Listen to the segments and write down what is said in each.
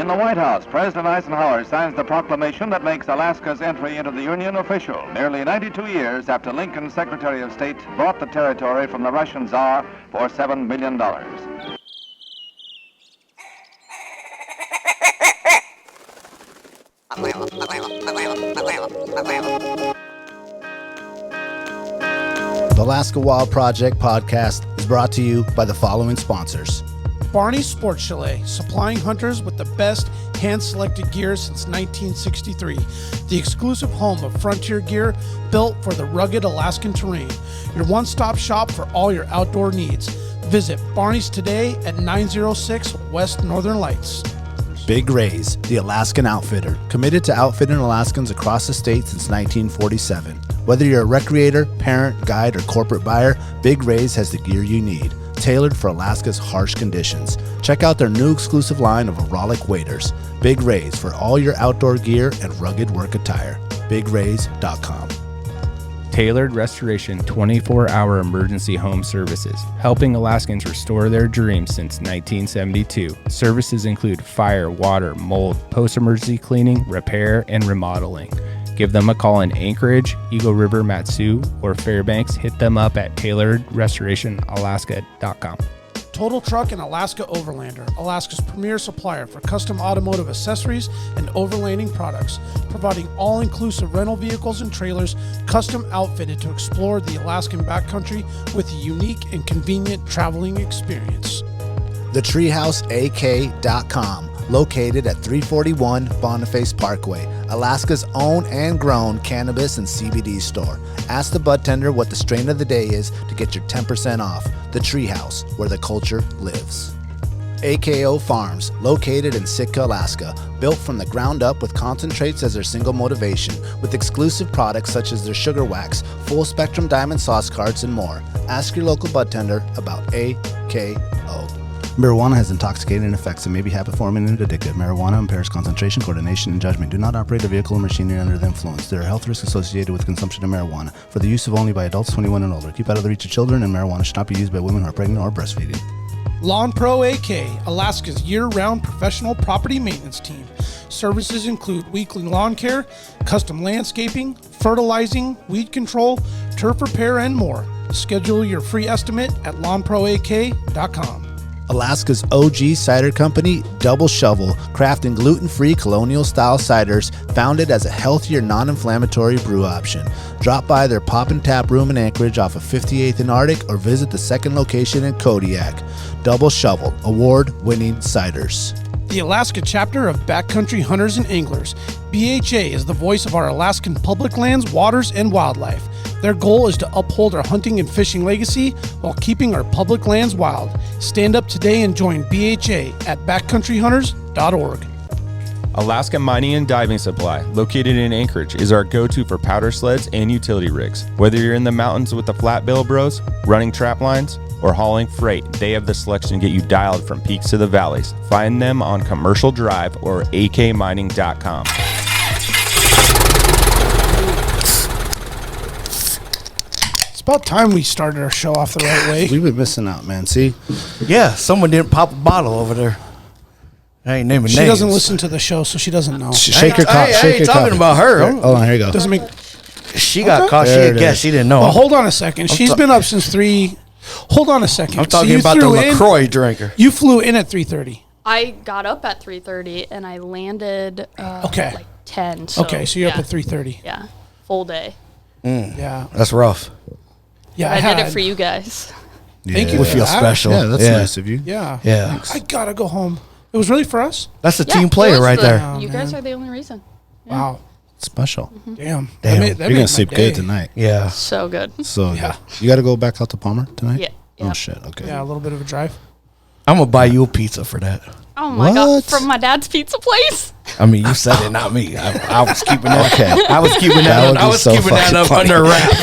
the White House, President Eisenhower signs the proclamation that makes Alaska's entry into the Union official, nearly 92 years after Lincoln's Secretary of State bought the territory from the Russian Tsar for $7 million. The Alaska Wild Project podcast is brought to you by the following sponsors. Barney's Sports Chalet, supplying hunters with the best hand-selected gear since 1963. The exclusive home of frontier gear built for the rugged Alaskan terrain. Your one-stop shop for all your outdoor needs. Visit Barney's today at 906 West Northern Lights. Big Rays, the Alaskan outfitter, committed to outfitting Alaskans across the state since 1947. Whether you're a recreator, parent, guide, or corporate buyer, Big Rays has the gear you need, tailored for Alaska's harsh conditions. Check out their new exclusive line of aerolic waders. Big Rays for all your outdoor gear and rugged work attire. BigRays.com. Tailored Restoration 24-hour emergency home services, helping Alaskans restore their dreams since 1972. Services include fire, water, mold, post-emergency cleaning, repair, and remodeling. Give them a call in Anchorage, Eagle River, Matsu, or Fairbanks. Hit them up at tailoredrestorationalaska.com. Total Truck and Alaska Overlander, Alaska's premier supplier for custom automotive accessories and overlanding products, providing all-inclusive rental vehicles and trailers custom outfitted to explore the Alaskan backcountry with a unique and convenient traveling experience. TheTreehouseAK.com, located at 341 Boniface Parkway, Alaska's own and grown cannabis and CBD store. Ask the bud tender what the strain of the day is to get your 10% off. The Treehouse, where the culture lives. AKO Farms, located in Sitka, Alaska, built from the ground up with concentrates as their single motivation, with exclusive products such as their sugar wax, full spectrum diamond sauce cards, and more. Ask your local bud tender about AKO. Marijuana has intoxicating effects and may be habit-forming and addictive. Marijuana impairs concentration, coordination, and judgment. Do not operate a vehicle or machinery under the influence. There are health risks associated with consumption of marijuana for the use of only by adults 21 and older. Keep out of the reach of children, and marijuana should not be used by women who are pregnant or breastfeeding. Lawn Pro AK, Alaska's year-round professional property maintenance team. Services include weekly lawn care, custom landscaping, fertilizing, weed control, turf repair, and more. Schedule your free estimate at lawnproak.com. Alaska's OG cider company, Double Shovel, crafting gluten-free colonial-style ciders, founded as a healthier, non-inflammatory brew option. Drop by their Pop and Tap room in Anchorage off of 58th and Arctic, or visit the second location in Kodiak. Double Shovel, award-winning ciders. The Alaska chapter of Backcountry Hunters and Anglers. BHA is the voice of our Alaskan public lands, waters, and wildlife. Their goal is to uphold our hunting and fishing legacy while keeping our public lands wild. Stand up today and join BHA at backcountryhunters.org. Alaska Mining and Diving Supply, located in Anchorage, is our go-to for powder sleds and utility rigs. Whether you're in the mountains with the flat bill bros, running trap lines, or hauling freight, they have the selection to get you dialed from peaks to the valleys. Find them on Commercial Drive or akmining.com. It's about time we started our show off the right way. We've been missing out, man. See? Yeah, someone didn't pop a bottle over there. I ain't naming names. She doesn't listen to the show, so she doesn't know. Shake your coffee. I ain't talking about her. Hold on, here you go. Doesn't make. She got caught. She There had it guessed. is. She didn't know. Well, hold on a second. She's been up since 3. Hold on a second. I'm talking you about the threw in- LaCroix drinker. You flew in at 3:30. I got up at 3:30 and I landed Okay. like 10. So, Okay, so you're up yeah. at 3:30. Yeah, full day. Yeah. That's rough. Yeah, I did it for you guys. Thank you We for feel that. special. Yeah, that's nice of you. Yeah. Yeah. I gotta go home. It was really for us? That's a Yeah, team it player was right there. Oh, You guys are the only reason. Wow. Special. Damn. Damn. That You're made gonna my sleep day. good tonight. Yeah. So good. So Yeah. you got to go back out to Palmer tonight. Yeah. Oh yeah. shit. Okay. Yeah, a little bit of a drive. I'm gonna buy you a pizza for that. Oh my What? god! From my dad's pizza place. I mean, you said it, not me. I was keeping that. Okay. I was keeping That that. would I be was so keeping that fucking up funny. under wraps.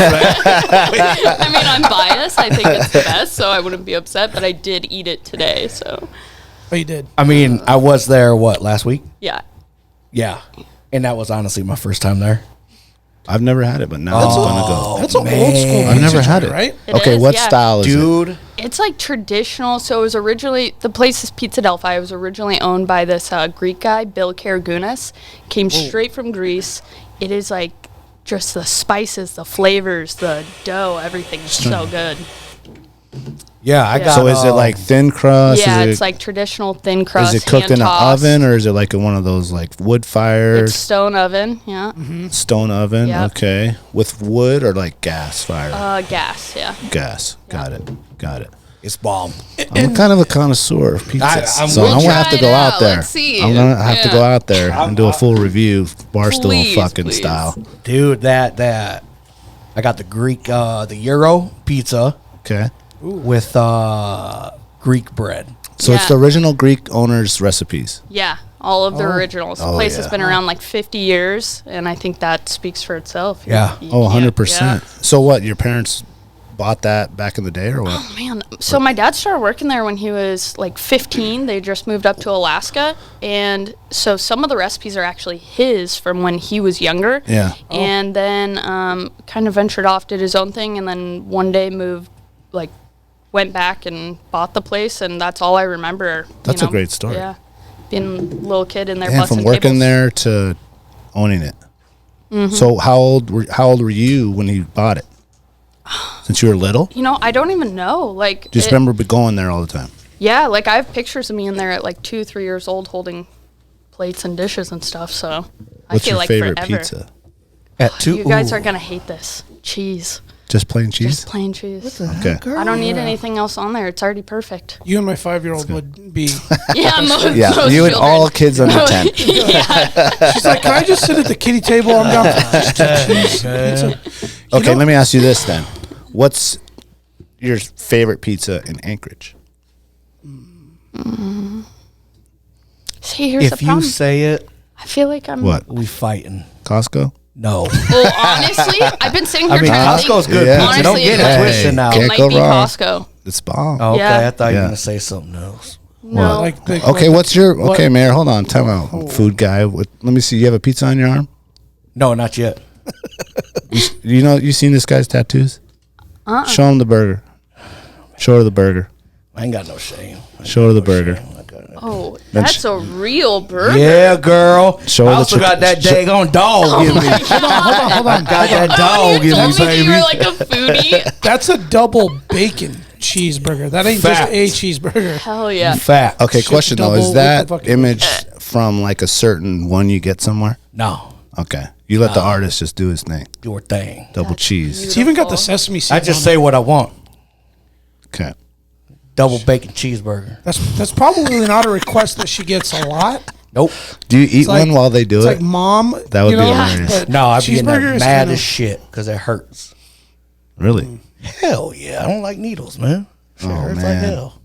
I mean, I'm biased. I think it's the best, so I wouldn't be upset. But I did eat it today, so Oh, you did? I mean, I was there. What, last week? yeah. Yeah, and that was honestly my first time there. I've never had it, but now it's gonna go. That's an old school. I've never pizza had joint, it. right? It Okay, is, what yeah. style is it? Dude. It's like traditional. So it was originally, the place is Pizza Delphi. It was originally owned by this Greek guy, Bill Karagunas. Came straight from Greece. It is like just the spices, the flavors, the dough, everything is so good. Yeah, I got. So is it like thin crust? Yeah, is it's like traditional thin crust. Is it cooked in an hand-tossed. oven, or is it like in one of those like wood fires? It's stone oven, yeah. Stone oven, Yep. okay. With wood or like gas fire? Gas, yeah. Gas. Got it. It's bomb. I'm kind of a connoisseur of pizza, I'm so we'll I'm gonna try have to it go out. out there. Let's see. I'm gonna have to Yeah. go out there and do a full review, Barstool Please, fucking please. style. Dude, that. I got the Greek, the Euro pizza Okay. with Greek bread. So it's Yeah. the original Greek owner's recipes. Yeah, all of the originals. The Oh, place has yeah. been around like 50 years, and I think that speaks for itself. Yeah. Oh, can't- 100%. yeah. So what? Your parents bought that back in the day, or what? Man, so my dad started working there when he was like 15. They just moved up to Alaska, and so some of the recipes are actually his from when he was younger. Yeah. And then kind of ventured off, did his own thing, and then one day went back and bought the place, and that's all I remember. That's a great story. Yeah, being a little kid in there. And busting from working tables. there to owning it. Mm-hmm. So how old were you when you bought it? Since you were little? You know, I don't even know. Like, Just remember going there all the time. yeah, like I have pictures of me in there at like 2-3 years old holding plates and dishes and stuff. So I What's feel your like favorite forever. pizza? At 2. You guys are gonna hate this. Cheese, Just plain cheese? just plain cheese. Okay. I don't need anything else on there. It's already perfect. You and my 5-year-old would be. Yeah, most, Yeah, most you and children. all kids under 10. Yeah, She's like, "Can I just sit at the kiddie table? I'm down for just cheese pizza." Okay, know- let me ask you this then. What's your favorite pizza in Anchorage? See, here's the If you problem. say it, I feel like I'm. What? we fighting. Costco? No. Well, honestly, I've been sitting here I mean, trying to Costco's think. good Yeah. pizza. Don't Honestly, get it it might- twisted now. It Can't might go be wrong. Costco. It's bomb. Okay, Yeah. I thought you Yeah. were gonna say something else. No. Okay, what's your okay, Mayor? Hold on, time out. Food guy. Let me see. You have a pizza on your arm? No, not yet. You know, you seen this guy's tattoos? Show him the burger. Show her the burger. I ain't got no shame. Show her the burger. Oh, Then that's a real burger. Yeah, girl. Show I her the also got that sh- daggone dog in me. Hold on. Got that Oh, dog you in told me, me you were baby. like a foodie. That's a double bacon cheeseburger. That ain't Facts. just a cheeseburger. Hell yeah. Fat. Okay, Shit, question though. double Is with that the fucking- image from like a certain one you get somewhere? No, Okay. You let the artist just do his thing. your thing. Double That's cheese. It's even got the Beautiful. sesame seeds. I just on say it. what I want. Okay. Double bacon cheeseburger. That's probably not a request that she gets a lot. Nope. Do you eat It's like- one while they do It's it? like mom. That would you be know, hilarious. but No, I'd be in there cheeseburger is mad kinda- as shit because it hurts. Really? Hell yeah. I don't like needles, man. Shit hurts like man. hell.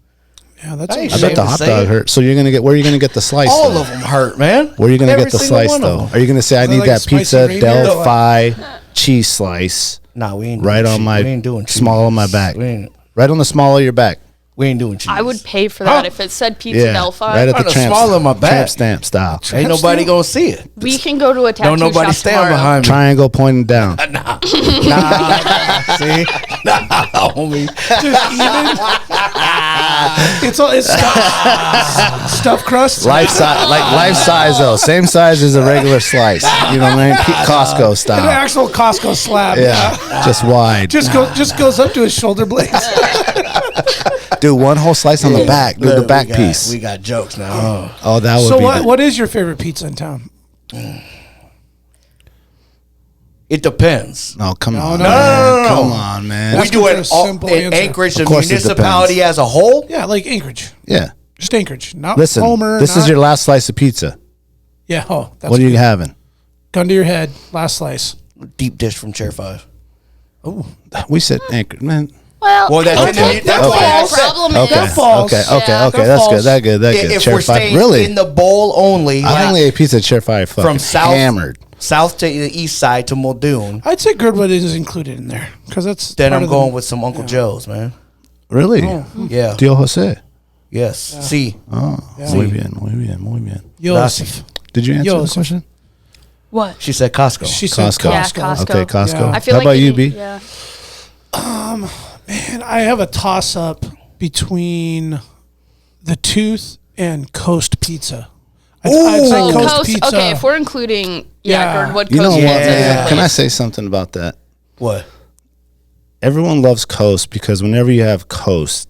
Yeah, that's. I ain't I bet ashamed the to hot say dog it. hurt. So you're gonna get where are you gonna get the slice? All though? of them hurt, man. Where are you gonna Every get the single slice one of though? them. Are you gonna say I that need like that a spicy pizza reindeer? Delphi cheese slice Nah, we ain't right doing on cheese. my we ain't doing cheese. small on my back? Right on the small of your back. We ain't doing cheese. I would pay for that if it said Pizza Yeah, Delphi. right at On the the tramp, small of my back. tramp stamp style. Ain't nobody gonna see it. We can go to a tattoo Don't nobody shop stand tomorrow. behind me. Triangle pointing down. Nah, see, nah, homie. It's stuffed crust. Life size, like life size though, same size as a regular slice. You know what I mean? Costco An style. actual Costco slab. Yeah, just wide. Just goes up to his shoulder blades. Do one whole slice on the back. Do the Look, back we got- piece. We got jokes now. Oh, that would So be. what is your favorite pizza in town? It depends. No, come on. no, man. no. Come on, man. We That's do a it all simple in answer. Anchorage, the Of course it municipality depends. as a whole. Yeah, like Anchorage. Yeah. Just Anchorage. Not Listen, Homer. this is your last slice of pizza. Yeah. Oh, that's What are you having? gun to your head. Last slice. Deep dish from Chair 5. We said anchor, man. Well, that's okay. in the- that's what okay. the problem Okay, is. falls. okay, okay, Yeah. okay. That That's falls. good. That good. That good. If Chair we're 5. staying Really? in the bowl only, I only ate pizza at Chair 5. Fucking from south hammered. south to the east side to Muldoon, I'd say Girdwood is included in there because that's. then part I'm of the- going with some Uncle Joe's, man. Really? Yeah. Tío Jose. Yes. See. Oh, muy bien, muy bien, muy bien. Yosef. Did you answer the Yosef. question? What? She said Costco. She said Costco. Yeah, Costco. Costco. Okay, Costco. Yeah. I feel How like about you, need- B? Yeah. Man, I have a toss up between the Tooth and Coast Pizza. I'd say Oh, Coast Coast. Pizza. Okay, if we're including Yeah. Gordwood You know Coast what, Pizza is man? a Can I place. say something about that? What? Everyone loves Coast because whenever you have Coast,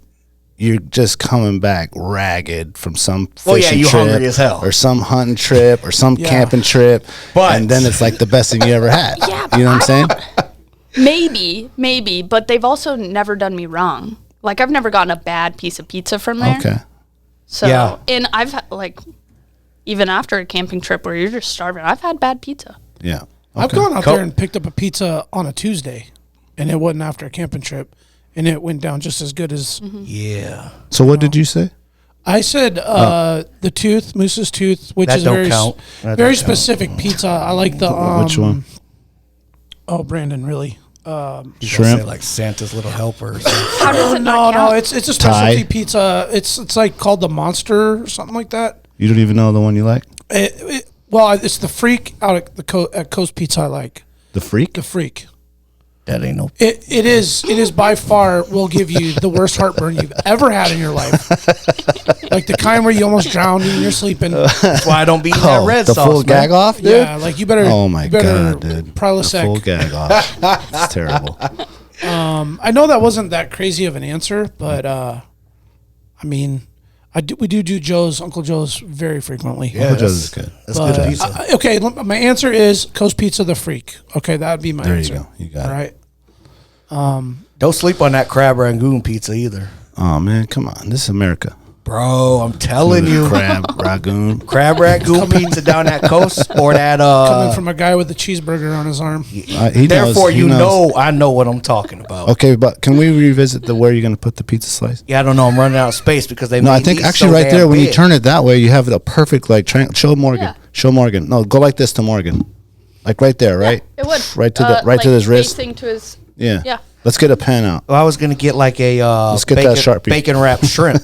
you're just coming back ragged from some Well, yeah, fishing you trip hungry as hell. or some hunting trip or some Yeah. camping trip, But- and then it's like the best thing you ever had. Yeah, you know what I'm but saying? Maybe, but they've also never done me wrong. Like I've never gotten a bad piece of pizza from there. Okay. So, Yeah. and I've had, like, even after a camping trip where you're just starving, I've had bad pizza. Yeah. I've Okay. gone out there and picked up a pizza on a Tuesday, and it wasn't after a camping trip, and it went down just as good as Yeah. So what did you say? I said. The Tooth, Moose's Tooth, which That is don't very count. That very don't count. specific pizza. I like the Which one? Oh, Brandon, really? You gonna Shrimp? say like Santa's Little Helper or something. How does it No, not count? it's a specialty Thai? pizza. It's like called the Monster or something like that. You don't even know the one you like? Well, it's the Freak out at at Coast Pizza. I like The Freak? the Freak. That ain't no. It is by far will give you the worst heartburn you've ever had in your life. Like the kind where you almost drowned when you're sleeping. That's why I don't be eating that red the sauce. full man. gag off, dude? Yeah, like you better. Oh my you better god, dude! The Prilosec. full gag off. It's terrible. I know that wasn't that crazy of an answer, but I mean, we do Uncle Joe's very frequently. Yeah, Uncle Joe's that's is good. That's But, good pizza. okay, my answer is Coast Pizza the Freak. Okay, that would be my There answer. you go. You got All it. right. Don't sleep on that crab rangoon pizza either, Oh man, come on! This is America. bro. I'm telling you, Crab ragoon. crab rangoon pizza down that coast or that Coming from a guy with a cheeseburger on his arm. He Therefore, knows, he you knows. know I know what I'm talking about. Okay, but can we revisit the where you're going to put the pizza slice? Yeah, I don't know. I'm running out of space because they. No, I made think these actually so right damn there when you big. turn it that way, you have the perfect like triangle. Show Morgan. Yeah. Show Morgan. No, go like this to Morgan, like right there, right? It would. Right to the Like to his wrist. facing to his. Yeah. Yeah. Let's get a pen out. Well, I was gonna get like a Let's get that Sharpie. bacon wrapped shrimp.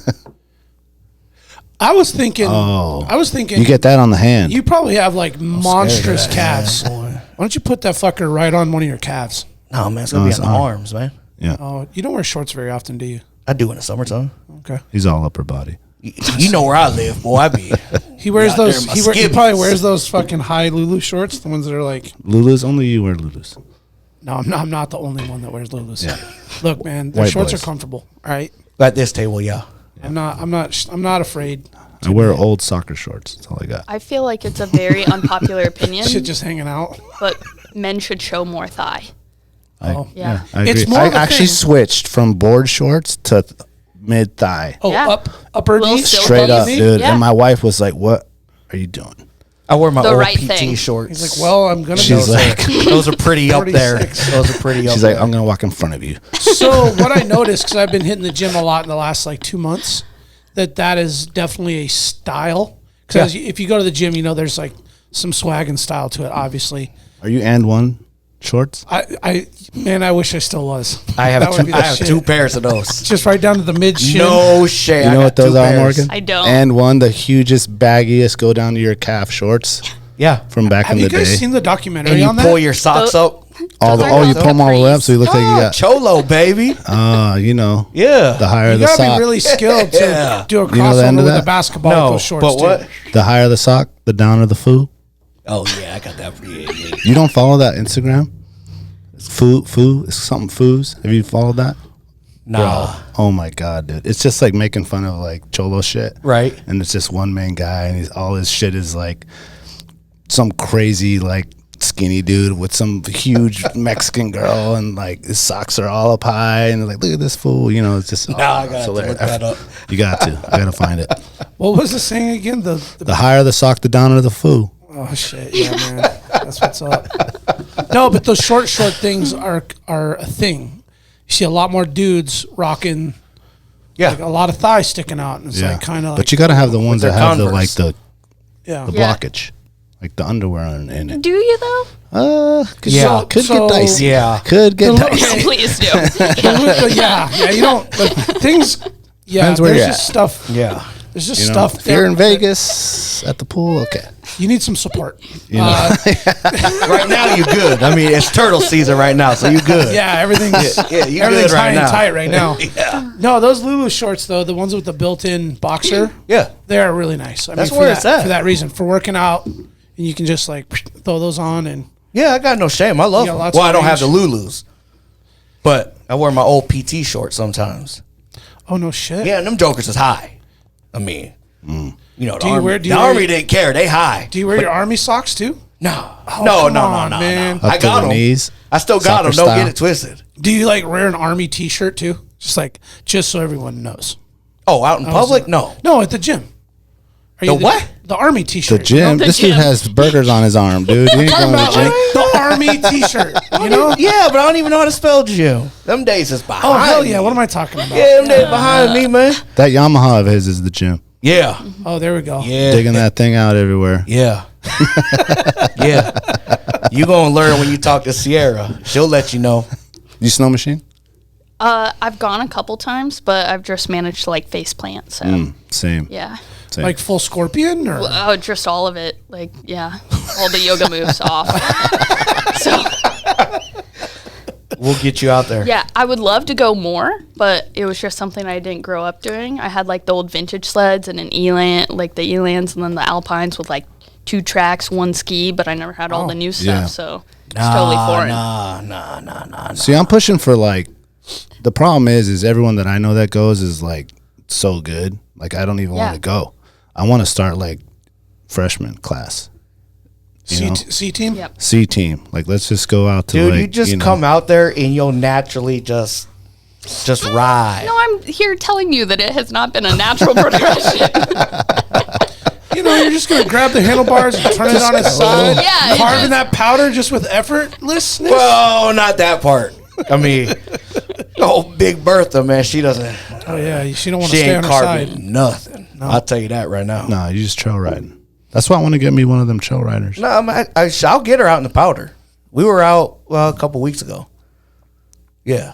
I was thinking. Oh. I was thinking. You get that on the hand. You probably have like monstrous that, calves. man, boy. Why don't you put that fucker right on one of your calves? No, man, it's gonna No, be it's on the on. arms, man. Yeah. Oh, you don't wear shorts very often, do you? I do in the summertime. Okay. He's all upper body. You know where I live, boy. I be. He wears out there those. in my He skivvies. probably wears those fucking high Lulu shorts. The ones that are like. Lulu's, only you wear Lulu's. No, I'm not the only one that wears Lulus. Yeah. Look, man, the White shorts boys. are comfortable. All right. At this table, yeah. I'm not afraid. I wear old soccer shorts. That's all I got. I feel like it's a very unpopular opinion, Shit, just hanging out. but men should show more thigh. Oh. Yeah. I agree. It's more I of a actually thing. switched from board shorts to mid thigh. Oh, Yeah. upper Little knee. silky. Straight up, easy. dude. Yeah. And my wife was like, "What are you doing?" I wear my The old right PT thing. shorts. He's like, well, I'm gonna. She's go like, those are pretty up there. 46. Those are pretty up she's there. like, "I'm gonna walk in front of you." So what I noticed, because I've been hitting the gym a lot in the last like 2 months, that is definitely a style. Because if you go to the gym, you know there's like some swag and style to it. Obviously, Are you and one shorts? I wish I still was. I That have would two. be the I have shit. two pairs of those. Just right down to the mid shin. No shit. You know what those are, Morgan? I don't. And one, the hugest, baggiest, go down to your calf shorts Yeah. from back Have in you the guys day. seen the documentary And you on that? pull your socks up. All the, Those are you the pull them all the way up, capris. so you look like you Oh, got. cholo, baby. You know, Yeah. the higher You the gotta sock, be really skilled to Yeah. do a You know the crossover end of with that? a basketball with No, those shorts. but what? too. the higher the sock, the downer the foo. Oh yeah, I got that for you. Yeah. You don't follow that Instagram? It's foo. It's something foos. Have you followed that? Nah. Oh my god, dude! It's just like making fun of like cholo shit, Right. And it's just one man guy, and all his shit is like some crazy like skinny dude with some huge Mexican girl, and like his socks are all up high, and they're like, look at this fool, you know? It's just Nah, I gotta hilarious. look that up. You got to. I gotta find it. What was the saying again? The higher the sock, the downer the foo. Oh shit, yeah, man, that's what's up. No, but those short things are a thing. You see a lot more dudes rocking, Yeah. like a lot of thighs sticking out, and it's like kind of. Like, But you gotta have the ones their that have the like Converse. the yeah. blockage, like the underwear in it. Do you though? Yeah. Could So- get dicey. Yeah. Could get The- dicey. Okay. Please do. yeah, you don't. But things. Yeah, Depends where there's you're just at. stuff. Yeah. There's just You know, stuff. if you're there in that- Vegas at the pool, okay. You need some support. You know? Right now, you good. I mean, it's turtle season right now, so you good. Yeah, everything's you everything's good high right and now. tight right now. Yeah. No, those Lulu shorts though, the ones with the built-in boxer, Yeah. they're really nice. I That's mean, where for it's that, at. for that reason, for working out, and you can just like throw those on and Yeah, I got no shame. I love You got them. lots Well, of I don't have the range. Lulus, but I wear my old PT shorts sometimes. oh no shit. Yeah, and them jokers is high. I mean, you know, Do you wear- do the you wear- army didn't care. They high. Do you wear your army socks too? No, Oh, no, come no, on, no, man. no. I Up to got the them. knees. I still got them. Soccer Don't get style. it twisted. Do you like wear an army T-shirt too? Just so everyone knows. Oh, out in public? No. No, at the gym. Are The what? The army The T-shirt. gym. the This dude gym. has burgers on his arm, dude. You ain't Talking going to the about gym. like the army T-shirt. You know? Yeah, but I don't even know how to spell gym. Them days is behind. Oh hell yeah! me. What am I talking about? Yeah, them days behind me, man. That Yamaha of his is the gym. Yeah. Oh, there we go. Yeah. Digging that thing out everywhere. Yeah. Yeah. You gonna learn when you talk to Sierra. She'll let you know. You snow machine? I've gone a couple times, but I've just managed to like face plant. So Same. yeah. Same. Like full scorpion or Oh, just all of it. Like, yeah, all the yoga moves off. So, We'll get you out there. yeah, I would love to go more, but it was just something I didn't grow up doing. I had like the old vintage sleds and an Elan, like the Elans and then the Alpines with like 2 tracks, 1 ski, but I never had all the new stuff, yeah. so it's totally foreign. Nah. See, I'm pushing for like. The problem is everyone that I know that goes is like so good. Like I don't even Yeah. want to go. I want to start like freshman class, you know? C team? Yep. C team. Like let's just go out to Dude, like you just know. come out there and you'll naturally just ride. No, I'm here telling you that it has not been a natural progression. You know, you're just gonna grab the handlebars and turn it on its side. Yeah, it Carving just- that powder just with effortlessness. Well, not that part. I mean, Big Bertha, man, she doesn't. Oh yeah, she don't want to She stay ain't on her carving side. nothing. I'll tell you that right now. Nah, you just trail riding. That's why I want to get me one of them trail riders. No, I'll get her out in the powder. We were out a couple weeks ago. Yeah.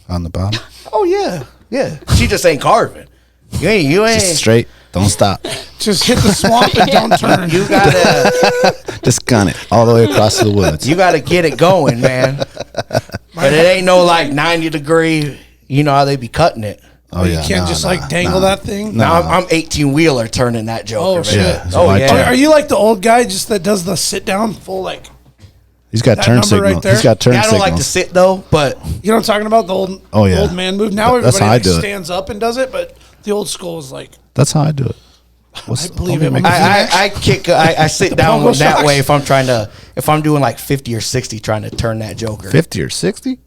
On the bottom. Oh yeah, yeah. She just ain't carving. You ain't. Just straight. Don't stop. Just hit the swamp and don't turn. You gotta. Just gun it all the way across the woods. You gotta get it going, man. But it ain't no like 90 degree. You know how they be cutting it. Oh You can't just like dangle that thing. No. Now I'm 18 wheeler turning that joker. Oh, shit. man. Yeah, it's a Oh wide yeah. turn. Are you like the old guy just that does the sit down full like? He's got that turn number right signal. there? He's got turn Yeah, I don't signals. like to sit though, but You know what I'm talking about? The old Oh, yeah. old man move. Now That's everybody how I like do it. stands up and does it, but the old school is like That's how I do it. I believe don't it. make I sit down pogo that socks. way if I'm doing like 50 or 60 trying to turn that joker. 50 or 60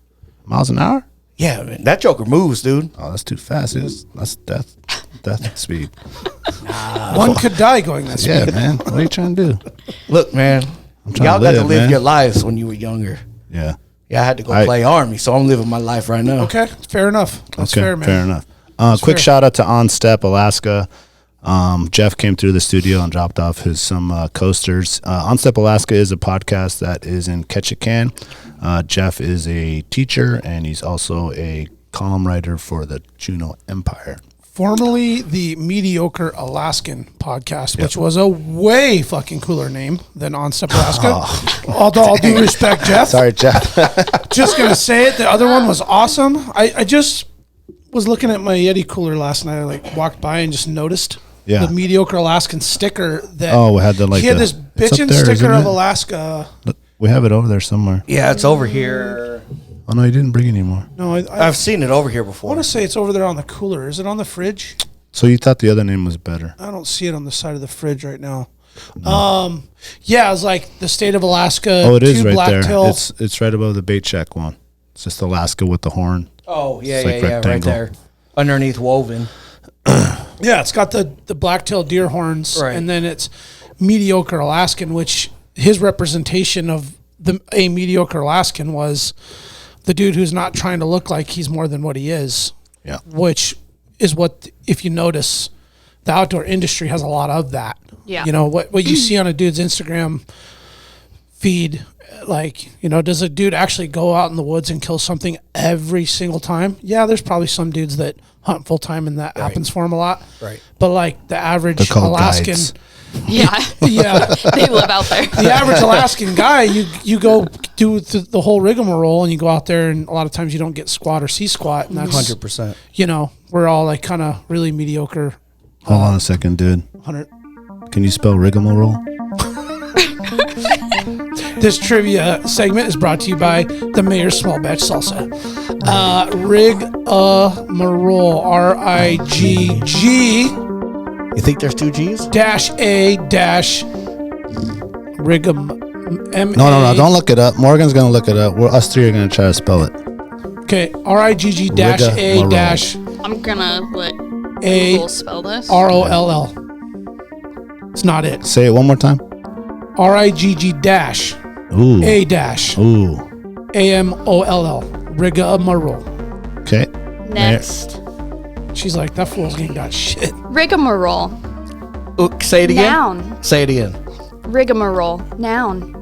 miles an hour? Yeah, man, that joker moves, dude. Oh, that's too fast. That's death speed. one could die going that speed. Yeah, man. What are you trying to do? Look, man, I'm trying y'all to got to live, live man. your lives when you were younger. Yeah. Yeah, I had to go I- play army, so I'm living my life right now. Okay, fair enough. That's Okay, fair, man. fair enough. Quick fair. shout out to On Step Alaska. Jeff came through the studio and dropped off some coasters. On Step Alaska is a podcast that is in Ketchikan. Jeff is a teacher and he's also a column writer for the Juneau Empire. Formerly the Mediocre Alaskan podcast, which was a way fucking cooler name than On Step Alaska. Although all due respect, Jeff. Sorry, Jeff. Just gonna say it. The other one was awesome. I just was looking at my Yeti cooler last night. I like walked by and just noticed Yeah. the Mediocre Alaskan sticker that Oh, we had the, like, he had the- this it's up bitchin' there, isn't sticker of it? Alaska. We have it over there somewhere. Yeah, it's over here. Oh, no, you didn't bring any more. No, I I've seen it over here before. want to say it's over there on the cooler. Is it on the fridge? So you thought the other name was better. I don't see it on the side of the fridge right now. Yeah, it was like the state of Alaska. Oh, it is two right there. blacktail. It's right above the bait shack one. It's just Alaska with the horn. Oh, yeah, It's like right rectangle. there. Underneath woven. Yeah, it's got the blacktail deer horns, Right. and then it's mediocre Alaskan, which his representation of a mediocre Alaskan was the dude who's not trying to look like he's more than what he is. Yeah. Which is what, if you notice, the outdoor industry has a lot of that. Yeah. You know, what you see on a dude's Instagram feed, like, you know, does a dude actually go out in the woods and kill something every single time? Yeah, there's probably some dudes that hunt full time, and that happens for them a lot. Right. But like the average They're called Alaskan, guides. Yeah. yeah, They live out there. the average Alaskan guy, you go do the whole rigmarole, and you go out there, and a lot of times you don't get squat or see squat, and that's 100%. you know, we're all like kind of really mediocre. Hold on a second, dude. 100. Can you spell rigmarole? This trivia segment is brought to you by the Mayor's Small Batch Salsa. Rigmarole, R-I-G-G You think there's 2 G's? dash A dash rigam. No. Don't look it up. Morgan's going to look it up. Us three are going to try to spell it. Okay, R-I-G-G dash A Rigmarole. dash I'm gonna let A Google spell this. R-O-L-L. It's not it. Say it one more time. R-I-G-G dash Ooh. A dash Ooh. A-M-O-L-L. Rigmarole. Okay. Next. She's like, that fool's ain't got shit. Rigmarole. Ooh, say it again. Noun. Say it again. Rigmarole. Noun.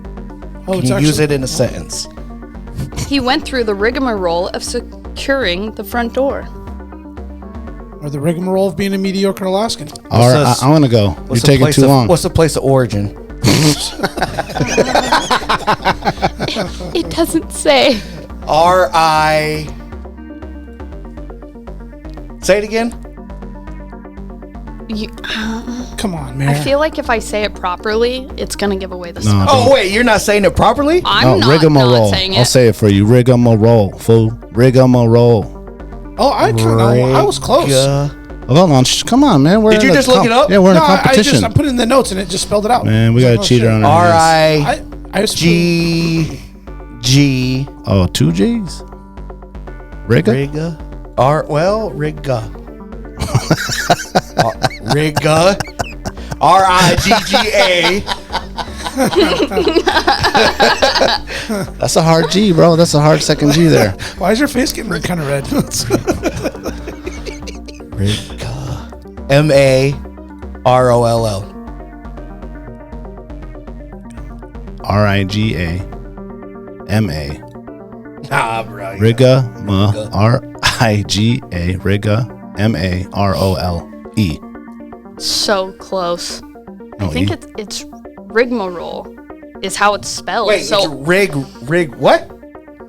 Oh, Can you use it in a sentence? He went through the rigmarole of securing the front door. Or the rigmarole of being a mediocre Alaskan. All right, this? I'm going to go. You're What's the taking place too of- long. What's the place of origin? It doesn't say. R-I... Say it again. Come on, I man. feel like if I say it properly, it's gonna give away the No. spell. Oh, wait, you're not saying it properly? I'm not saying it. I'll say it for you. Rigmarole, fool. Rigmarole. Oh, I was close. Hold on. Hold on, man. We're Did in you a just look it up? Yeah, we're in No, a competition. I put it in the notes and it just spelled it out. Man, we got a cheater on our hands. R-I-G... I Oh, 2 G's? Riga? Riga. Riga. Riga. R-I-G-G-A. That's a hard G, bro. That's a hard second G there. Why is your face getting kind of red? Riga. M-A-R-O-L-L. R-I-G-A-M-A. Nah, bro. Riga. R-I-G-A. Riga. M-A-R-O-L-E. So close. No, I think E. it's rigmarole is how it's spelled. Wait, so it's rig, what?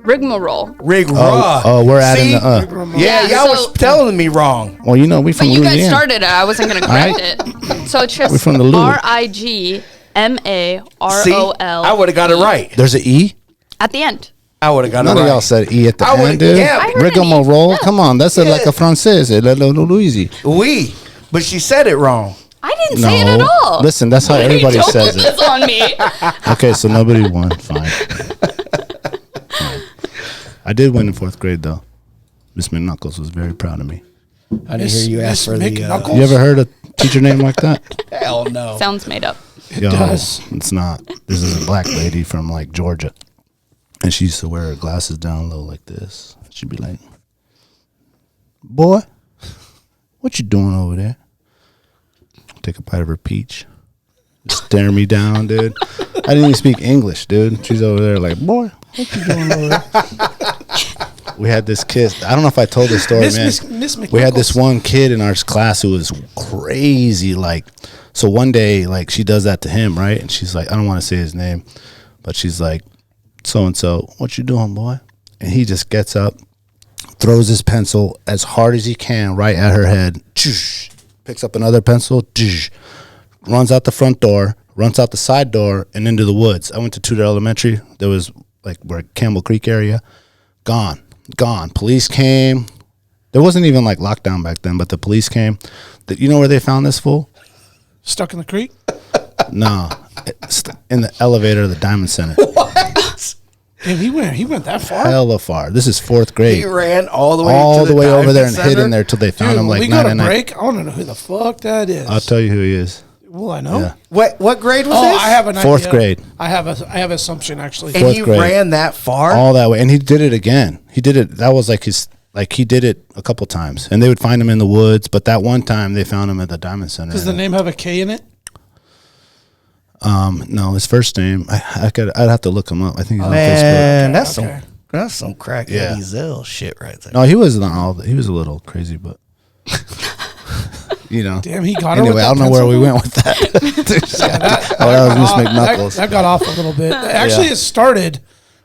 rigmarole. Rig Oh, we're adding See? the Yeah, Yeah, y'all so- was telling me wrong. Well, you know, we from But you Louisiana. guys started it. I wasn't gonna correct Alright. it. So it's We're just from the Lou. See? R-I-G-M-A-R-O-L. I would have got it right. There's an E? At the end. I would have got None it of right. y'all said E at the I would've- end, dude. yeah. I heard an E. Rigmarole. Come on. That's Yeah. like a Francais. Louisi. Oui, but she said it wrong. I didn't say it at all. Listen, that's how everybody Don't says put it. this on me. Okay, so nobody won. Fine. I did win in 4th grade, though. Miss McKnuckles was very proud of me. I didn't hear you ask for the... McKnuckles? You ever heard a teacher name like that? hell no. Sounds made up. Yo, does. it's not. This is a black lady from, like, Georgia. And she used to wear her glasses down low like this. She'd be like, boy, what you doing over there? Take a bite of her peach. Stare me down, dude. I didn't even speak English, dude. She's over there like, boy, what you doing over there? We had this kid. I don't know if I told this story, man. Miss We had this McKnuckles. one kid in our class who was crazy. Like, so one day, like, she does that to him, right? And she's like, I don't want to say his name, but she's like, so-and-so, what you doing, boy? And he just gets up, throws his pencil as hard as he can right at her head. Picks up another pencil, runs out the front door, runs out the side door, and into the woods. I went to Tudor Elementary. There was, like, where Campbell Creek area. Gone. Police came. There wasn't even, like, lockdown back then, but the police came. You know where they found this fool? Stuck in the creek? No. It's in the elevator of the Diamond Center. Damn, he went that far? Hella far. This is 4th grade. He ran all the way over there and Diamond hid in Center. there till they found Dude, him. when Like we go to 99. break, I want to know who the fuck that is. I'll tell you who he is. Will I know? Yeah. What grade was Oh, this? I have an 4th idea. grade. I have an assumption actually. And Fourth he grade. ran that far? All that way, and he did it again. He did it. That was like his. Like, he did it a couple times, and they would find him in the woods. But that one time, they found him at the Diamond Center. Does the name have a K in it? No, his first name. I'd have to look him up. I think he's on Man, Okay. that's some crack Yeah. Eddie Zell shit right there. Facebook. No, he wasn't all. He was a little crazy, but You know. Damn, he got her Anyway, with I that don't know where we pencil, went with that. Yeah, that was Miss McKnuckles. That got off a little bit. Actually, it started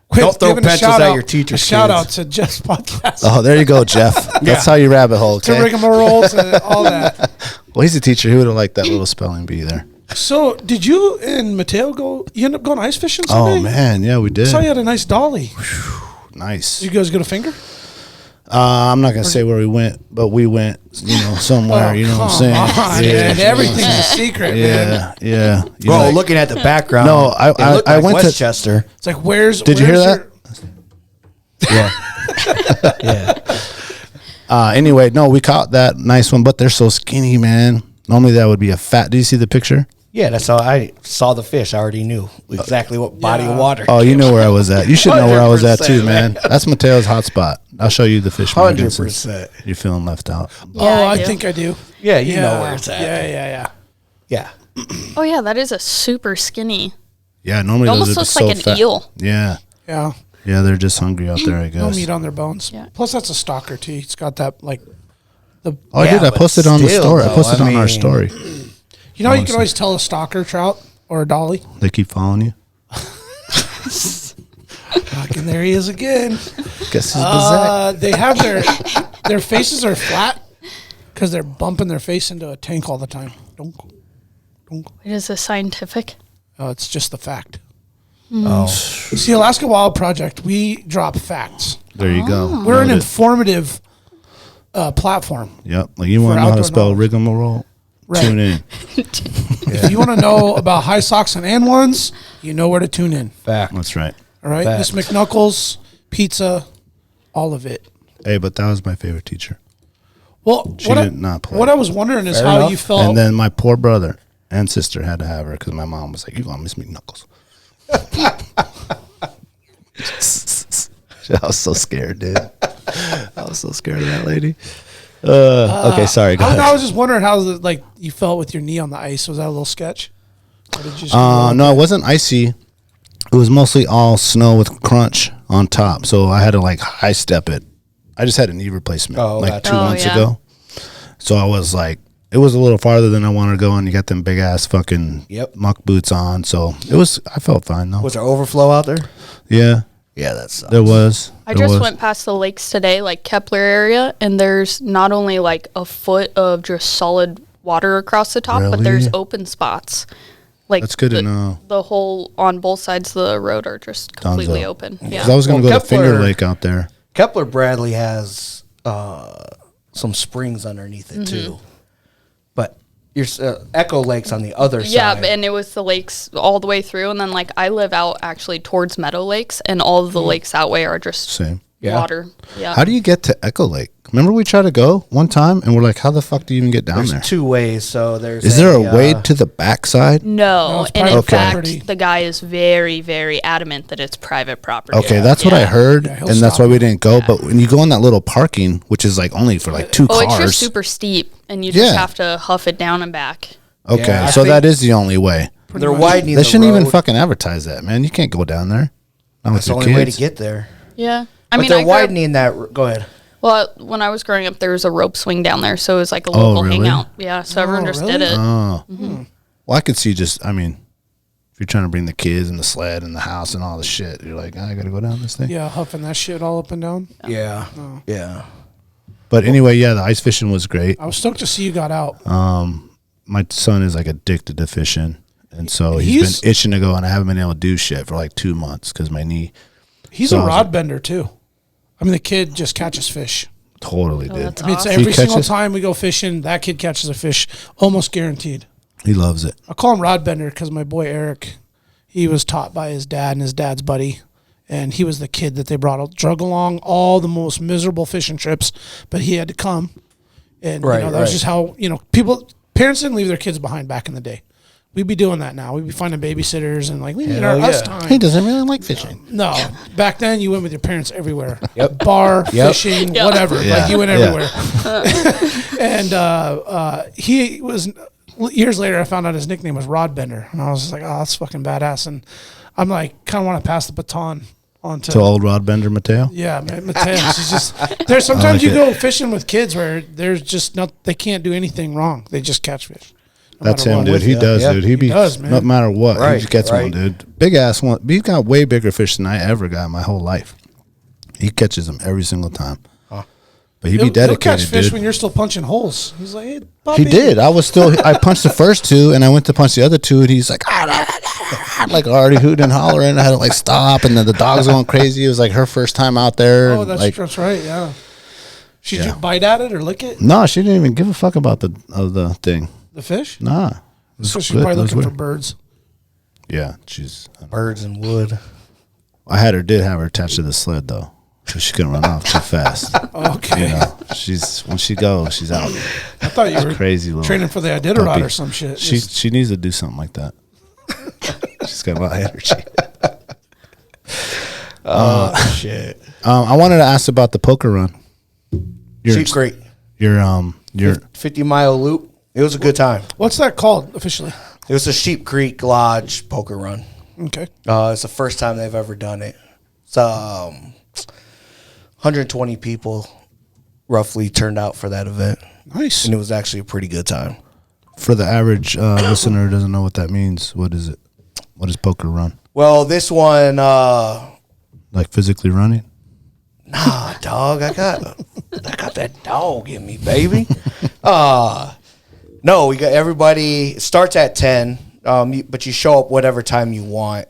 with Don't throw giving a pencils shout at out, your teachers, a shout out kids. to Jeff's podcast. Oh, there you go, Jeff. That's how you rabbit hole, To okay? rigmarole, to all that. Well, he's a teacher. He would have liked that little spelling bee there. So, did you and Mateo you end up going ice fishing someday? Oh, man. Yeah, we I did. saw you had a nice dolly. Nice. Did you guys get a finger? I'm not going to say where we went, but we went, somewhere. You know what I'm saying? Come on, man. Everything's a secret, man. Yeah. Bro, looking at the background. No, I looked like went to Westchester. It's like, where's... Did you hear that? Yeah. Anyway, no, we caught that nice one, but they're so skinny, man. Normally that would be a fat. Do you see the picture? Yeah, that's how I saw the fish. I already knew exactly what body of water. Oh, you know where I was at. You should know where I was at too, 100%, man. That's Mateo's hot spot. I'll show you the fish markings. 100%. You're feeling left out. I do. think I do. Yeah, you know where it's at. Yeah. Yeah. Oh yeah, that is a super skinny. Yeah, normally It those almost are looks so like an fat. eel. Yeah, Yeah. yeah, they're just hungry out there, I No guess. meat on their bones. Yeah. Plus, that's a stalker, too. It's got that, like... Oh, I Yeah, did. I but posted on the still, story. I though, posted I on our mean- story. You know how you can always tell a stalker trout or a dolly? They keep following you. Fucking there he is again. Guess who's Bazak? They have their faces are flat because they're bumping their face into a tank all the time. Donk, donk. Is this scientific? Oh, it's just the fact. Oh. See, Alaska Wild Project, we drop facts. There you go. We're an Noted. informative platform. Yep. Like you want to know how to outdoor spell knowledge. rigmarole? Right. Tune in. If you want to know about high socks and and-ones, you know where to tune in. Fact. That's right. All right? Facts. Miss McKnuckles, pizza, all of it. Hey, but that was my favorite teacher. Well, She did not play. what I was wondering is Fair how enough. you felt. And then my poor brother and sister had to have her because my mom was like, "You want Miss McKnuckles?" I was so scared, dude. I was so scared of that lady. Okay, sorry. Go ahead. I was just wondering how you felt with your knee on the ice. Was that a little sketch? Or did you just No, it wasn't icy. It was mostly all snow with crunch on top. So I had to high step it. I just had a knee replacement gotcha. 2 Oh, months yeah. ago. So I was it was a little farther than I wanted to go, and you got them big ass fucking muck boots on. So I felt fine though. Was there overflow out there? Yeah, Yeah, that sucks. there was. I There just was. went past the lakes today, like Kepler area, and there's not only a foot of just solid water across the top, but there's Really? open spots. Like That's good to know. The whole on both sides of the road are just completely Dunzo. open. 'Cause Yeah. I was gonna Well, go to Finger Kepler- Lake out there. Kepler Bradley has some springs underneath it too, but your Echo Lake's on the other Yeah, side. and it was the lakes all the way through, and then I live out actually towards Meadow Lakes, and all of the lakes that way are just Same. Yeah. water. Yeah. How do you get to Echo Lake? Remember we tried to go one time, and we're like, "How the fuck do you even get down There's there? two ways. So there's Is there a way to the backside?" No, it's and private in fact, property. the guy is very, very adamant that it's private property. Okay, that's what I heard, Yeah, he'll and that's stop why we you. didn't go. But when you go in that little parking, which is only for two Oh, cars, it's just super steep, and you just Yeah. have to huff it down and back. okay, Yeah, I so think- that is the only way. They're widening. They the shouldn't even road. fucking advertise that, man. You can't go down there. Not That's with the your only way to kids. get there. Yeah. But I they're grew up- widening that. Go ahead. Well, when I was growing up, there was a rope swing down there, so it was like a Oh, local really? hangout. Yeah, so everyone just did really? it. Oh, well, I could see if you're trying to bring the kids and the sled and the house and all the shit, you're like, I gotta go down this thing. Yeah, huffing that shit all up and down. Yeah. Yeah. But anyway, yeah, the ice fishing was great. I was stoked to see you got out. My son is addicted to fishing, and so he's He's- been itching to go, and I haven't been able to do shit for 2 months because my knee. He's So a I was rod bender too. I mean, the kid just catches fish. Totally did. that's I mean, it's awesome. every He single catches- time we go fishing, that kid catches a fish, almost guaranteed. He loves it. I call him rod bender because my boy Eric, he was taught by his dad and his dad's buddy, and he was the kid that they drug along all the most miserable fishing trips, but he had to come, and Right, that was right. just how parents didn't leave their kids behind back in the day. We'd be doing that now. We'd be finding babysitters and we need our Hell us yeah. time. He doesn't really like fishing. No, back then you went with your parents everywhere. Yep. Bar, Yep. fishing, Yep. whatever. Yeah. You went Yeah. everywhere. And he was, years later, I found out his nickname was Rod Bender. And I was like, oh, that's fucking badass. And I'm kind of want to pass the baton onto To old rod bender Mateo. Yeah, Mateus. He's just there's sometimes you go fishing with kids where there's just they can't do anything wrong. They just catch fish. That's him, dude. He does, dude. He does, man. No matter what, Right, he just gets one, dude. Big ass one. He's got way bigger fish than I ever got in my whole life. He catches them every single time. But he'd be He'll dedicated, catch fish dude. when you're still punching holes. He's like, hey, puppy. He did. I punched the first two, and I went to punch the other two, and he's like, like already hooting and hollering. I had to like stop, and then the dog's going crazy. It was like her first time out there. Oh, that's right. Yeah. Did you bite at it or lick it? No, she didn't even give a fuck about the thing. The fish? Nah. So she's probably looking for birds. Yeah, she's Birds and wood. did have her attached to the sled though, so she couldn't run off too fast. Okay. You know, when she goes, she's out. I thought you were Crazy little training for the Iditarod puppy. or some shit. She needs to do something like that. She's got a lot of energy. Shit. I wanted to ask about the poker run. Sheep Creek. Your 50-mile loop. It was a good time. What's that called officially? It was a Sheep Creek Lodge poker run. Okay. It's the first time they've ever done it. It's 120 people roughly turned out for that event. Nice. And it was actually a pretty good time. for the average listener who doesn't know what that means. What is it? What is poker run? Well, this one, Like physically running? nah, dog. I got that dog in me, baby. No, we got everybody. It starts at 10, but you show up whatever time you want.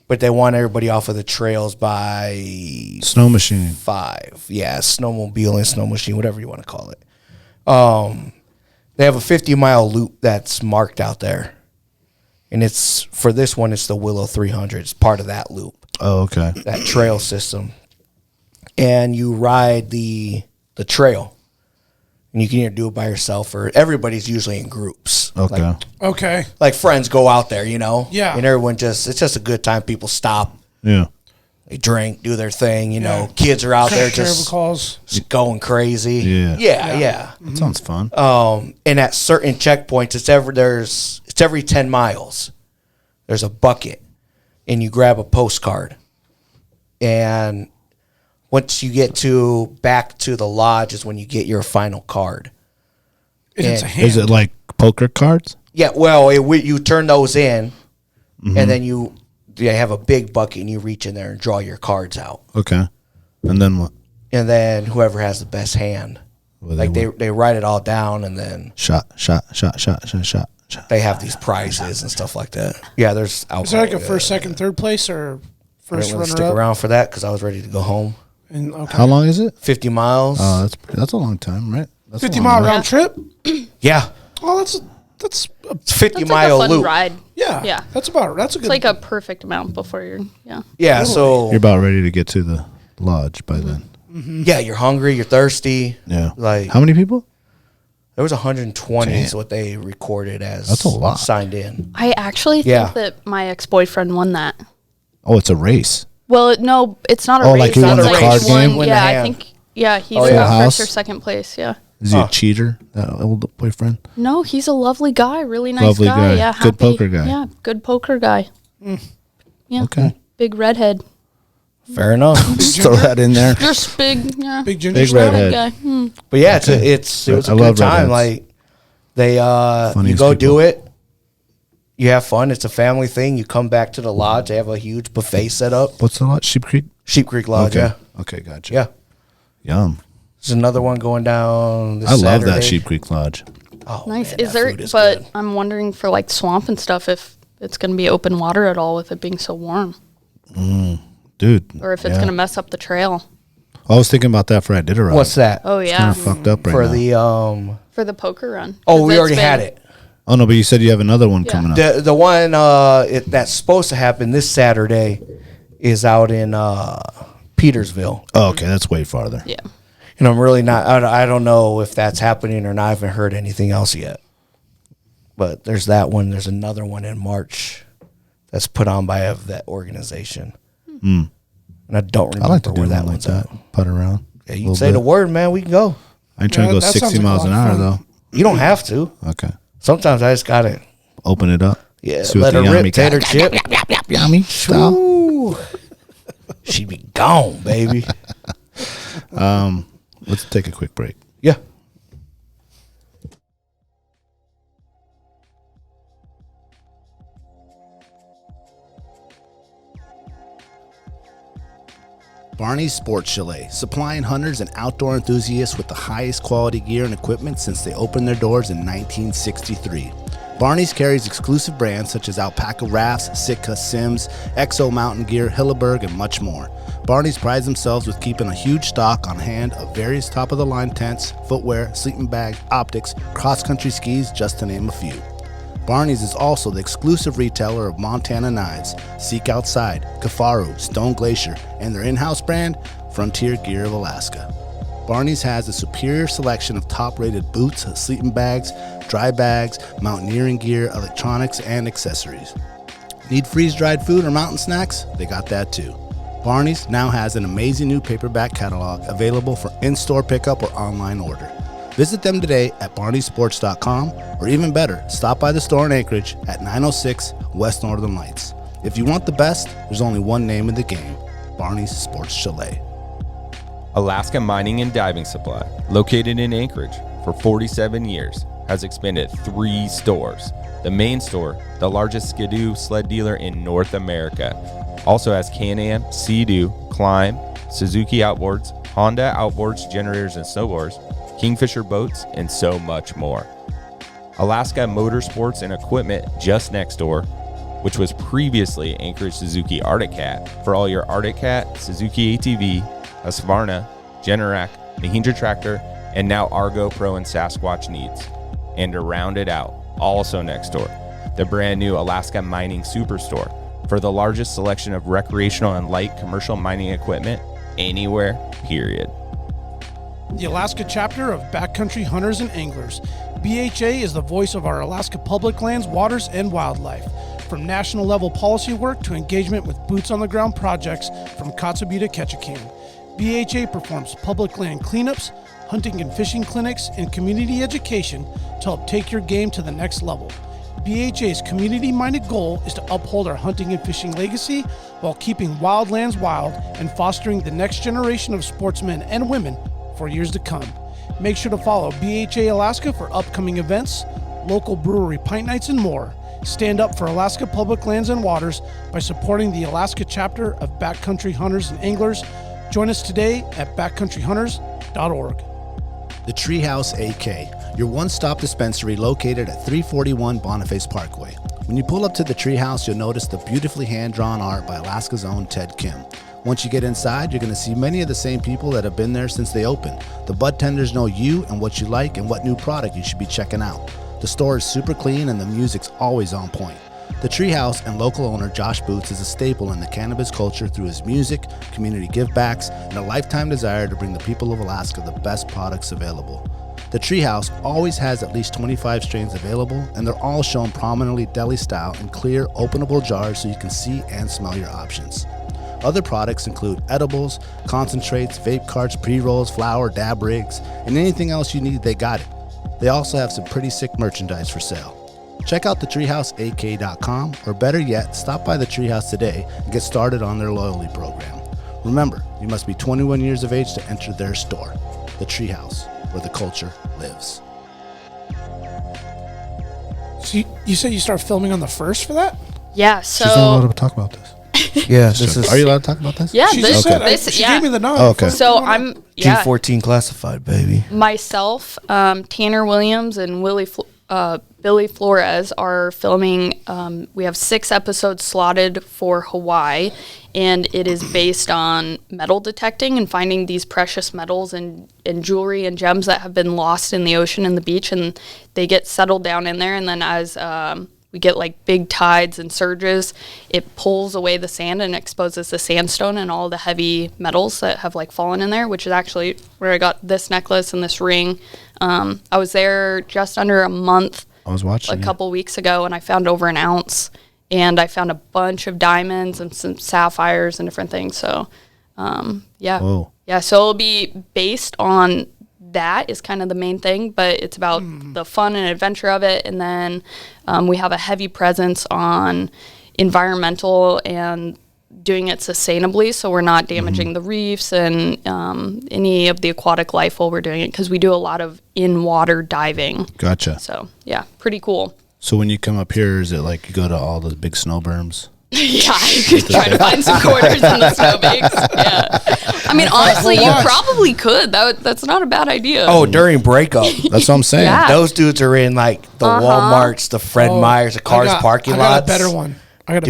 But they want everybody off of the trails by Snow machine. 5. Yeah, snowmobile and snow machine, whatever you want to call it. They have a 50-mile loop that's marked out there. And it's for this one, it's the Willow 300. It's part of that loop. Oh, okay. That trail system. And you ride the trail. And you can either do it by yourself or everybody's usually in groups. Okay. Okay. Like friends go out there, you know? Yeah. And everyone it's just a good time. People stop, Yeah. they drink, do their thing, you know. Yeah. Kids are out there Terrible just calls. going crazy. Yeah. Yeah. That sounds fun. And at certain checkpoints, it's every 10 miles. There's a bucket, and you grab a postcard. And once you get back to the lodge is when you get your final card. And it's a And- hand. Is it like poker cards? Yeah, well, you turn those in, and then you have a big bucket, and you reach in there and draw your cards out. Okay. And then what? And then whoever has the best hand, Well, like win. they write it all down, and then Shot. they have these prizes and stuff like that. Yeah, there's alcohol. Is there like a first, second, third place or I first didn't really stick runner up? around for that because I was ready to go home. And, okay. How long is it? 50 miles. Oh, that's a long time, right? That's a 50-mile long round trip? Yeah. Oh, that's It's That's 50-mile like a fun loop. ride. yeah. Yeah. That's a good. It's like a perfect amount before you're, yeah. Yeah, so You're about ready to get to the lodge by then. yeah, you're hungry, you're thirsty. Yeah. Like How many people? there was 120 Damn. is what they recorded as That's a lot. signed in. I actually Yeah. think that my ex-boyfriend won that. Oh, it's a race. Well, no, it's not a Oh, race. like he won It's the like card he won- game? Win the Yeah, I hand. think, yeah, he Oh, either yeah. got first or House? second place, yeah. Is he a cheater? That old boyfriend? No, he's a lovely guy, really nice Lovely guy. guy. Yeah, Good happy. poker guy. Yeah, good poker guy. Yeah. Okay. Big redhead. Fair enough. Throw that in there. Just big, yeah. Big ginger Big snap. redhead. guy. But yeah, it was I a love good time. redheads. Like they you Funniest go people. do it. You have fun. It's a family thing. You come back to the lodge. They have a huge buffet set up. What's the lodge? Sheep Creek? Sheep Creek Lodge, Okay. yeah. Okay, gotcha. Yeah. Yum. There's another one going down this I love Saturday. that Sheep Creek Lodge. Oh, Nice. man, Is that there, food is but good. I'm wondering for like swamp and stuff if it's going to be open water at all with it being so warm Dude. or if it's yeah. going to mess up the trail. I was thinking about that for Iditarod. What's that? Oh, It's yeah. kind of fucked up right For now. the For the poker run. Oh, 'Cause we it's already had been- it. Oh, no, but you said you have another one Yeah. coming up. The one that's supposed to happen this Saturday is out in Petersville. Oh, okay, that's way farther. Yeah. And I'm really not, I don't know if that's happening or not. I haven't heard anything else yet. But there's that one. There's another one in March that's put on by that organization. And I don't remember I like to do where that that like one's that. at. Putt around. Yeah, you can say the word, man. We can go. I ain't trying to Yeah, go that 60 sounds like a miles lot an of hour, fun. though. You don't have to. Okay. Sometimes I just got to, Open it up. yeah, See let what her the yummy rip, tater chip. Yummy style. Ooh. She be gone, baby. Let's take a quick break. Yeah. Barney's Sports Chalet, supplying hunters and outdoor enthusiasts with the highest quality gear and equipment since they opened their doors in 1963. Barney's carries exclusive brands such as Alpaca Rafts, Sitka Sims, Exo Mountain Gear, Hilleberg, and much more. Barney's prides themselves with keeping a huge stock on hand of various top-of-the-line tents, footwear, sleeping bags, optics, cross-country skis, just to name a few. Barney's is also the exclusive retailer of Montana knives, Seek Outside, Kafaru, Stone Glacier, and their in-house brand, Frontier Gear of Alaska. Barney's has a superior selection of top-rated boots, sleeping bags, dry bags, mountaineering gear, electronics, and accessories. Need freeze-dried food or mountain snacks? They got that too. Barney's now has an amazing new paperback catalog available for in-store pickup or online order. Visit them today at barneysports.com, or even better, stop by the store in Anchorage at 906 West Northern Lights. If you want the best, there's only one name in the game, Barney's Sports Chalet. Alaska Mining and Diving Supply, located in Anchorage for 47 years, has expanded 3 stores. The main store, the largest Skidoo sled dealer in North America, also has Can-Am, Sea-Doo, Climb, Suzuki Outboards, Honda Outboards, generators and snowboards, Kingfisher boats, and so much more. Alaska Motorsports and Equipment just next door, which was previously Anchorage Suzuki Arctic Cat, for all your Arctic Cat, Suzuki ATV, Husqvarna, Generac, Mahindra Tractor, and now Argo Pro and Sasquatch needs. And to round it out, also next door, the brand new Alaska Mining Superstore, for the largest selection of recreational and light commercial mining equipment anywhere, period. The Alaska chapter of Backcountry Hunters and Anglers. BHA is the voice of our Alaska public lands, waters, and wildlife. From national level policy work to engagement with boots on the ground projects from Kotzebue to Ketchikan. BHA performs public land cleanups, hunting and fishing clinics, and community education to help take your game to the next level. BHA's community-minded goal is to uphold our hunting and fishing legacy while keeping wildlands wild and fostering the next generation of sportsmen and women for years to come. Make sure to follow BHA Alaska for upcoming events, local brewery pint nights, and more. Stand up for Alaska public lands and waters by supporting the Alaska chapter of Backcountry Hunters and Anglers. Join us today at backcountryhunters.org. The Treehouse AK, your one-stop dispensary located at 341 Boniface Parkway. When you pull up to the Treehouse, you'll notice the beautifully hand-drawn art by Alaska's own Ted Kim. Once you get inside, you're going to see many of the same people that have been there since they opened. The bud tenders know you and what you like and what new product you should be checking out. The store is super clean and the music's always on point. The Treehouse and local owner Josh Boots is a staple in the cannabis culture through his music, community givebacks, and a lifetime desire to bring the people of Alaska the best products available. The Treehouse always has at least 25 strains available, and they're all shown prominently deli style in clear, openable jars so you can see and smell your options. Other products include edibles, concentrates, vape carts, pre-rolls, flour, dab rigs, and anything else you need, they got it. They also have some pretty sick merchandise for sale. Check out thetreehouseak.com, or better yet, stop by the Treehouse today and get started on their loyalty program. Remember, you must be 21 years of age to enter their store. The Treehouse, where the culture lives. So you said you start filming on the 1st for that? Yeah, She's not allowed so to talk about this. Yeah, this is Are you allowed to talk about this? yeah, She this, just said, this she yeah. gave me the nod. Oh, okay. So I'm yeah, 214 classified, baby. myself, Tanner Williams, and Billy Flores are filming. We have 6 episodes slotted for Hawaii, and it is based on metal detecting and finding these precious metals and jewelry and gems that have been lost in the ocean and the beach, and they get settled down in there. And then as we get like big tides and surges, it pulls away the sand and exposes the sandstone and all the heavy metals that have like fallen in there, which is actually where I got this necklace and this ring. I was there just under a month, I was watching a couple weeks ago, and I found over an ounce, and I found a bunch of diamonds and some sapphires and different things. So, yeah. Whoa. Yeah, so it'll be based on that is kind of the main thing, but it's about the fun and adventure of it. And then we have a heavy presence on environmental and doing it sustainably, so we're not damaging the reefs and any of the aquatic life while we're doing it, because we do a lot of in-water diving. Gotcha. So, yeah, pretty cool. So when you come up here, is it like you go to all the big snow berms? Yeah, trying to find some quarters in the snowbanks. Yeah, I mean, honestly, you probably could. That's not a bad idea. Oh, during breakup. That's what I'm saying. Yeah. Those dudes are in like the Walmarts, the Fred Meyers, the Cars parking lots. I got a better one. I got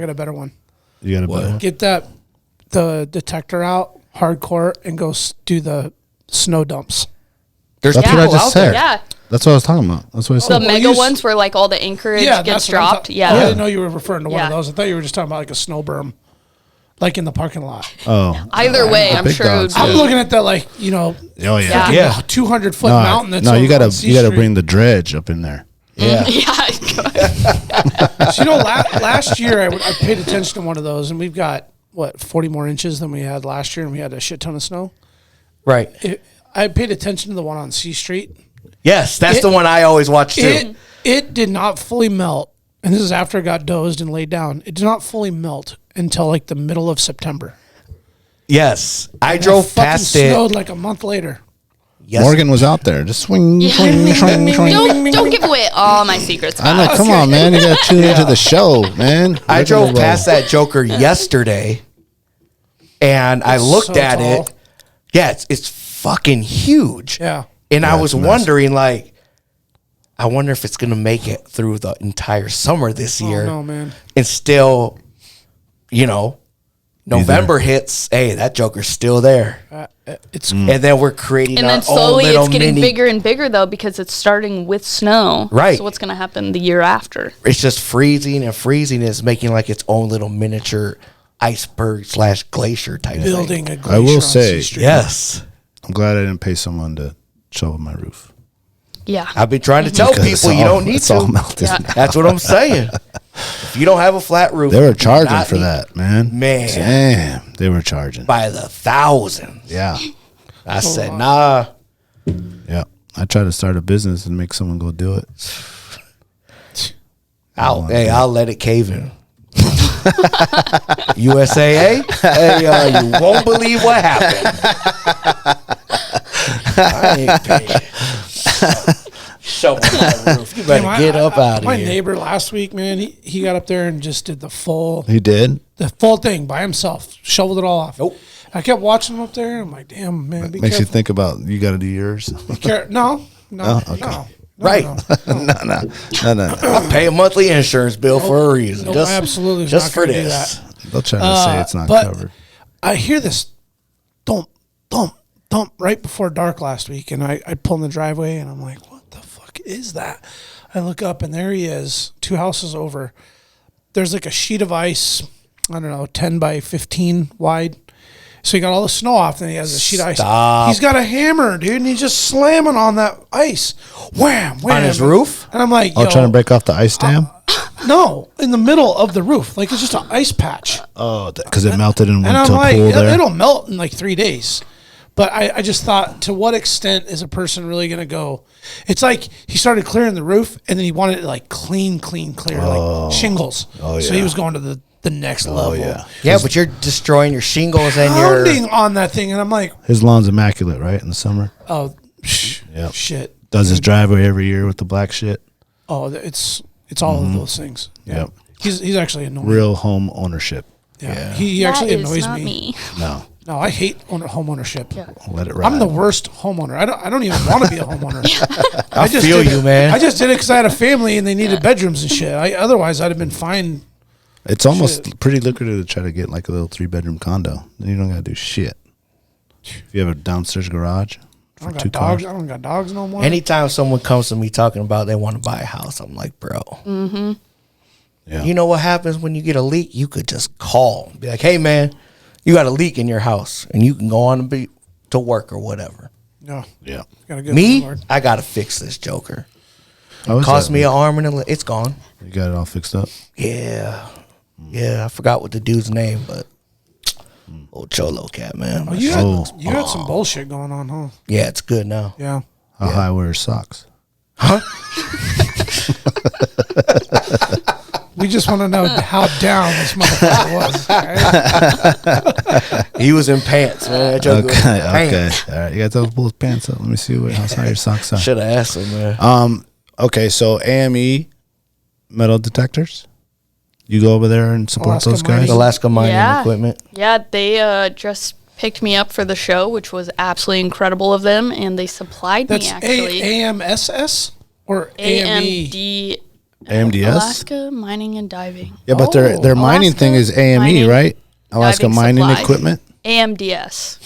a better one. You got a better one? Get the detector out, hardcore, and go do the snow dumps. There's That's what I people just out said. there. Yeah. That's what I was talking about. That's what I said. The mega ones where like all the anchorage gets dropped. Yeah. I didn't know you were referring to one of Yeah. those. I thought you were just talking about like a snow berm, like in the parking lot. Oh. Either way, I'm big sure it would dogs, be. I'm looking at that like, you know, Oh, yeah. Yeah. 200-foot mountain. That's no, you over on gotta C Street. bring the dredge up in there. Yeah. Yeah. So, you know, last year I paid attention to one of those, and we've got, 40 more inches than we had last year, and we had a shit ton of snow. Right. I paid attention to the one on C Street. Yes, that's the one I always watch too. It did not fully melt, and this is after it got dozed and laid down. It did not fully melt until like the middle of September. Yes. I And drove fucking past it. snowed like a month later. Yes. Morgan was out there. Just swing, swing, swing, swing. Don't give away all my secrets. I know. guys. Come on, man. You got to tune into the show, man. I We're drove gonna past that Joker yesterday, and I looked so at tall. it. Yeah, it's fucking huge. Yeah. And I Yeah, was it's massive. wondering, like, I wonder if it's going to make it through the entire summer this year. Oh, no, man. And still, you know, November hits. Hey, that Joker's still there. It's And then we're creating And our then slowly own little it's getting mini. bigger and bigger though, because it's starting with snow. Right. So what's going to happen the year after? It's just freezing, and freezing is making like its own little miniature iceberg / glacier type thing. building a glacier I will on say- C Street. Yes. I'm glad I didn't pay someone to shovel my roof. Yeah. I've been trying to tell Because people you don't need it's all to. melted. Yeah. That's what I'm saying. If you don't have a flat roof, They were you do charging not for need- that, man. Man. Damn. They were charging. by the thousands. Yeah. I said, nah. Yeah. I tried to start a business and make someone go do it. I'll let it cave in. USAA, hey, you won't believe what happened. I ain't paying. Shovel my roof. You better get up out of My here. neighbor last week, man, he got up there and just did the full He did? thing by himself, shoveled it all off. Nope. I kept watching him up there. I'm like, damn, man, be Makes you careful. think about you got to do yours. No. okay. No. Right. no. I pay a monthly insurance bill for a reason. No, just absolutely just not for gonna do this. that. They'll try to say it's not but covered. I hear this thump, thump, thump right before dark last week, and I pull in the driveway, and I'm like, what the fuck is that? I look up, and there he is, 2 houses over. There's like a sheet of ice, I don't know, 10 by 15 wide. So he got all the snow off, and he has a sheet of ice. Stop. He's got a hammer, dude, and he's just slamming on that ice. Wham, wham. On his roof? And I'm like, Oh, yo, trying to break off the ice dam? no, in the middle of the roof. Like, it's just an ice patch. Oh, because it melted and And went I'm to a like, pool there. it'll melt in like 3 days. But I just thought, to what extent is a person really going to go? It's like he started clearing the roof, and then he wanted it like clear, like shingles. So he yeah. was going to the next level. yeah. Yeah, but you're destroying your shingles and Pounding your. on that thing, and I'm like, His lawn's immaculate, right, in the summer? oh, Yep. shit. Does his driveway every year with the black shit? Oh, it's all of those things. Yeah. Yep. He's actually annoying. Real home ownership. Yeah. He actually That is annoys not me. No. No, I hate home ownership. Yeah. Let it ride. I'm the worst homeowner. I don't even want to be a homeowner. I just feel did you, it- man. I just did it because I had a family and they needed bedrooms and shit. Otherwise, I'd have been fine. It's almost pretty lucrative to try to get like a little 3-bedroom condo. Then you don't got to do shit. If you have a downstairs garage I for don't 2 got dogs. cars. I don't got dogs no more. Anytime someone comes to me talking about they want to buy a house, I'm like, bro. Yeah. You know what happens when you get a leak? You could just call. Be like, hey, man, you got a leak in your house. And you can go on and be to work or whatever. No, Yeah. got a good Me, landlord. I got to fix this joker. How is Cost that? me an arm and a leg. It's gone. You got it all fixed up? Yeah. Yeah, I forgot what the dude's name, but old Cholo cat, man. Oh, you Oh. had some bullshit going on, huh? Yeah, it's good now. Yeah. How high were his socks? We just want to know how down this motherfucker was. Okay? He was in pants, man. That joke was in Okay. pants. All right. You got those both pants up. Let me see how high your socks are. Should have asked him, man. Okay. So AME metal detectors. You go over there and support Alaska those guys. Mining. Alaska mining Yeah. equipment. Yeah, they just picked me up for the show, which was absolutely incredible of them, and they supplied That's me actually AMSS or AME? AMD AMDS. Alaska Mining and Diving. Yeah, but their mining Alaska thing is AME, Mining, right? Alaska Diving Mining Supply. Equipment. AMDS.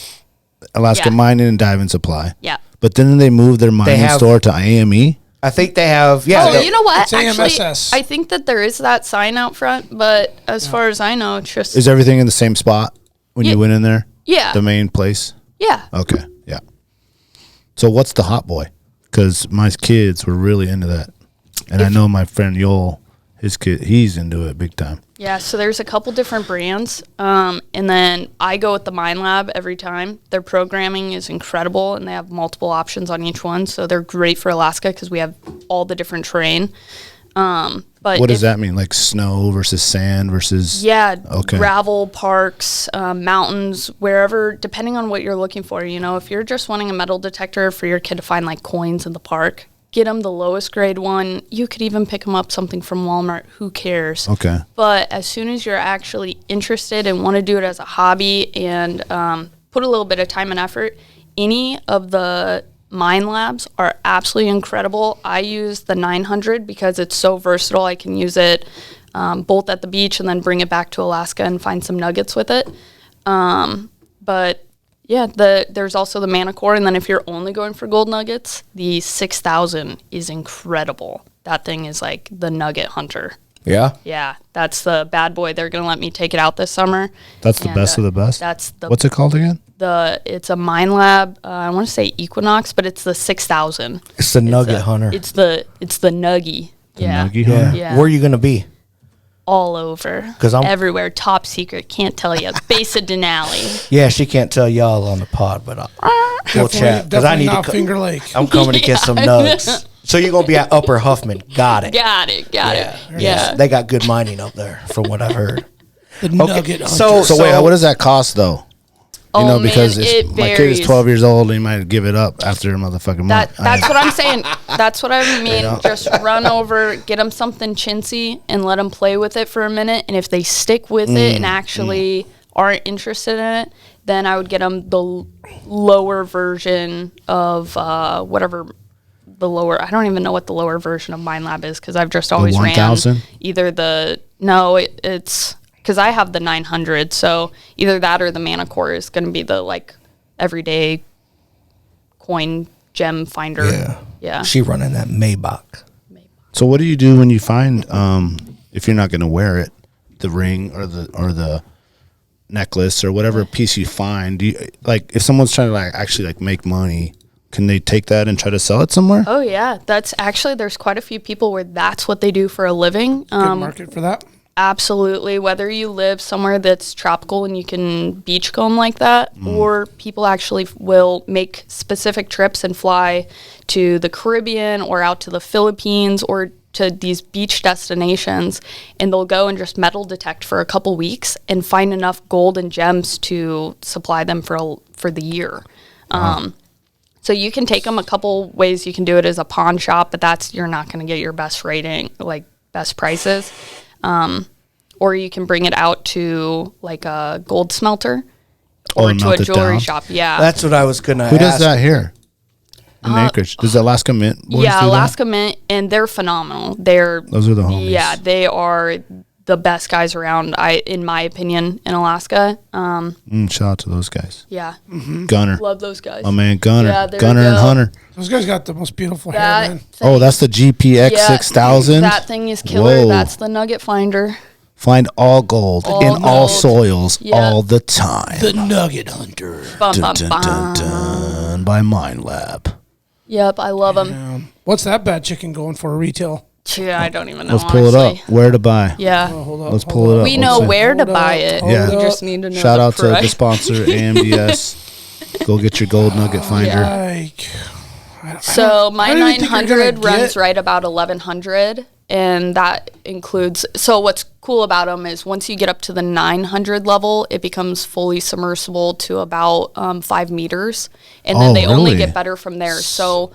Alaska Yeah. Mining and Diving Supply. Yeah. But then they moved their mining have- store to AME. I think they have. Yeah. Oh, they- you know what? It's Actually, AMSS. I think that there is that sign out front, but as far as I know, it's just Is everything in the same spot when you Yeah. went in there? yeah, The main place. yeah. Okay. Yeah. So what's the hot boy? Because my kids were really into that, and I know my friend Yoel, his kid, he's into it big time. Yeah, so there's a couple different brands, and then I go with the Mine Lab every time. Their programming is incredible, and they have multiple options on each one, so they're great for Alaska because we have all the different terrain. But What does if- that mean? Like snow versus sand versus? Yeah, Okay. gravel parks, mountains, wherever, depending on what you're looking for. You know, if you're just wanting a metal detector for your kid to find like coins in the park, get them the lowest grade one. You could even pick them up something from Walmart. Who cares? Okay. But as soon as you're actually interested and want to do it as a hobby and put a little bit of time and effort, any of the mine labs are absolutely incredible. I use the 900 because it's so versatile. I can use it both at the beach and then bring it back to Alaska and find some nuggets with it. But yeah, there's also the Manicore, and then if you're only going for gold nuggets, the 6000 is incredible. That thing is like the nugget hunter. yeah. Yeah, that's the bad boy. They're gonna let me take it out this summer. That's the And, best of the best. That's the What's it called again? it's a Mine Lab. I want to say Equinox, but it's the 6000. It's the Nugget Hunter. It's the Nuggy. Yeah, Nuggy yeah. Hunter? Yeah. Where are you gonna be? all over. 'Cause I'm- everywhere. Top secret. Can't tell you. Base of Denali. Yeah, she can't tell y'all on the pod, but we'll chat because I Definitely need not to. Finger Lake. I'm coming to get some nugs. So you're gonna be at Upper Huffman. Got it. Got it. Yeah. They got good mining up there, from what I've heard. The Nugget Hunter. So wait, what does that cost though? You Oh, know, man, because it my kid is varies. 12 years old and he might give it up after a motherfucking month. That's what I'm saying. That's what I mean. Just run over, get them something chintzy, and let them play with it for a minute. And if they stick with it and actually aren't interested in it, then I would get them the lower version of whatever the lower. I don't even know what the lower version of Mine Lab is because I've just always ran 1000? either the it's because I have the 900. So either that or the Manicore is going to be the like everyday coin gem finder. Yeah. She running that Maybach. So what do you do when you find if you're not going to wear it, the ring or the necklace or whatever piece you find? Do you, like if someone's trying to like actually like make money, can they take that and try to sell it somewhere? Oh yeah, that's actually there's quite a few people where that's what they do for a living. Good market for that. Absolutely, whether you live somewhere that's tropical and you can beachcomb like that, or people actually will make specific trips and fly to the Caribbean or out to the Philippines or to these beach destinations, and they'll go and just metal detect for a couple weeks and find enough gold and gems to supply them for the year. So you can take them a couple ways. You can do it as a pawn shop, but you're not going to get your best rating, like best prices. Or you can bring it out to like a gold smelter or and to a melt it jewelry down? shop. Yeah. That's what I was gonna ask. Who does that here in Anchorage? Does Alaska Mint boys yeah, do Alaska Mint, and they're phenomenal. Those are the homies. Yeah, they are the best guys around, in my opinion, in Alaska. Shout out to those guys. Yeah. Gunner. Love those guys. My man Gunner. Yeah, there Gunner you and go. Hunter. Those guys got the most beautiful hair, That man. thing- Oh, that's the GPX yeah, 6000. That thing is killer. Whoa. That's the nugget finder. Find all gold All in all gold. soils Yeah. all the time. The Nugget Hunter. Bum, Dun, bum, dun, bum. dun, dun, by Mine Lab. Yep, I love them. What's that bad chicken going for retail? Yeah, I don't even know. Let's pull it honestly. up. Where to buy? Yeah. Hold up. Let's pull it up. We Let's know see. where to Hold buy up, it. hold Yeah. We up. just need to know. Shout the out to the price. sponsor, AMDS. Go get your gold nugget finder. Like, So my I don't even think you're 900 gonna runs get- right about 1100, and that includes, so what's cool about them is once you get up to the 900 level, it becomes fully submersible to about 5 meters, and then they only get better from there. So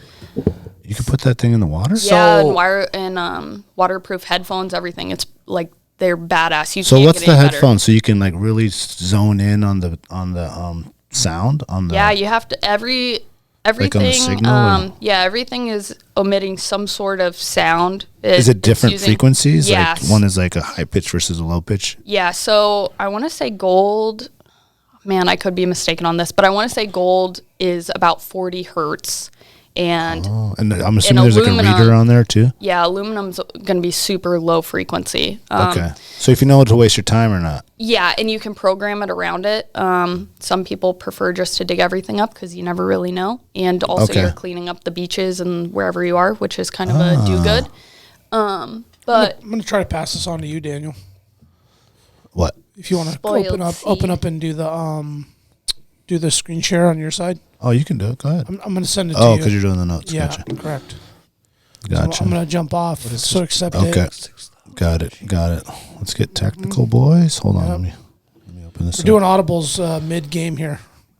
you can put that thing in the water? yeah, and waterproof headphones, everything. It's like, they're badass. You So can't what's get the any headphone? better. So you can like really zone in on the sound on the. Yeah, you have to everything. signal, Everything is emitting some sort of sound. Is it different frequencies? Yes. Like one is like a high pitch versus a low pitch. Yeah. So I want to say gold. Man, I could be mistaken on this, but I want to say gold is about 40 hertz. And and I'm assuming there's like a reader on there too. Yeah, aluminum's going to be super low frequency. Okay. So if you know to waste your time or not. Yeah, and you can program it around it. Some people prefer just to dig everything up because you never really know. And also you're cleaning up the beaches and wherever you are, which is kind of a do-good. But I'm going to try to pass this on to you, Daniel. What? If you want to open up and do the screen share on your side. Oh, you can do it. Go ahead. I'm going to send it to you. Oh, because you're doing the notes. Yeah, Gotcha. correct. Gotcha. So I'm going to jump off. So accept it. Okay. Got it. Let's get technical, boys. Hold on. Let me open this We're doing audibles mid-game here.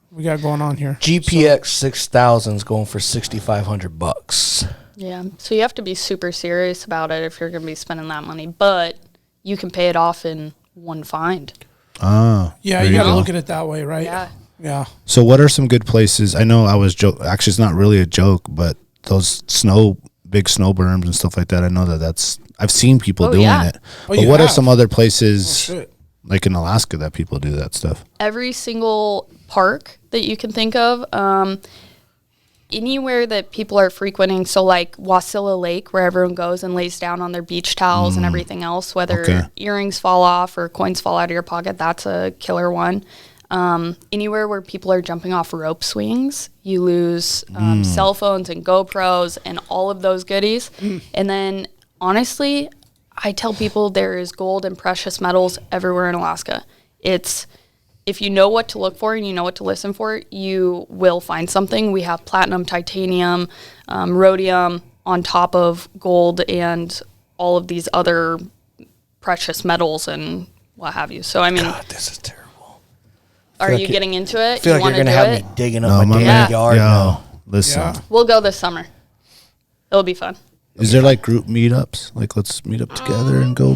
We got going on here. GPX 6000 is going for $6,500. yeah, so you have to be super serious about it if you're going to be spending that money. But you can pay it off in one find. Ah. Yeah, you got to look at it that way, right? Yeah. Yeah. So what are some good places? I know I was actually, it's not really a joke, but those big snow berms and stuff like that. I know I've seen people doing it. Oh, but what are some other places like in Alaska that people do that stuff? Every single park that you can think of, anywhere that people are frequenting. So like Wasilla Lake, where everyone goes and lays down on their beach towels and everything else, whether earrings fall off or coins fall out of your pocket, that's a killer one. Anywhere where people are jumping off rope swings, you lose cell phones and GoPros and all of those goodies. And then, honestly, I tell people there is gold and precious metals everywhere in Alaska. If you know what to look for and you know what to listen for, you will find something. We have platinum, titanium, rhodium on top of gold and all of these other precious metals and what have you. So, I mean... God, this is terrible. Are you getting into it? I feel like you're going to have me digging up my Yeah. yard now. Listen. Yeah. We'll go this summer. It'll be fun. Is there like group meetups? Like let's meet up together and go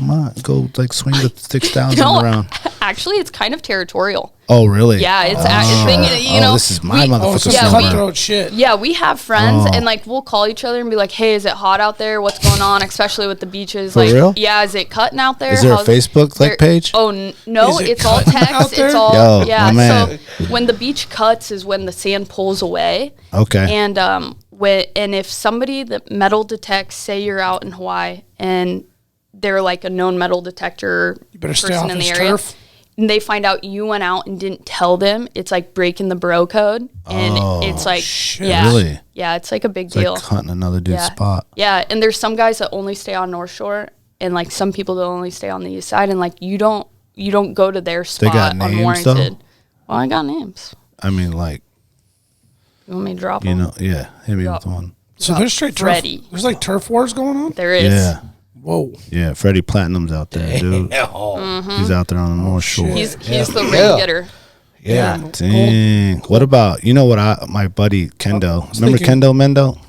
like swing the 6,000 around. Actually, it's kind of territorial. Oh, really? Yeah, it's this is my motherfucker some summer. cutthroat shit. Yeah, we have friends and like we'll call each other and be like, "Hey, is it hot out there? What's going on?" Especially with the beaches. For like, real? yeah, is it cutting out there? Is there a Facebook page? Oh no, Is it it's all cutting out text. there? It's all Yo, yeah. my man. So when the beach cuts is when the sand pulls away. Okay. And and if somebody that metal detects, say you're out in Hawaii and they're like a known metal detector better stay person off in the his area, turf. and they find out you went out and didn't tell them, it's like breaking the bro code, and it's like yeah, Really? yeah, it's like a big It's deal. like hunting another dude's spot. Yeah, and there's some guys that only stay on North Shore, and like some people that only stay on the east side, and like you don't go to their spot got names, unwarranted. though? Well, I got names. I mean, like, You want me to drop you them? know, yeah. Hit me Yeah. with one. So there's straight turf. Freddie. There's like turf wars going on. There is. Yeah. Whoa. Yeah. Freddie Platinum's out there, dude. He's out there on the North Shore. He's the ring getter. Yeah. Dang. What about, my buddy Kendo? Remember thinking- Kendo Mendo?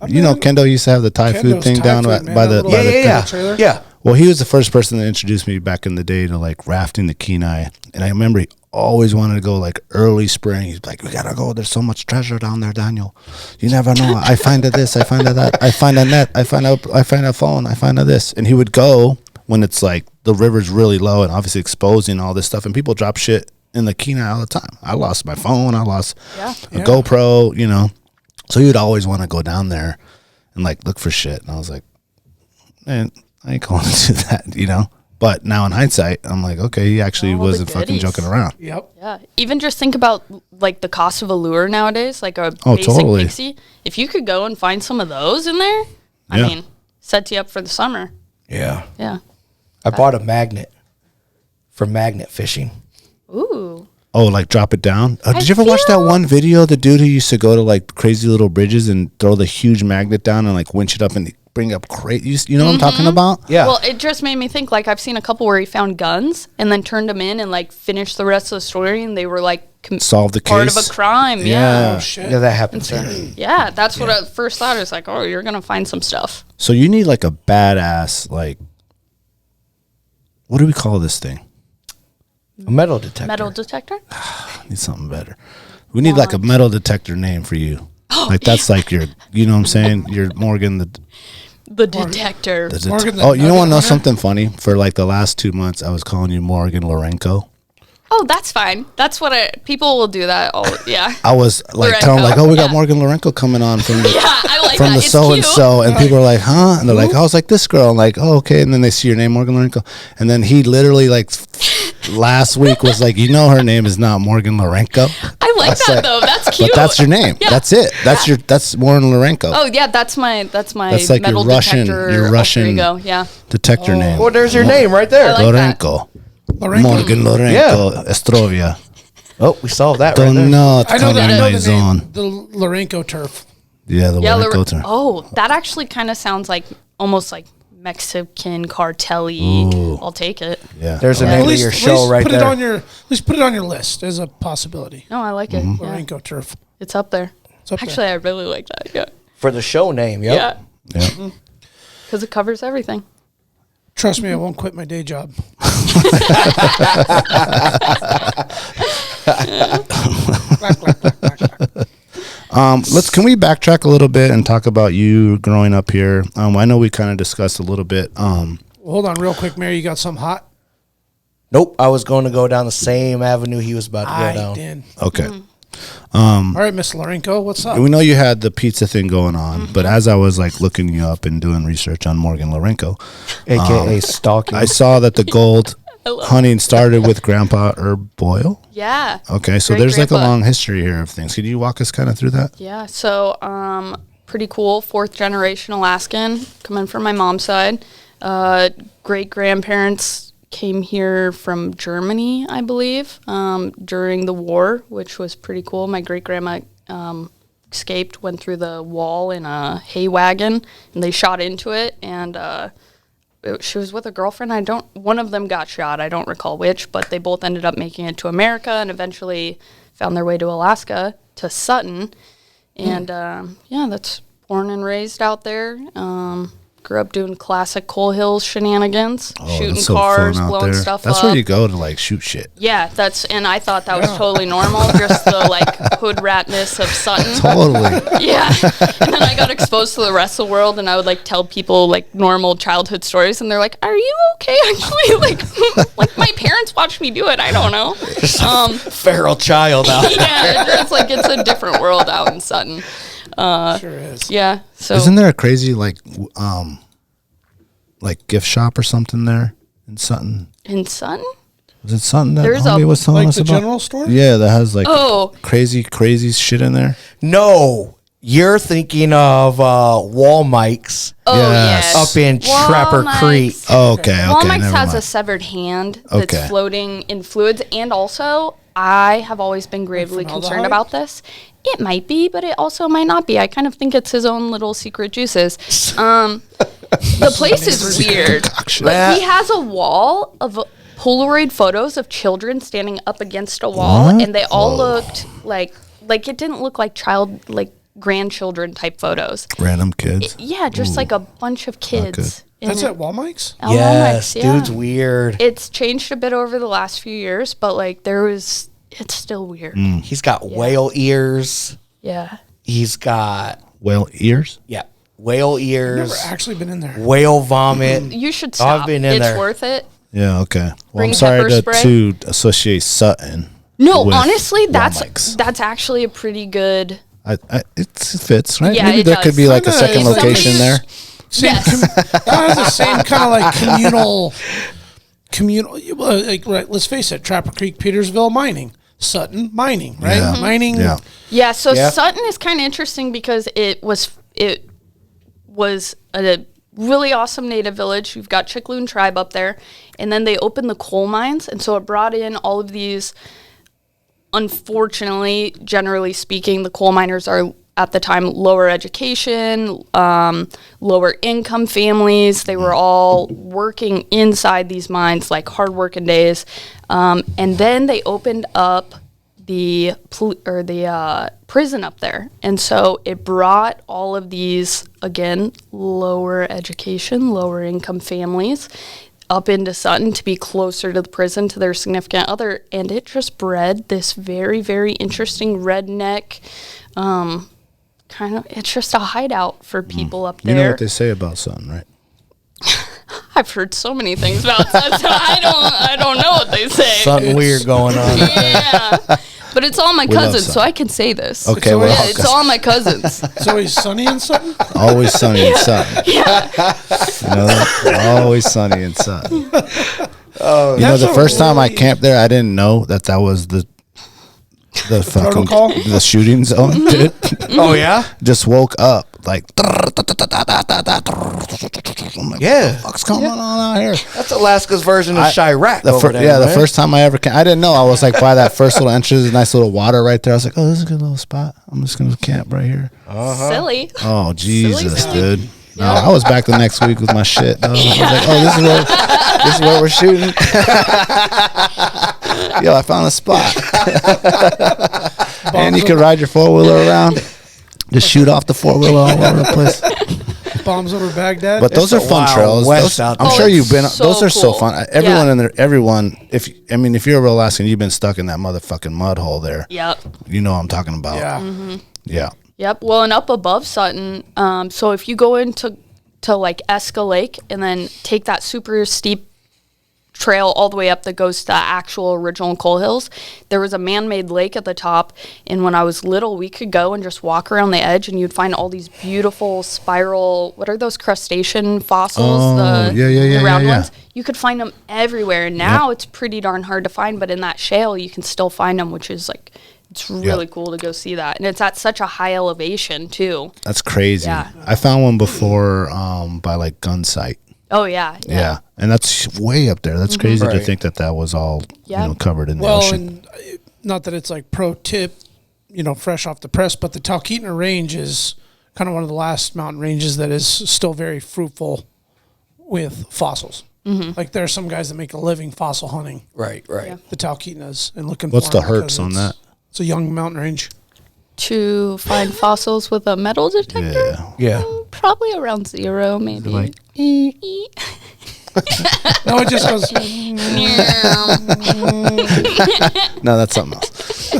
Kendo used to have the Thai food Kendo's thing Thai down food, by man, by that the little- by the Yeah. trailer? Yeah. Well, he was the first person that introduced me back in the day to like rafting the Kenai, and I remember he always wanted to go like early spring. He's like, "We gotta go. There's so much treasure down there, Daniel. You never know. I find a this. I find a that. I find a net. I find a phone. I find a this." And he would go when it's like the river's really low and obviously exposing all this stuff, and people drop shit in the Kenai all the time. I lost my phone. I lost a GoPro. So he would always want to go down there and like look for shit. And I was like, man, I ain't going to do that, But now in hindsight, I'm like, okay, he actually All the wasn't fucking goodies. joking around. Yep. Yeah. Even just think about like the cost of a lure nowadays, like a basic totally. pixie. If you could go and find some of those in there, I Yeah. mean, sets you up for the summer. Yeah. Yeah. I bought a magnet for magnet fishing. Ooh. Oh, like drop it down? Did you I ever watch that feel- one video? The dude who used to go to like crazy little bridges and throw the huge magnet down and like winch it up and bring up crazy. You know what I'm talking about? Yeah. Well, it just made me think, like, I've seen a couple where he found guns and then turned them in and, like, finished the rest of the story, and they were, like, Solve the part case. of a crime. Yeah. Oh, shit. Yeah, that happens. Yeah, that's what I first thought. It's like, oh, you're going to find some stuff. So you need like a badass, like, what do we call this thing? A metal detector. Metal detector? I need something better. We need like a metal detector name for you. Like that's like your, you know what I'm saying? You're Morgan The detector. Morgan the oh, you don't want to know Nugget something funny? For like the last 2 months, I was calling you Morgan Laurenco. Oh, that's fine. That's what people will do that. Yeah. I was like telling like, oh, we got Morgan Laurenco coming on from the Yeah, I like from that. the It's so and cute. so, and people are like, huh? And they're like, oh, I was like this girl. I'm like, oh, okay. And then they see your name, Morgan Laurenco, and then he literally like last week was like, you know, her name is not Morgan Laurenco. I like that though. That's cute. But that's your name. Yeah. That's it. That's Morgan Laurenco. Oh yeah, that's my That's like metal your Russian- detector. your Russian- alter ego. Yeah. Detector name. Well, there's your name right there. I like that. Laurenco. Laurenco. Morgan Laurenco Estrovia. Oh, we solved that right Do there. not I know come that. I in know my the zone. name. The Laurenco Turf. Yeah, the Yeah. Laurenco term. Oh, that actually kind of sounds like almost like Mexican cartel-y. I'll take it. Yeah. There's the Yeah. name At of least, your at show least right put there. it on your. At least put it on your list as a possibility. No, I like it. Mm-hmm. Yeah. Laurenco Turf. It's up there. It's up Actually, I really like that. Yeah. For the show name, yep. Yeah. Yeah. Because it covers everything. Trust me, I won't quit my day job. Can we backtrack a little bit and talk about you growing up here? I know we kind of discussed a little bit. Hold on, real quick, Mary. You got something hot? Nope, I was going to go down the same avenue he was about to go I down. did. Okay. All right, Miss Laurenco, what's up? We know you had the pizza thing going on, but as I was like looking you up and doing research on Morgan Laurenco, AKA stalking. I saw that the gold hunting started with Grandpa Herb Boyle. Yeah. Okay, so Great there's like a grandpa. long history here of things. Could you walk us kind of through that? Yeah, so pretty cool. 4th generation Alaskan, coming from my mom's side. Great grandparents came here from Germany, I believe, during the war, which was pretty cool. My great grandma escaped, went through the wall in a hay wagon, and they shot into it. And she was with a girlfriend. One of them got shot. I don't recall which, but they both ended up making it to America and eventually found their way to Alaska, to Sutton. And yeah, that's born and raised out there. Grew up doing classic Coal Hills shenanigans, shooting that's so cars, fun out blowing there. stuff That's up. where you go to like shoot shit. Yeah, and I thought that was totally normal, just the like hood ratness of Sutton. Totally. Yeah. And then I got exposed to the rest of the world, and I would like tell people like normal childhood stories, and they're like, "Are you okay?" Actually, like my parents watched me do it. I don't know. Feral child out. Yeah, it's like it's a different world out in Sutton. Sure is. Yeah. So Isn't there a crazy like gift shop or something there in Sutton? in Sutton? Was it Sutton that There's homie a- was telling Like us the about? general store? Yeah, that has like Oh. crazy shit in there. No, you're thinking of Wal-Mikes Oh Yes. yes. up in Trapper Wal-Mikes. Creek. Oh, okay. Wal-Mikes never has mind. a severed hand that's Okay. floating in fluids, and also I have always been gravely concerned formaldehyde? about this. It might be, but it also might not be. I kind of think it's his own little secret juices. The place is weird. Like, he has a wall of Polaroid photos of children standing up against a wall, What? and they all looked like it didn't look like grandchildren type photos. Random kids. Yeah, just like a bunch of kids. in That's it. at Wal-Mikes? At Yes, Wal-Mikes, yeah. dude's weird. It's changed a bit over the last few years, but like it's still weird. He's got whale ears. Yeah. He's got Whale ears. whale ears. Never actually been in there. Whale vomit. You should I've stop. been in It's there. worth it. Yeah. Okay. Well, Bring I'm sorry pepper spray? to associate Sutton. No, with honestly, Wal-Mikes. that's actually a pretty good. It fits, right? Yeah, Maybe it there does. could be like a Kinda second is location somebody- there. Same Yes. kind of the same kind of like communal. Like, right, let's face it, Trapper Creek, Petersville, mining, Sutton, mining, right? Yeah. Mining. Yeah. Yeah, so Yeah. Sutton is kind of interesting because it was a really awesome native village. You've got Chickaloon tribe up there, and then they opened the coal mines, and so it brought in all of these. Unfortunately, generally speaking, the coal miners are at the time lower education, lower income families. They were all working inside these mines, like hard working days. And then they opened up the prison up there. And so it brought all of these, again, lower education, lower income families up into Sutton to be closer to the prison, to their significant other. And it just bred this very, very interesting redneck it's just a hideout for people up there. You know what they say about Sutton, right? I've heard so many things about Sutton. I don't know what they say. Something weird going on. Yeah. But it's all my We love cousins, so Sutton. I can say this. Okay, well, Yeah, it's all my cousins. It's always sunny in Sutton. Always sunny in Sutton. Yeah. You know that? Always sunny in Sutton. You know, That's the a first time I really- camped there, I didn't know that was the fucking protocol? the shooting zone, dude. Oh yeah, Just woke up like, yeah. what's going on out here? That's Alaska's version of Chirac. The over there, the man. first time I ever came, I didn't know. I was like by that first little entrance, a nice little water right there. I was like, oh, this is a good little spot. I'm just gonna camp right here. Silly. Oh Jesus, silly. dude. No, I was back the next week with my shit. Dog. I was like, oh, this is where we're shooting. Yo, I found a spot. And you can ride your 4-wheeler around. Just shoot off the 4-wheeler all over the place. Bombs over Baghdad. But those are the fun Wild trails. West Those, out I'm there. sure Oh, you've been. it's so Those are so cool. fun. Everyone Yeah. in there. Everyone. If you're a real Alaskan, you've been stuck in that motherfucking mud hole there. Yep. You know what I'm talking about. yeah. Yeah. Yep. Well, and up above Sutton, so if you go into like Eska Lake and then take that super steep trail all the way up that goes to the actual original coal hills, there was a man-made lake at the top. And when I was little, we could go and just walk around the edge, and you'd find all these beautiful spiral. What are those crustacean fossils? Oh, the round yeah. ones. You could find them everywhere. And now it's pretty darn hard to find, but in that shale, you can still find them, which is like. It's really cool to go see that. And it's at such a high elevation, too. That's crazy. Yeah. I found one before by like Gun Sight. Oh, yeah. Yeah. And that's way up there. That's crazy to Right. think that was all Yeah. covered in the Well, ocean. and not that it's like pro tip, fresh off the press, but the Talkeetna Range is kind of one of the last mountain ranges that is still very fruitful with fossils. Like there are some guys that make a living fossil hunting Right. Yeah. the Talkeetnas and looking What's for the 'em hertz because on that? It's a young mountain range. To find fossils with a metal detector? Yeah. Yeah. Probably around 0, maybe. like- No, it just goes. No, that's something else.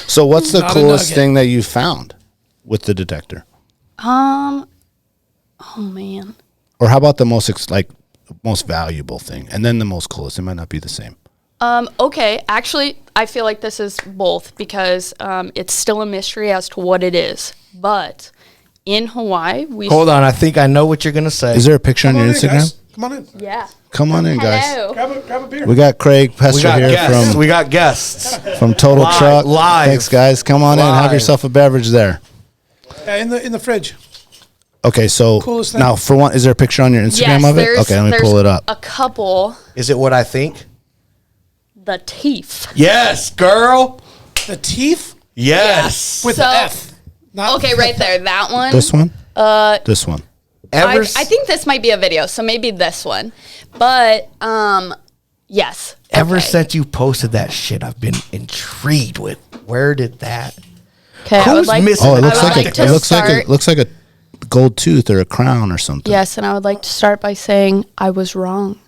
So what's the Not a coolest nugget. thing that you found with the detector? Oh, man. Or how about the most valuable thing? And then the most coolest. It might not be the same. Okay. Actually, I feel like this is both because it's still a mystery as to what it is. But in Hawaii, we... Hold on, I think I know what you're gonna say. Is there a picture on Come your on in, Instagram? guys. Come on in. Yeah. Come on in, guys. Hello. Grab a beer. We got Craig We Pester got here guests. We got guests. from Total Live, Truck. live. Thanks, guys. Come on in. Have Live. yourself a beverage there. Yeah, in the fridge. Okay, so Coolest thing. now for one, is there a picture on your Instagram Yes, of it? there's, Okay, let me there's pull it up. a couple. Is it what I think? The teeth. Yes, girl. The teeth Yes. with So- the F. Not Okay, right there. That one. This one? This one. Ever? I think this might be a video, so maybe this one. But yes. Ever Okay. since you posted that shit, I've been intrigued with. Where did that? Okay, I Who's would like. missing? Oh, it I looks would like like it to looks like start- it looks like a gold tooth or a crown or something. Yes, and I would like to start by saying I was wrong.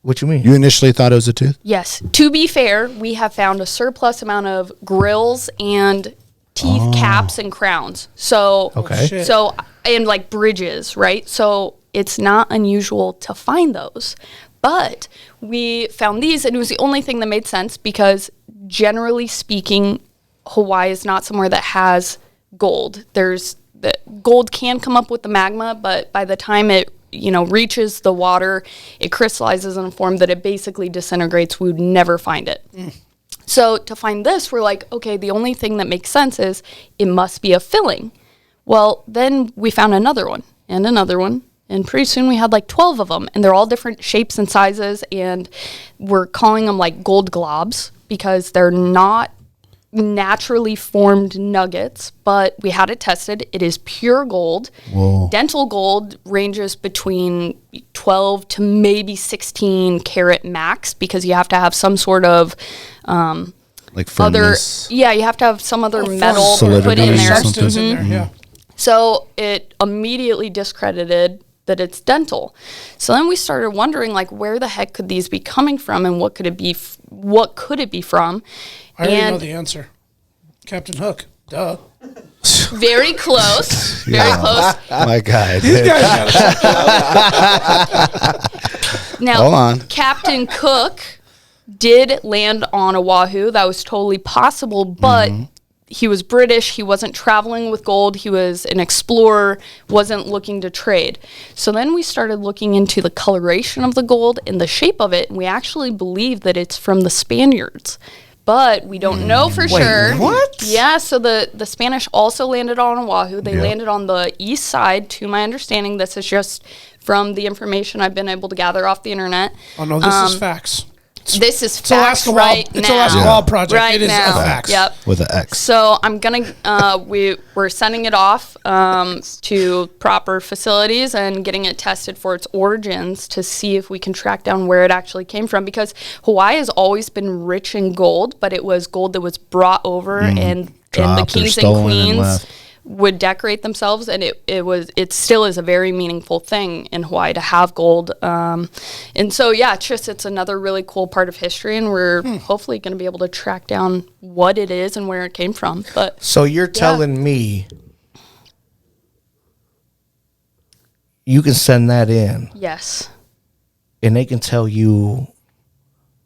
What you mean? You initially thought it was a tooth? Yes. To be fair, we have found a surplus amount of grills and teeth caps and crowns. So Okay. Shit. So and like bridges, right? So it's not unusual to find those. But we found these and it was the only thing that made sense because generally speaking, Hawaii is not somewhere that has gold. Gold can come up with the magma, but by the time it reaches the water, it crystallizes in a form that it basically disintegrates. We would never find it. So to find this, we're like, okay, the only thing that makes sense is it must be a filling. Well, then we found another one and another one. And pretty soon we had like 12 of them. And they're all different shapes and sizes. And we're calling them like gold globs because they're not naturally formed nuggets, but we had it tested. It is pure gold. Whoa. Dental gold ranges between 12 to maybe 16 carat max, because you have to have some sort of Like other, firmness. you have to have some other metal Solidity put in or there. something. Substance in there, yeah. So it immediately discredited that it's dental. So then we started wondering, like, where the heck could these be coming from, and what could it be? What could it be from? I already know the answer. Captain Hook. Duh. Very close. Very close. My God. Now, Hold on. Captain Cook did land on Oahu. That was totally possible, but he was British. He wasn't traveling with gold. He was an explorer, wasn't looking to trade. So then we started looking into the coloration of the gold and the shape of it, and we actually believe that it's from the Spaniards. But we don't know for sure. What? Yeah, so the Spanish also landed on Oahu. They landed on the east side, to my understanding. This is just from the information I've been able to gather off the internet. Oh, no, this is facts. This is It's facts Alaska right Wild. now. It's Alaska Wild Project. Right It is now. a facts. Yep. With an X. So I'm gonna we're sending it off to proper facilities and getting it tested for its origins to see if we can track down where it actually came from, because Hawaii has always been rich in gold, but it was gold that was brought over and the Dropped or kings and stolen and queens left. would decorate themselves, and it still is a very meaningful thing in Hawaii to have gold. And so it's another really cool part of history, and we're hopefully going to be able to track down what it is and where it came from. But So you're telling me you can send that in yes, and they can tell you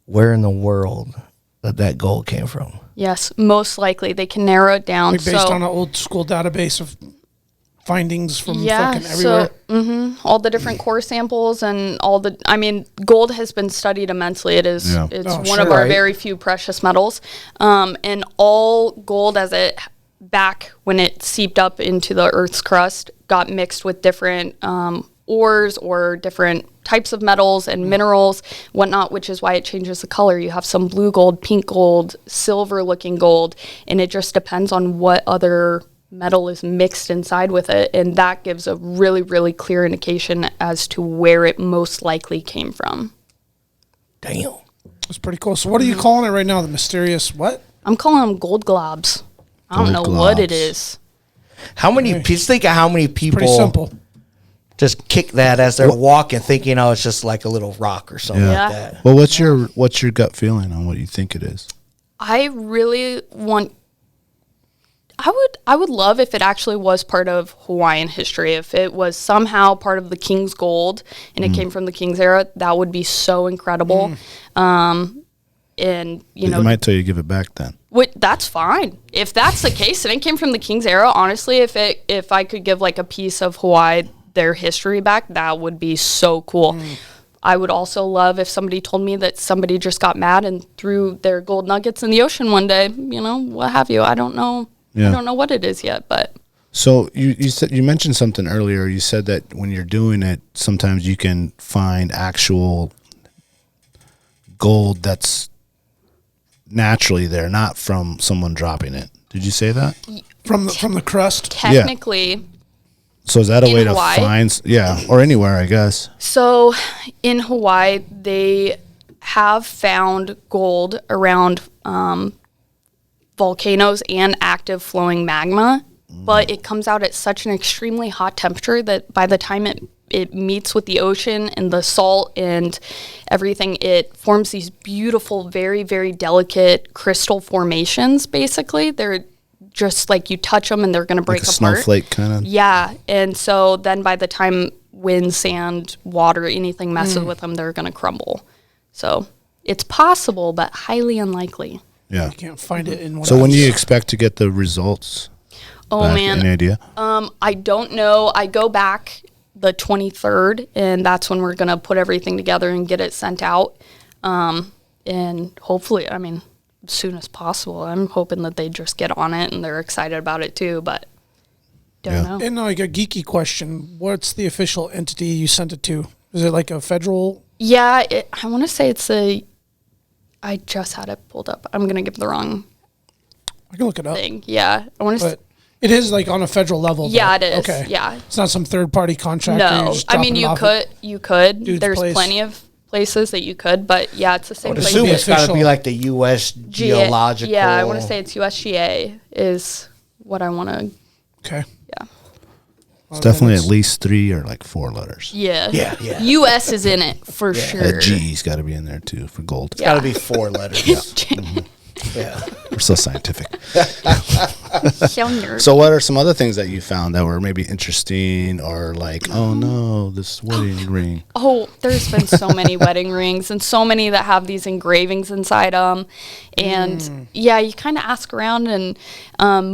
where in the world that gold came from? yes, most likely they can narrow it down. Like based on an old school database of findings from fucking everywhere. So all the different core samples and gold has been studied immensely. It's one of our very few precious metals, and all gold back when it seeped up into the Earth's crust got mixed with different ores or different types of metals and minerals, whatnot, which is why it changes the color. You have some blue gold, pink gold, silver looking gold, and it just depends on what other metal is mixed inside with it, and that gives a really, really clear indication as to where it most likely came from. Damn. It's pretty cool. So what are you calling it right now? The mysterious what? I'm calling them gold globs. I don't know what it is. How many? Just think of how many people Pretty simple. just kick that as they're walking, thinking, "Oh, it's just like a little rock or something Yeah. like that." Well, what's your gut feeling on what you think it is? I really want. I would love if it actually was part of Hawaiian history. If it was somehow part of the King's gold and it came from the King's era, that would be so incredible. And They might tell you to give it back then. that's fine. If that's the case and it came from the King's era, honestly, if I could give like a piece of Hawaii their history back, that would be so cool. I would also love if somebody told me that somebody just got mad and threw their gold nuggets in the ocean one day, what have you. I don't know. Yeah. I don't know what it is yet, but So you mentioned something earlier. You said that when you're doing it, sometimes you can find actual gold that's naturally there, not from someone dropping it. Did you say that? From the crust. technically, So is that a In way to Hawaii? find? Yeah, or anywhere, I guess. so in Hawaii, they have found gold around volcanoes and active flowing magma, but it comes out at such an extremely hot temperature that by the time it meets with the ocean and the salt and everything, it forms these beautiful, very, very delicate crystal formations, basically. They're just like you touch them and they're going to break Like a apart. snowflake kind of. Yeah, and so then by the time wind, sand, water, anything messes with them, they're going to crumble. So it's possible, but highly unlikely. Yeah. You can't find it in what So when else? do you expect to get the results? Oh back? man, Any idea? I don't know. I go back the 23rd, and that's when we're gonna put everything together and get it sent out. And hopefully, as soon as possible. I'm hoping that they just get on it and they're excited about it too. But don't know. And like a geeky question: what's the official entity you sent it to? Is it like a federal? Yeah, I want to say it's I just had it pulled up. I'm gonna give the wrong. I can look it up. thing. Yeah, I want to. But it is like on a federal level. Yeah, though. it is. Okay. Yeah. It's not some third party contractor. you're No, just I mean dropping it you off could. at You could. dude's There's place. plenty of places that you could, but yeah, it's the same place. Assume be it's got to official. be like the U.S. Geological. Yeah, I want to say it's USGA is what I want to. Okay. Yeah. It's definitely at least 3 or like 4 letters. Yeah. Yeah. US is in it for sure. A G's got to be in there too for gold. It's got to be 4 letters. Yeah. We're so scientific. So nerd. So what are some other things that you found that were maybe interesting or like, oh no, this wedding ring? Oh, there's been so many wedding rings and so many that have these engravings inside them. And yeah, you kind of ask around, and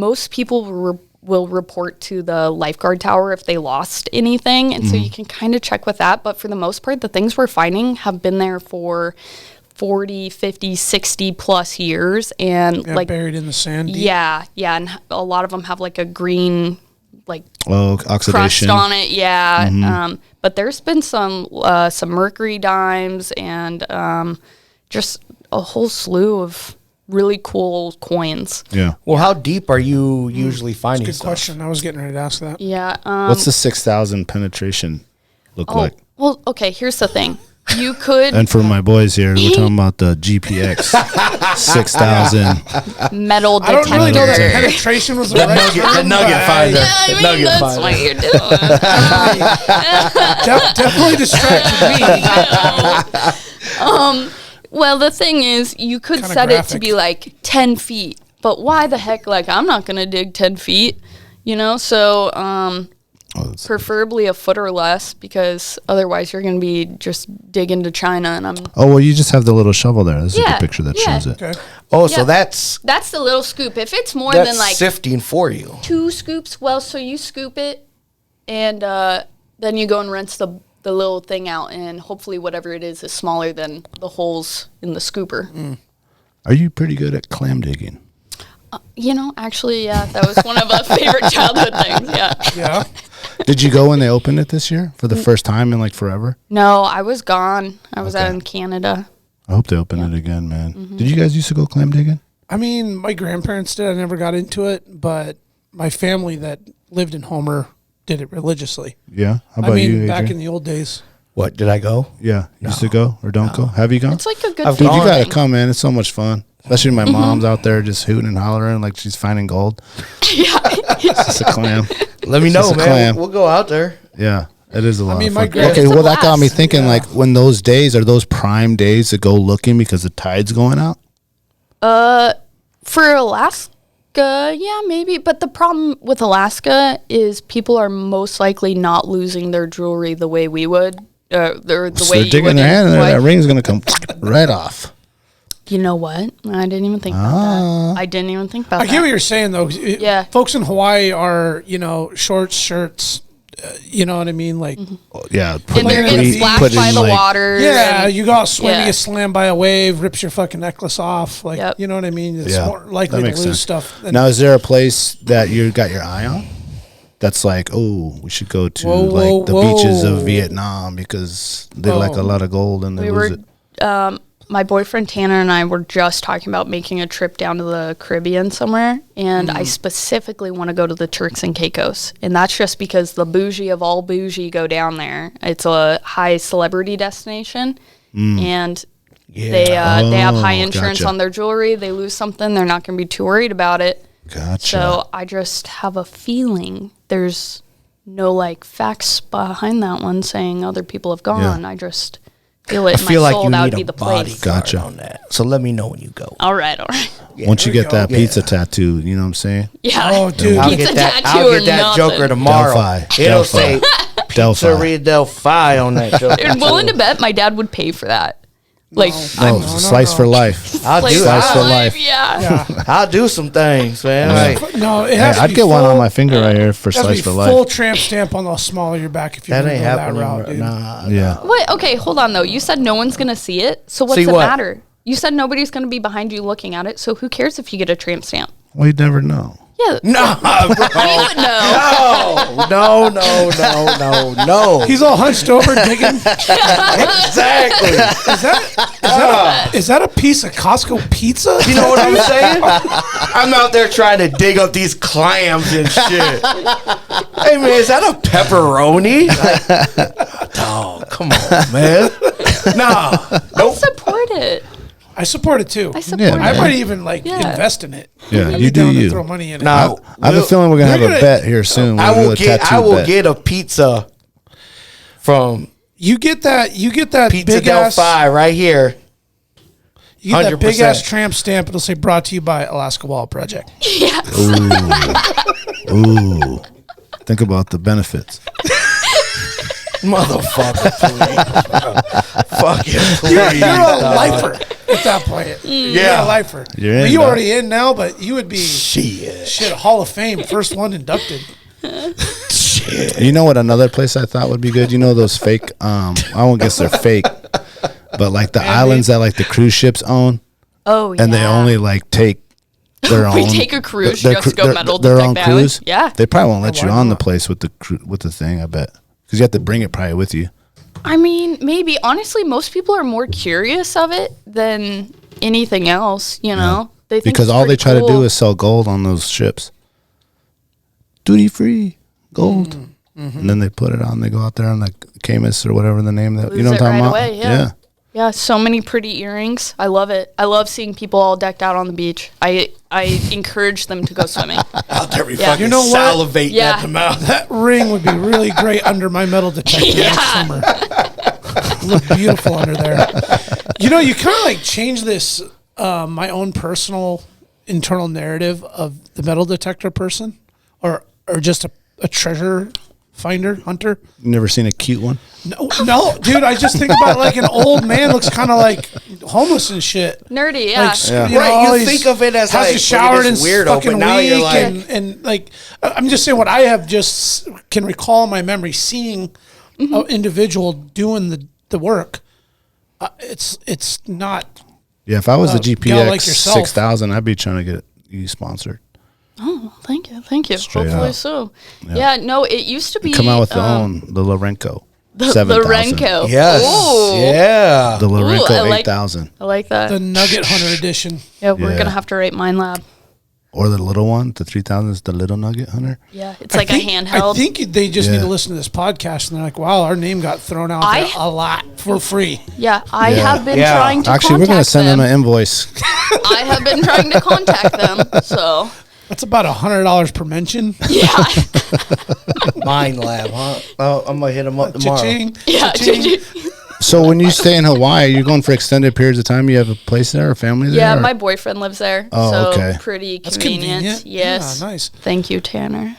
most people will report to the lifeguard tower if they lost anything. And so you can kind of check with that. But for the most part, the things we're finding have been there for 40, 50, 60 plus years. And Yeah, like, buried in the sand. deep. yeah. And a lot of them have like a green, like, Oh, oxidation. crust on it, yeah. But there's been some mercury dimes and just a whole slew of really cool coins. Yeah. Well, how deep are you usually finding Good stuff? question. I was getting ready to ask that. Yeah. What's the 6,000 penetration look Oh, like? well, okay. Here's the thing. You could And for my boys here, we're talking about the GPX 6,000. metal I detector. don't really know that penetration was the right term, nugget but finder. Yeah, I mean, Nugget that's finder. what you're doing. definitely distracted me. Well, the thing is, you could Kinda set it to graphic. be like 10 feet, but why the heck? Like, I'm not going to dig 10 feet, you know? So, preferably a foot or less, because otherwise you're going to be just digging to China, and I'm. Oh, well, you just have the little shovel there. This is a Yeah, good picture that yeah. shows it. Okay. Oh, so Yeah. that's That's the little scoop. If it's more than like sifting for you. 2 scoops, well, so you scoop it, and then you go and rinse the little thing out, and hopefully whatever it is smaller than the holes in the scooper. Are you pretty good at clam digging? You know, actually, yeah, that was one of our favorite childhood things. Yeah. Yeah. Did you go when they opened it this year for the first time in like forever? No, I was gone. I was out Okay. in Canada. I hope they open it again, man. Did you guys used to go clam digging? I mean, my grandparents did. I never got into it, but my family that lived in Homer did it religiously. Yeah. How I about mean, you, back Adrian? in the old days. What, did I go? Yeah. Used to go or don't go? Have you gone? It's like a good I've thing. Dude, you gone. gotta come, man. It's so much fun. Especially my mom's out there just hooting and hollering like she's finding gold. It's just a clam. Let me It's know, just a man. clam. We'll go out there. Yeah, it is a lot mean, of my fun. grand- Okay, It's a well, that got me blast. thinking, like, when those days, are those prime days to go looking because the tide's going out? For Alaska, yeah, maybe. But the problem with Alaska is people are most likely not losing their jewelry the way we would. The So way they're you digging would their hand and in that Hawaii. ring's going to come right off. You know what? I didn't even think about that. I didn't even think about I that. get what you're saying, though. Yeah. Folks in Hawaii are, shorts, shirts, you know what I mean? Like, Yeah. And they're getting we splashed put by in, the like- water. yeah, and- you go out swimming, yeah. get slammed by a wave, rips your fucking necklace off. Like, Yep. you know what I mean? It's Yeah, more that likely to makes lose sense. stuff. Than, Now, is there a place that you got your eye on? That's like, oh, we should go to Whoa, like whoa, the beaches whoa. of Vietnam because they like a Oh. lot of gold and they We lose were, it. my boyfriend Tanner and I were just talking about making a trip down to the Caribbean somewhere, and I specifically want to go to the Turks and Caicos, and that's just because the bougie of all bougie go down there. It's a high celebrity destination, and they have high insurance gotcha. on their jewelry. They lose something, they're not going to be too worried about it. Gotcha. So I just have a feeling there's no like facts behind that one saying other people have gone. Yeah. I just feel it I in feel my like soul you that need would be a the place. bodyguard Gotcha. on that. So let me know when you go. All right, all right. Once you there we get that go. pizza tattoo, you know what I'm saying? Yeah. Oh, dude. I'll Pizza get that. tattoo I'll or get that nothing. Joker tomorrow. Delphi. It'll Delphi. say Delphi. Pizzeria Delphi on that Joker. I'm willing to bet my dad would pay for that. Like, No, slice for life. I'll do Slice for it. life. Yeah. Yeah. I'll do some things, man. Like, No, it Hey, has to I'd be get one full- on my finger right here for it has to slice be for full life. tramp stamp on the small of your back if you that go ain't that happening. route, dude. Nah. Yeah. Wait, okay, hold on though. You said no one's going to see it. So what's See it what? matter? You said nobody's going to be behind you looking at it. So who cares if you get a tramp stamp? Well, you'd never know. Yeah. No, bro. He would know. No. He's all hunched over digging. Exactly. Is that a piece of Costco pizza? You know what I'm saying? I'm out there trying to dig up these clams and shit. Hey, man, is that a pepperoni? Like, oh, come on, man. Nah. I support it. I support it too. I support it. I might even invest in it. Yeah, I'd you be do down to you. throw money in it. Nah, I have a feeling we're gonna have a bet here soon. I We'll will do a tattoo I will bet. get a pizza from You get that Pizza big ass. Delphi right here. You get that big 100%. ass tramp stamp. It'll say "Brought to you by Alaska Wall Project." Yes. Ooh. Think about the benefits. Motherfucker, please. Fucking please. You're a dog. lifer at that point. You're a lifer. You're Well, in, you dog. already in now, but you would be Shit. Hall of Fame, first one inducted. Shit. You know what another place I thought would be good? You know those fake, I won't guess they're fake, but like the islands that like the cruise ships own, Oh, yeah. and they only like take their own. We take a cruise their just to go metal their detect own the island. cruise. Yeah. They probably won't let you why on the not? place with the thing, I bet. Because you have to bring it probably with you. I mean, maybe. Honestly, most people are more curious of it than anything else, you know? They think Because it's all they pretty try to cool. do is sell gold on those ships. Duty free gold. And then they put it on. They go out there on the Camus or whatever the name that you know Lose what I'm it talking right about. away, yeah. Yeah, so many pretty earrings. I love it. I love seeing people all decked out on the beach. I encourage them to go swimming. Out there be Yeah. fucking You know what? salivating Yeah. at the mouth. That ring would be really great under my metal detector next summer. Look beautiful under there. You know, you kind of like change this, my own personal internal narrative of the metal detector person, or just a treasure finder, hunter. You never seen a cute one? No, dude, I just think about like an old man looks kind of like homeless and shit. Nerdy, yeah. Like, Yeah. you know, Right, you he's- think of it as hasn't like, look at showered this in weirdo, but fucking now you're week, like- and like I'm just saying what I have just can recall in my memory seeing an individual doing the work. It's not. Yeah, if I was the gal GPX like yourself. 6000, I'd be trying to get you sponsored. Oh, thank you. Straight Hopefully up. so. Yeah, no, it used to be... Come out with their own, the Laurenco. The 7000. Renko. Yes. Ooh. Yeah. The Laurenco I like- 8000. I like that. The Nugget Hunter edition. Yeah, we're Yeah. going to have to rate Mine Lab. Or the little one, the 3000 is the little Nugget Hunter. Yeah, it's like a handheld. I think they just need Yeah. to listen to this podcast and they're like, wow, our name got thrown out I- there a lot for free. Yeah, I Yeah. have been Yeah. trying to Actually, we're going to contact send them them. an invoice. I have been trying to contact them, so... That's about $100 per mention. Yeah, Mind Lab, huh? Oh, I'm going to hit him up tomorrow. Cha-ching. yeah. Cha-ching. So when you stay in Hawaii, you're going for extended periods of time? You have a place there or family there? Yeah, or- my boyfriend lives there, Oh, so okay. pretty That's convenient. convenient. Yes. Yeah, nice. Thank you, Tanner.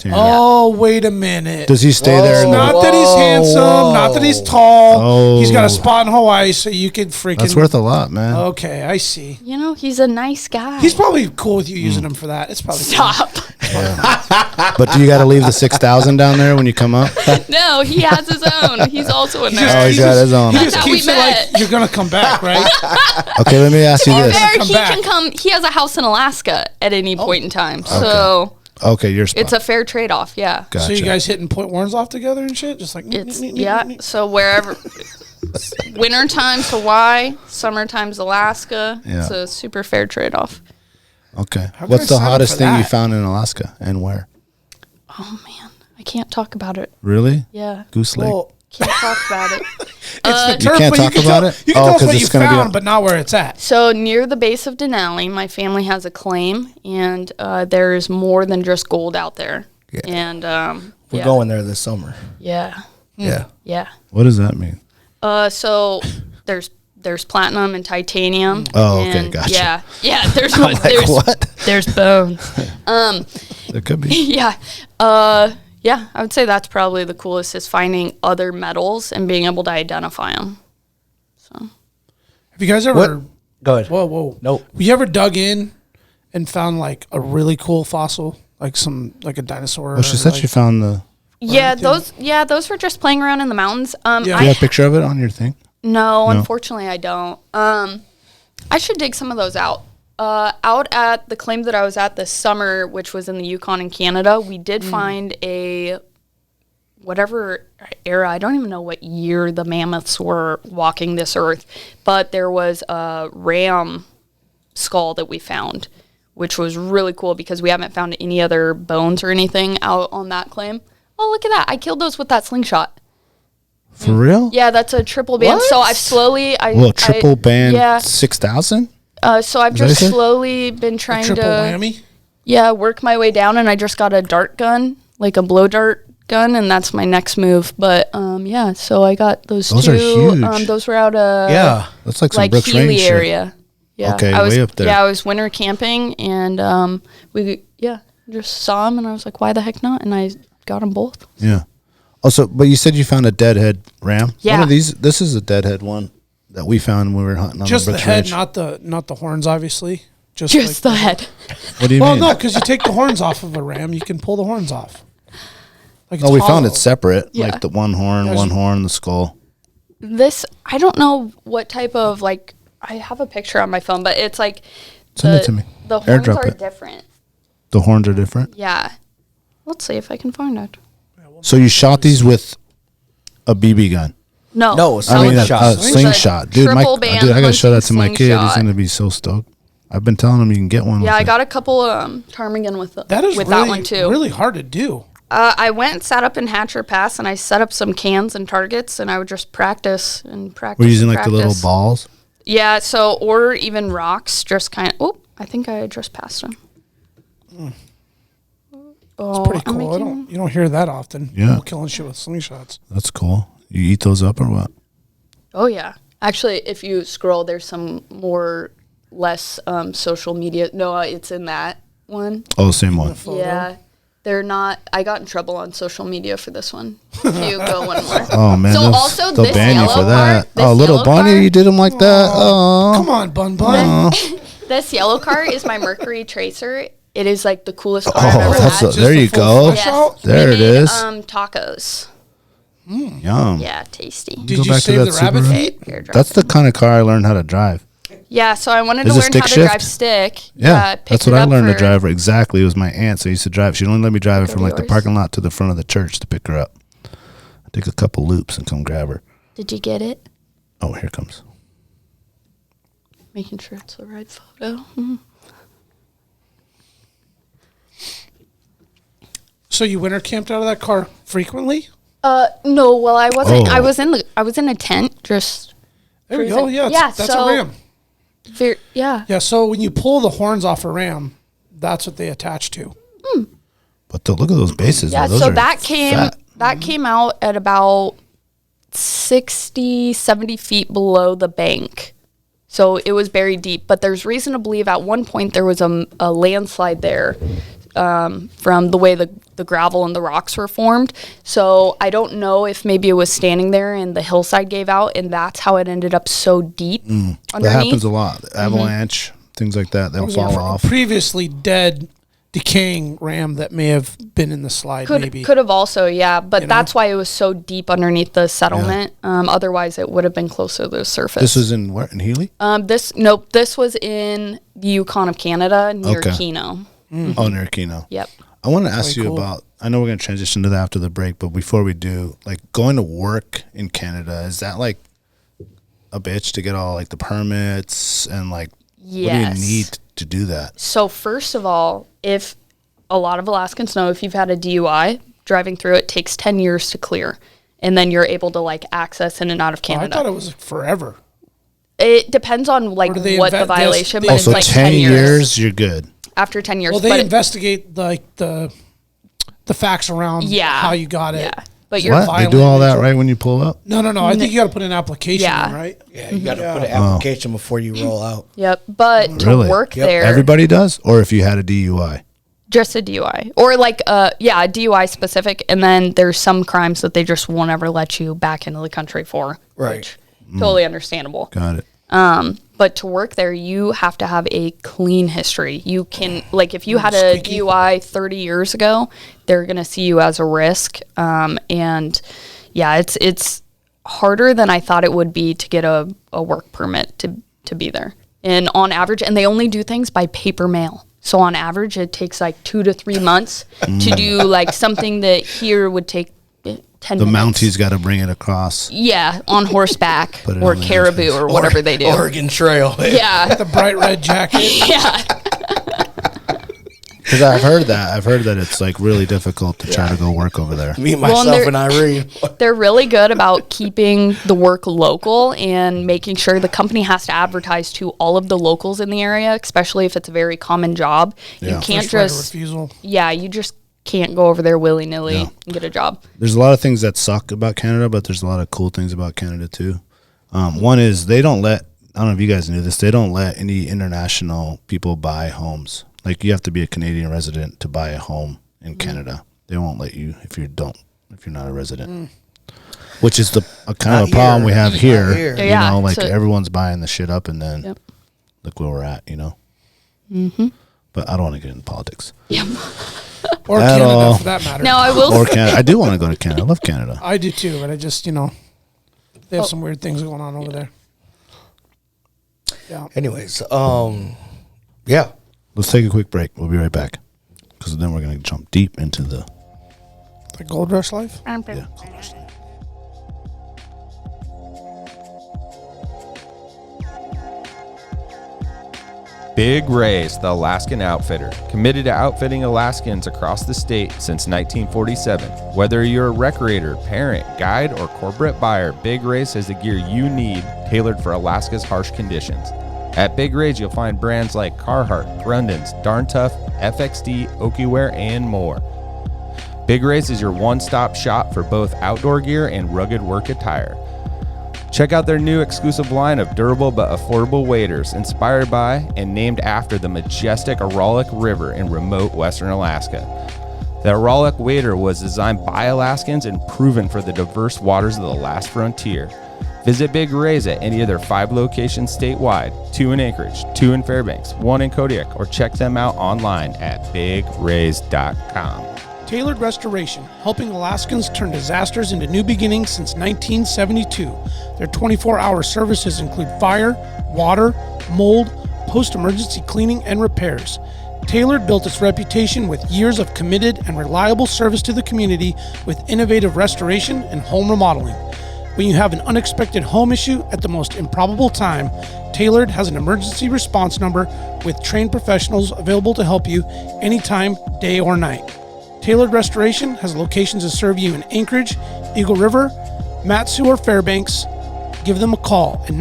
Oh, wait a minute. Does he stay there? In the, Not that he's handsome, not that he's tall. Oh. He's got a spot in Hawaii, so you could freaking. that's worth a lot, man. Okay, I see. You know, he's a nice guy. He's probably cool with you using him for that. It's probably cool. Stop. But do you got to leave the 6000 down there when you come up? No, he has his own. He's also a He nerd. Oh, he's got his own. He That's just how we keeps it met. like you're gonna come back, right? Okay, let me ask you Or this. there, Come he back. can come. He has a house in Alaska at any point in time, so Okay, your spot. it's a fair trade-off. Yeah. Gotcha. So you guys hitting Point Warrens off together and shit, just like It's yeah. So wherever, winter time's Hawaii, summer time's Alaska. Yeah. It's a super fair trade-off. Okay. How can What's I the sign up hottest for thing you that? found in Alaska and where? Oh man, I can't talk about it. Really? Yeah, Goose Lake. Well, can't talk about it. it's the You turf, can't but talk can about tell, it? You can Oh, tell us 'cause what it's you gonna be found, a- but not where it's at. So near the base of Denali, my family has a claim, and there's more than just gold out there. Yeah. And We're yeah. going there this summer. Yeah, Yeah. yeah. What does that mean? So there's platinum and titanium. Oh, okay, and gotcha. Yeah, yeah. There's Like, there's what? there's bones. It could be. Yeah. Yeah, I would say that's probably the coolest is finding other metals and being able to identify them. Have you guys ever? What? Go ahead. Whoa. Nope. You ever dug in and found like a really cool fossil, like a dinosaur? Well, she said she found the. Yeah, those were just playing around in the mountains. Yeah. Do you I have a picture of it on your thing? no, No. unfortunately I don't. I should dig some of those out. Out at the claim that I was at this summer, which was in the Yukon in Canada, we did find a whatever era, I don't even know what year the mammoths were walking this earth, but there was a ram skull that we found, which was really cool because we haven't found any other bones or anything out on that claim. Oh, look at that. I killed those with that slingshot. For real? Yeah, that's a triple band. So I've slowly... triple band yeah. 6,000? So I've just slowly been trying triple to... whammy? Yeah, work my way down, and I just got a dart gun, like a blow dart gun, and that's my next move. But, yeah, so I got those two. Those are huge. Those were out of... Yeah. That's like some like Brooks Healy Range shit. area. Yeah. Okay, I was, way up there. Yeah, I was winter camping, and we just saw them, and I was like, why the heck not? And I got them both. Yeah. Also, but you said you found a deadhead ram. Yeah. One of these. This is a deadhead one that we found when we were hunting on Just the the Brooks head, Range. not the horns, obviously. Just like the head. What do you Well, mean? no, because you take the horns off of a ram, you can pull the horns off. Like Oh, we found hollow. it separate, Yeah. like the one horn, the skull. This, I don't know what type of, like, I have a picture on my phone, but it's like... Send it to me. The horns Airdrop are it. different. The horns are different. Yeah. Let's see if I can find it. So you shot these with a BB gun. No. No, it's I mean, a slingshot. slingshot, dude. Triple band Dude, I gotta show that to hunting my kid. He's slingshot. gonna be so stoked. I've been telling him you can get one. Yeah, with I it. got a couple ptarmigan with That is with really, that one too. really hard to do. I went and sat up in Hatcher Pass, and I set up some cans and targets, and I would just practice and practice. We're using and like the little practice. balls. Yeah, so or even rocks, just kind of. Oh, I think I just passed them. Oh, Pretty cool. You don't hear that often. Yeah. People killing shit with slingshots. That's cool. You eat those up or what? Oh yeah, actually, if you scroll, there's some less social media. No, it's in that one. Oh, the same one. Yeah, they're not. I got in trouble on social media for this one. If you go one more. Oh man, So they'll- also they'll this ban you yellow for that. car- this Oh, little yellow bunny, car- you did him like that. Oh, Come on, Bun. This yellow car is my Mercury Tracer. It is like the coolest car Oh, I've ever that's had. a- there you go. Yes. There We it made, is. Tacos. Yum. Yeah, tasty. Did Go you back to save that the rabbit Subaru? feet? Here, drive. That's the kind of car I learned how to drive. Yeah, so I wanted Is to it learn stick how to shift? drive stick. Yeah, picked that's it what I up learned to for- drive. Exactly, it was my aunt. So I used to drive. She'd only let me drive it Go from to like the yours. parking lot to the front of the church to pick her up. I take a couple loops and come grab her. Did you get it? Oh, here it comes. Making sure it's the right photo. Mhm. So you winter camped out of that car frequently? No. Well, I wasn't. Oh. I was in a tent. Just There we cruising. go. Yeah, Yeah, that's so- a ram. yeah. Yeah, so when you pull the horns off a ram, that's what they attach to. But look at those bases. Yeah. though. Those So are that came fat. out at about 60, 70 feet below the bank. So it was buried deep. But there's reason to believe at one point there was a landslide there. From the way the gravel and the rocks were formed. So I don't know if maybe it was standing there and the hillside gave out and that's how it ended up so deep That underneath. happens a lot. Avalanche, things like that. They'll fall off. Previously dead, decaying ram that may have been in the slide, maybe. Could have also, yeah. But You know? that's why it was so deep underneath the settlement. Otherwise it would have been closer to the surface. This was in where? In Healy? This was in the Yukon of Canada near Okay. Keno. Oh, near Keno. Yep. I want to ask you cool. about. I know we're going to transition to that after the break, but before we do, like going to work in Canada, is that like a bitch to get all like the permits and like Yes. what do you need to do that? So first of all, if a lot of Alaskans know, if you've had a DUI, driving through it takes 10 years to clear. And then you're able to like access in and out of Oh, I Canada. thought it was forever. It depends on like Or do they what the invest- violation, they- but Oh, it's so like 10 years, you're good. after 10 years. Well, they but investigate like the facts around how you got it. Yeah. But you're What? They do all that right when you pull up? No. I think you got to put an application Yeah. in, right? Yeah, you got to put an application before you roll out. Yep. But to Really? work there, Everybody does? Or if you had a DUI? just a DUI or like a DUI specific. And then there's some crimes that they just won't ever let you back into the country for. Right. Which, totally understandable. Got it. But to work there, you have to have a clean history. You can, like, if you had a DUI 30 years ago, they're going to see you as a risk. And yeah, it's harder than I thought it would be to get a work permit to be there. And on average, and they only do things by paper mail. So on average, it takes like 2 to 3 months to do like something that here would take 10 The minutes. Mounties got to bring it across. Yeah, on horseback Put it or on the caribou entrance. or whatever they do. Oregon Trail. Yeah, The bright red jacket. yeah. Because I've heard that it's like really difficult to try to go work over there. Me, Well, myself, and Irene. They're really good about keeping the work local and making sure the company has to advertise to all of the locals in the area, especially if it's a very common job. You Yeah. can't First right of just, refusal. you just can't go over there willy-nilly Yeah. and get a job. There's a lot of things that suck about Canada, but there's a lot of cool things about Canada too. One is they don't let, I don't know if you guys knew this, they don't let any international people buy homes. Like you have to be a Canadian resident to buy a home in Canada. They won't let you if you're not a resident. Which is a kind of a problem we have here. here. You Yeah, know, like so- everyone's buying the shit up and then Yep. look where we're at, you know. Mm-hmm. But I don't want to get into politics. Or At Canada, all. for that matter. Now, I will Or Canada. I do want to go to Canada. I love Canada. I do too, but I just, they have some weird things going on over there. Yeah. Anyways, yeah. Let's take a quick break. We'll be right back. Because then we're going to jump deep into the... The gold rush life? Yeah. Big Ray's, the Alaskan outfitter, committed to outfitting Alaskans across the state since 1947. Whether you're a recreator, parent, guide, or corporate buyer, Big Ray's has the gear you need tailored for Alaska's harsh conditions. At Big Ray's, you'll find brands like Carhartt, Grundens, Darn Tough, FXD, Okiwear, and more. Big Ray's is your one-stop shop for both outdoor gear and rugged work attire. Check out their new exclusive line of durable but affordable waders, inspired by and named after the majestic Aralik River in remote western Alaska. The Aralik wader was designed by Alaskans and proven for the diverse waters of the last frontier. Visit Big Ray's at any of their 5 locations statewide, 2 in Anchorage, 2 in Fairbanks, 1 in Kodiak, or check them out online at bigrays.com. Tailored Restoration, helping Alaskans turn disasters into new beginnings since 1972. Their 24-hour services include fire, water, mold, post-emergency cleaning, and repairs. Tailored built its reputation with years of committed and reliable service to the community with innovative restoration and home remodeling. When you have an unexpected home issue at the most improbable time, Tailored has an emergency response number with trained professionals available to help you anytime, day or night. Tailored Restoration has locations to serve you in Anchorage, Eagle River, Matsu, or Fairbanks. Give them a call at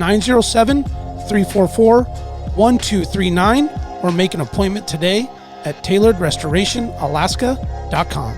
907-344-1239 or make an appointment today at tailoredrestorationalaska.com.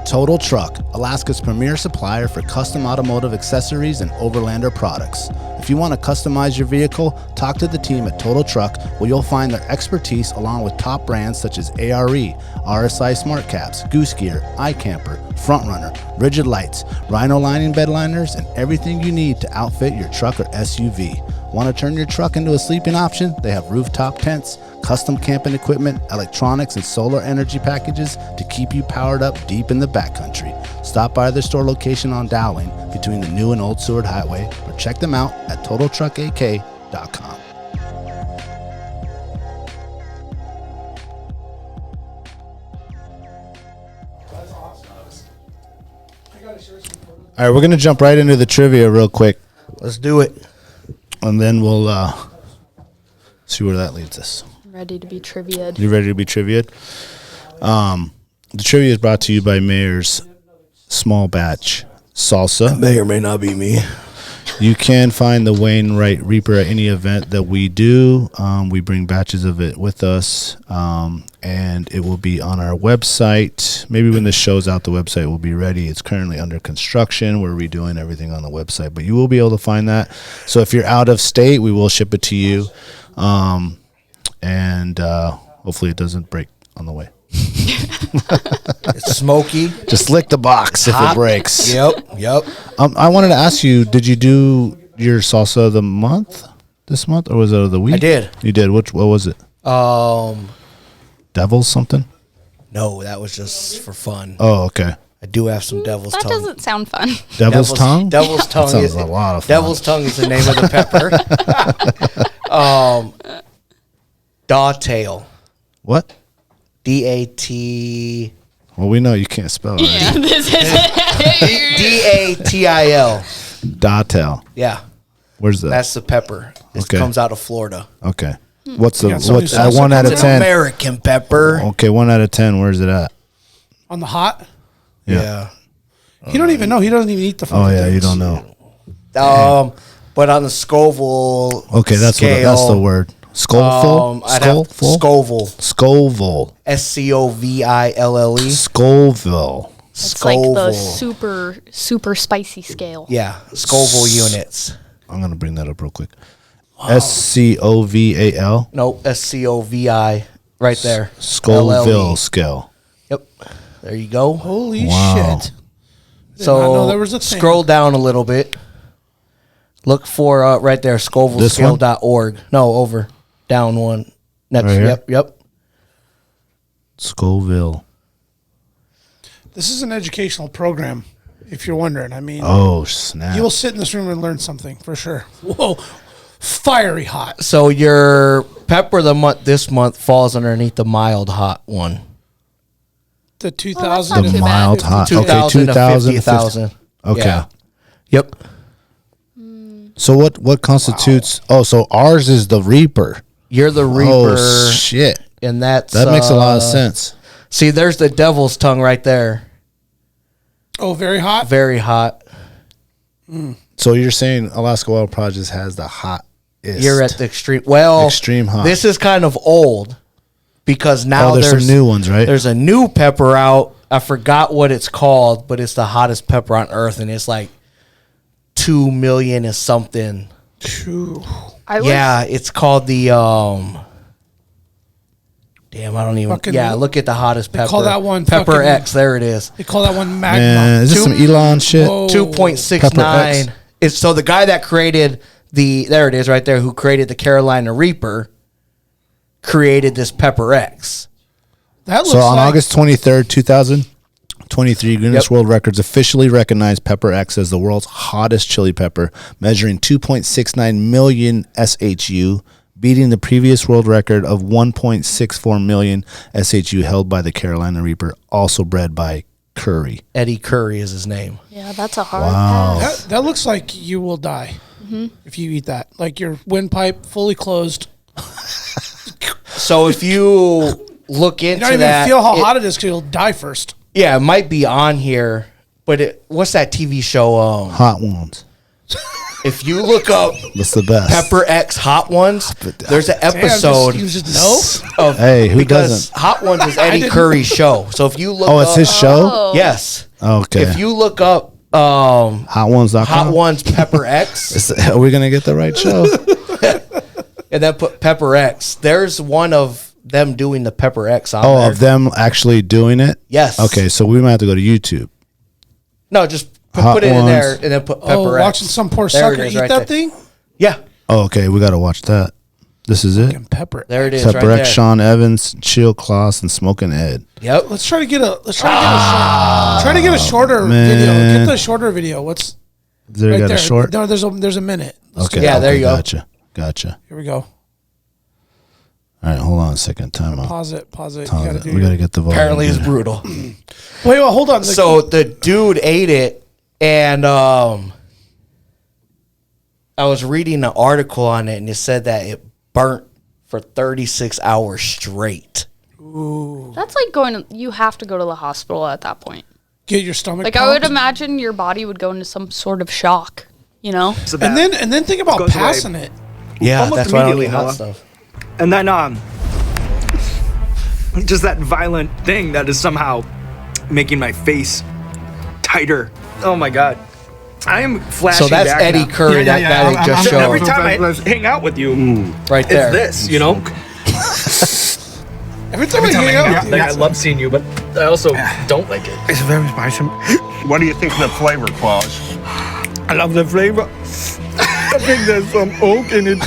Total Truck, Alaska's premier supplier for custom automotive accessories and overlander products. If you want to customize your vehicle, talk to the team at Total Truck, where you'll find their expertise along with top brands such as ARE, RSI Smart Caps, Goose Gear, iCamper, Frontrunner, Rigid Lights, Rhino Lining bed liners, and everything you need to outfit your truck or SUV. Want to turn your truck into a sleeping option? They have rooftop tents, custom camping equipment, electronics, and solar energy packages to keep you powered up deep in the backcountry. Stop by their store location on Dowling between the new and old Seward Highway, or check them out at TotalTruckAK.com. All right, we're going to jump right into the trivia real quick, Let's do it. and then we'll see where that leads us. Ready to be trivia'd. You ready to be trivia'd? The trivia is brought to you by Mayor's Small Batch Salsa. May or may not be me. You can find the Wainwright Reaper at any event that we do. We bring batches of it with us, and it will be on our website. Maybe when this show's out, the website will be ready. It's currently under construction. We're redoing everything on the website, but you will be able to find that. So if you're out of state, we will ship it to you, and hopefully it doesn't break on the way. It's smoky. Just lick the box if Hot. it breaks. Yep. I wanted to ask you, did you do your salsa of the month this month, or was it of the week? I did. You did. What was it? Devil's something? No, that was just for fun. Oh, okay. I do have some devil's That tongue. doesn't sound fun. Devil's tongue? Devil's tongue sounds is a lot of fun. Devil's tongue is the name of the pepper. Dawtail. What? D-A-T... Well, we know you can't spell it. Yeah, Right? this is D-A-T-I-L. Dawtail. Yeah, Where's that? that's the pepper. It Okay. comes out of Florida. Okay. What's the Yeah, so what's it's at also 1 out of It's 10? an American pepper. Okay, 1 out of 10. Where's it at? On the hot? Yeah. He don't even know. He doesn't even eat the fucking Oh yeah, you things. don't know. But on the Scoville Okay, that's that's the word. Scoville. I'd have Scoville. Scoville. Scoville. Scoville. Scoville. it's like the Scoville. super spicy scale. Yeah, Scoville units. I'm gonna bring that up real quick. Scovale. No, Scovi right there. Scoville LLE. scale. Yep. There you go. Holy Wow. shit. Did not know there was a thing. Scroll down a little bit. Look for right there, scovillescale.org. No, over. Down one. Next. Right here? Yep. Scoville. This is an educational program, if you're wondering. I mean, Oh snap! you will sit in this room and learn something for sure. Whoa. Fiery hot. So your pepper of the month this month falls underneath the mild hot one. The not 2000. too the bad. mild hot. 2,000 Okay, to 2,000. 50,000. Okay. Yeah. Yep. So what constitutes? Oh, so ours is the Reaper. You're the Reaper. Oh shit! And that's That makes a lot of sense. See, there's the devil's tongue right there. Oh, very hot? Very hot. So you're saying Alaska Wild Projects has the hottest? You're at the extreme. Well, Extreme hot. This is kind of old because now there's some new ones, right? There's a new pepper out. I forgot what it's called, but it's the hottest pepper on earth, and it's like 2 million and something. Phew. Yeah, it's called the Damn, I don't even. Fucking- Yeah, look at the hottest pepper. call that one Pepper fucking- X. There it is. They call that one magma. Man, is this some Elon shit? Whoa. 2.69. It's so the guy that created there it is right there, who created the Carolina Reaper, created this Pepper X. That looks So on like August 23rd, 2023, Guinness World Records officially recognized Pepper X as the world's hottest chili pepper, measuring 2.69 million SHU, beating the previous world record of 1.64 million SHU held by the Carolina Reaper, also bred by Curry. Eddie Curry is his name. Yeah, that's a hard Wow. pass. that looks like you will die if you eat that. Like your windpipe fully closed. So if you look You into don't even that, feel how hot it is because you'll die first. yeah, it might be on here. But what's that TV show? Hot ones. If you look up That's the best. Pepper X Hot Ones, there's an episode You just know? of Hey, who because doesn't? Hot Ones is Eddie Curry's show. So if you look, Oh, it's up, his show? Yes. Okay. If you look up Hotones.com. Hot Ones Pepper X Are we going to get the right show? and then put Pepper X, there's one of them doing the Pepper X on there. Of them actually doing it? Yes. Okay, so we might have to go to YouTube. No, just Hot put it in there Ones. and then put Pepper Oh, X. watching some poor There it sucker is eat right that there. thing? Yeah, Oh, okay, we got to watch that. This is it? Pepper. there it is Pepper right X, there. Sean Evans, Chill Kloss, and Smoking Ed. Yep. Let's try to get a shorter man. video. Get the shorter video. What's They right got there? a short? No, there's a minute. Let's Okay. do Yeah, that. there you go. Gotcha. Here we go. All right, hold on a second. Time out. Pause it. You Pause gotta it. do We got to get the volume. Apparently it's good. brutal. Wait, hold on. So the dude ate it, and I was reading an article on it, and it said that it burnt for 36 hours straight. That's like you have to go to the hospital at that point. Get your stomach. Like, I would pumped. imagine your body would go into some sort of shock, you know? And then think about Goes away. passing it. Yeah, Almost that's why I don't eat immediately, hot Noah. stuff. And then just that violent thing that is somehow making my face tighter. Oh my god. I am flashing So that's back Eddie now. Curry, that guy that just showed. Every time I hang out with you, Right it's there. this, you know? Every time I hang out with you, Like, I love seeing you, but I also don't like it. It's very spicy. What do you think of the flavor, Claus? I love the flavor. I think there's some oak in it.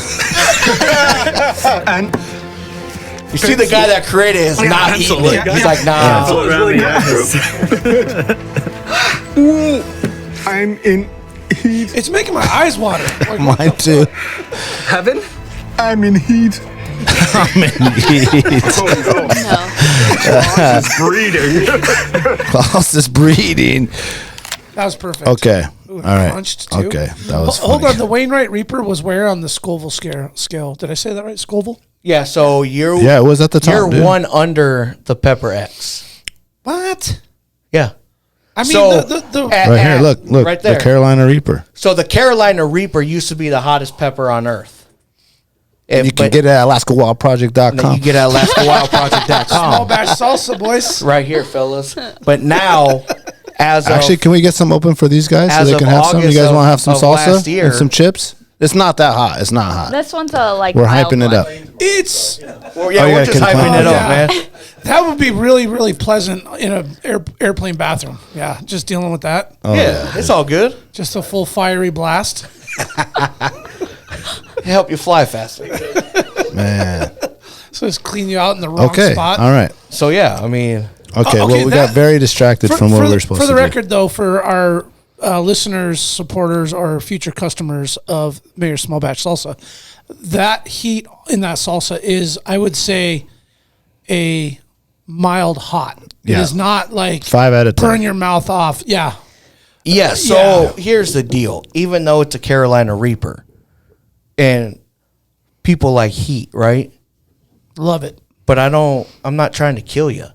And You see the guy that created it is not eating it. He's like, nah. So it's really ooh, I'm in heat. it's making my eyes water. Like, Mine too. Heaven? I'm in heat. No. Claus is breeding. Claus is breeding. That was perfect. Okay. Ooh, All right. crunched, too. Okay. That was Hold funny. on. The Wainwright Reaper was where on the Scoville scale? Did I say that right? Scoville? Yeah, so you're Yeah, it was at the top. you're dude. one under the Pepper X. What? Yeah. I mean, So the Right here. Look. right there. The Carolina Reaper. So the Carolina Reaper used to be the hottest pepper on earth. You can get it at AlaskaWildProject.com. You get it at AlaskaWildProject.com. small batch salsa, boys. Right here, fellas. But now, as Actually, of, can we get some open for these guys so as they of can have some? You August guys of- want to have some of last salsa year- and some chips? It's not that hot. It's not hot. This one's a like. We're mild hyping it one. up. It's well, yeah, Oh, yeah, we're just can- hyping it oh, up, yeah. man. that would be really, really pleasant in an airplane bathroom. Yeah, just dealing with that. Oh, Yeah, it's all good. Just a full fiery blast. Help you fly faster. Man. So just clean you out in the wrong Okay. spot. All right. So yeah, I mean, Okay. okay, Well, we got that- very distracted from what we were supposed for to the do. record, though, for our listeners, supporters, or future customers of Mayor's Small Batch Salsa, that heat in that salsa is, I would say, a mild hot. Yeah. It is not like 5 out of 10. burn your mouth off. Yeah. yeah. So here's the deal. Even though it's a Carolina Reaper, and people like heat, right? Love it. But I'm not trying to kill you.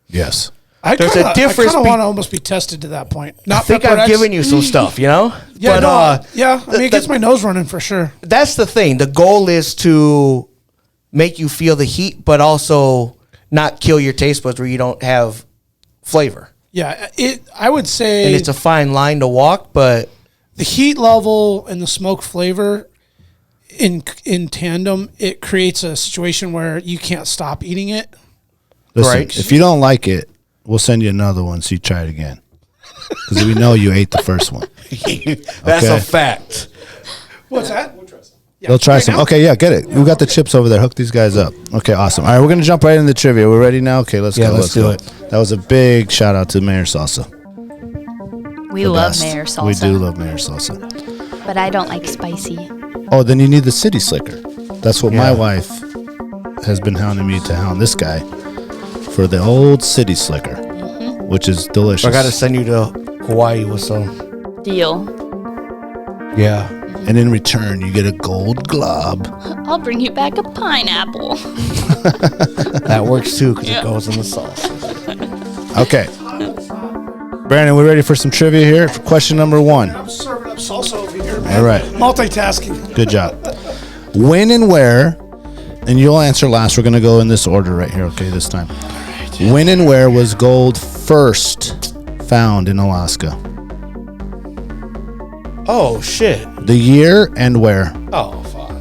Yes. There's a difference I kind of be- want to almost be tested to that point. Not I think Pepper I've X. given you some stuff, you know. Yeah, but no, yeah. I mean, it gets my nose running for sure. that's the thing. The goal is to make you feel the heat, but also not kill your taste buds where you don't have flavor. Yeah, I would say And it's a fine line to walk, but the heat level and the smoke flavor in tandem, it creates a situation where you can't stop eating it. Listen, Right. if you don't like it, we'll send you another one so you try it again. Because we know you ate the first one. that's Okay. a fact. What's that? They'll try Right some. now? Okay, yeah, get it. We got the chips over there. Hook these guys up. Okay, awesome. All right, we're going to jump right into the trivia. We're ready now? Okay, let's Yeah, go. let's do go. it. That was a big shout out to Mayor Salsa. We The love best. Mayor Salsa. We do love Mayor Salsa. But I don't like spicy. Oh, then you need the city slicker. That's what my Yeah. wife has been hounding me to hound this guy for the old city slicker, which is delicious. I got to send you to Hawaii with some. Deal. Yeah. And in return, you get a gold glob. I'll bring you back a pineapple. That works too because Yeah. it goes in the sauce. Okay. Brandon, we ready for some trivia here? Question number 1. I'm serving up salsa over here, man. All right. Multitasking. Good job. When and where, and you'll answer last. We're going to go in this order right here, okay, this time. When and where was gold first found in Alaska? Oh shit. The year and where? Oh fuck.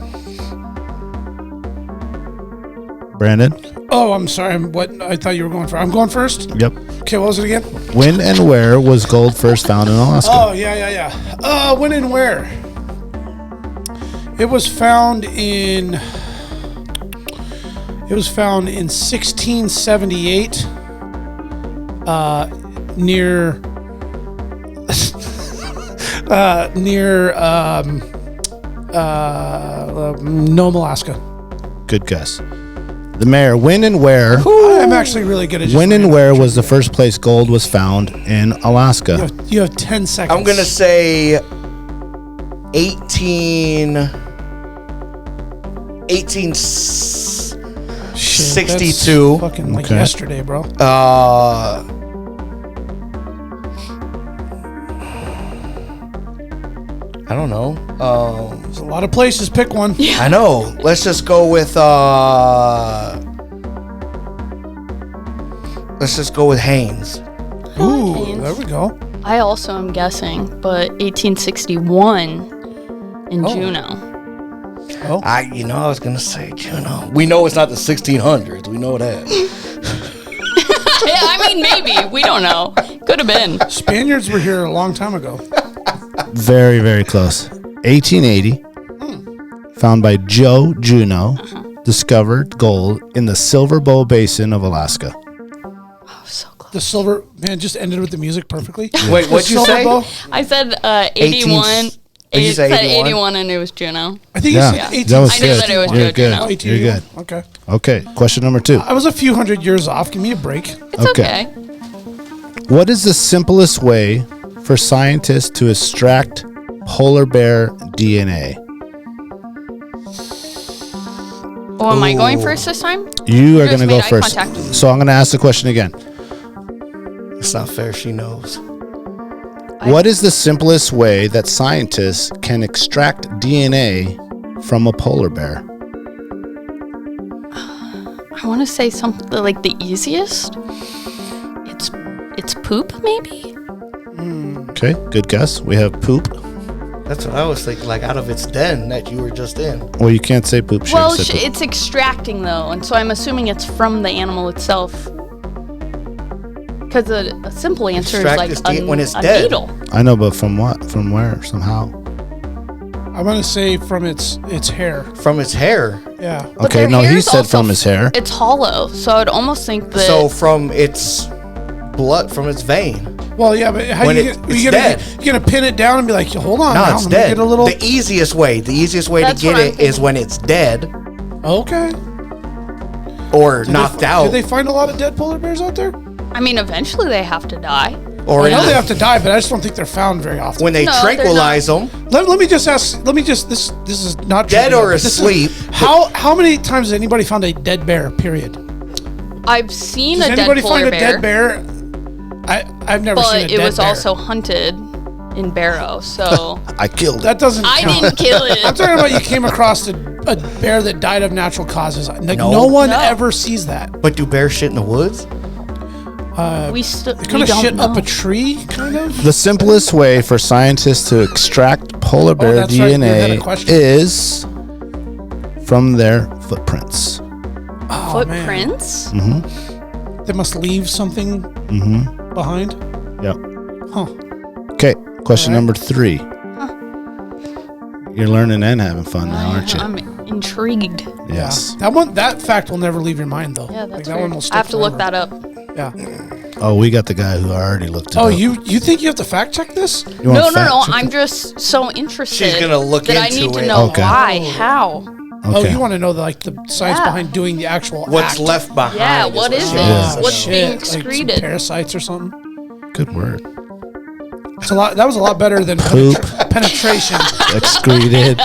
Brandon? Oh, I'm sorry. What I thought you were going for. I'm going first. Yep. Okay, what was it again? When and where was gold first found in Alaska? Oh, yeah. When and where? It was found in 1678 near Nome, Alaska. Good guess. The mayor, when and where? I'm actually really good at just When and random where trivia. was the first place gold was found in Alaska? You have 10 seconds. I'm gonna say 1862. That's fucking like Okay. yesterday, bro. I don't know. There's a lot of places. Pick one. I know. Let's just go with Haynes. Ooh, there we go. I also am guessing, but 1861 in Juneau. I was gonna say Juneau. We know it's not the 1600s. We know that. Yeah, I mean, maybe. We don't know. Could have been. Spaniards were here a long time ago. Very, very close. 1880, found by Joe Juneau, discovered gold in the Silver Bow Basin of Alaska. Oh, so close. The silver man just ended with the music perfectly. Wait, what'd you Silver say? bow? I said 81. you It say said 81? 81 and it was Juno. I think Yeah, you said 18. that was I knew good. that it was You're good, good. you know. You're good. Okay. Okay, question number 2. I was a few hundred years off. Give me a break. It's Okay. okay. What is the simplest way for scientists to extract polar bear DNA? Oh, am I going first this time? You are Just going to go made eye first. contact. So I'm going to ask the question again. It's not fair. She knows. What is the simplest way that scientists can extract DNA from a polar bear? I want to say something like the easiest. It's poop, maybe? Okay, good guess. We have poop. That's what I was thinking. Like out of its den that you were just in. Well, you can't say poop. Well, Say poop. it's extracting though, and so I'm assuming it's from the animal itself. Because a simple answer Extract is like when it's a dead. needle. I know, but from what? From where? Somehow. I'm going to say from its hair. From its hair. Yeah. But Okay, their no, hair he is said also from his hair. It's hollow, so I'd almost think that. So from its blood, from its vein. Well, yeah, but how When you it's you're dead. gonna pin it down and be like, hold on, No, now, it's let me dead. get a little. The easiest way to That's get what I'm it is when it's dead Okay. or knocked out. Did they find a lot of dead polar bears out there? I mean, eventually they have to die. or I know in they the- have to die, but I just don't think they're found very often. when they No, they're tranquilize them. Let me just ask. This is not Dead trivia, or but this is- asleep. How many times has anybody found a dead bear? Period. I've seen Does a dead anybody polar find a bear, dead bear? I've never seen a but dead it was bear. also hunted in Barrow, so I killed it. That doesn't. I count. didn't kill I'm it. talking about you came across a bear that died of natural causes. Like No. no one No. ever sees that. But do bears shit in the woods? We still Kind of shit up a tree, kind of. The simplest way for scientists to extract polar bear that's right, you had a DNA question. is from their footprints. Oh, man. footprints. They must leave something behind. Yep. Huh. Okay, question All right. number 3. You're learning and having fun now, aren't you? I'm intrigued. Yes. Yeah. That fact will never leave your mind, though. Yeah, Like, that's that weird. one will stick I have to look forever. that up. Yeah. Oh, we got the guy who already looked it Oh, up. you think you have to fact check this? You want No, fact check I'm it? just so interested. She's gonna look that I into need to it. know Okay. why, how. Oh, Okay. you want to know the science Yeah. behind doing the actual What's act. left behind? Yeah, what is she it? wants to What's know. being Shit, like some excreted? parasites or something. Good word. It's a lot. That was a lot better than Poop. penetration. Excreted. A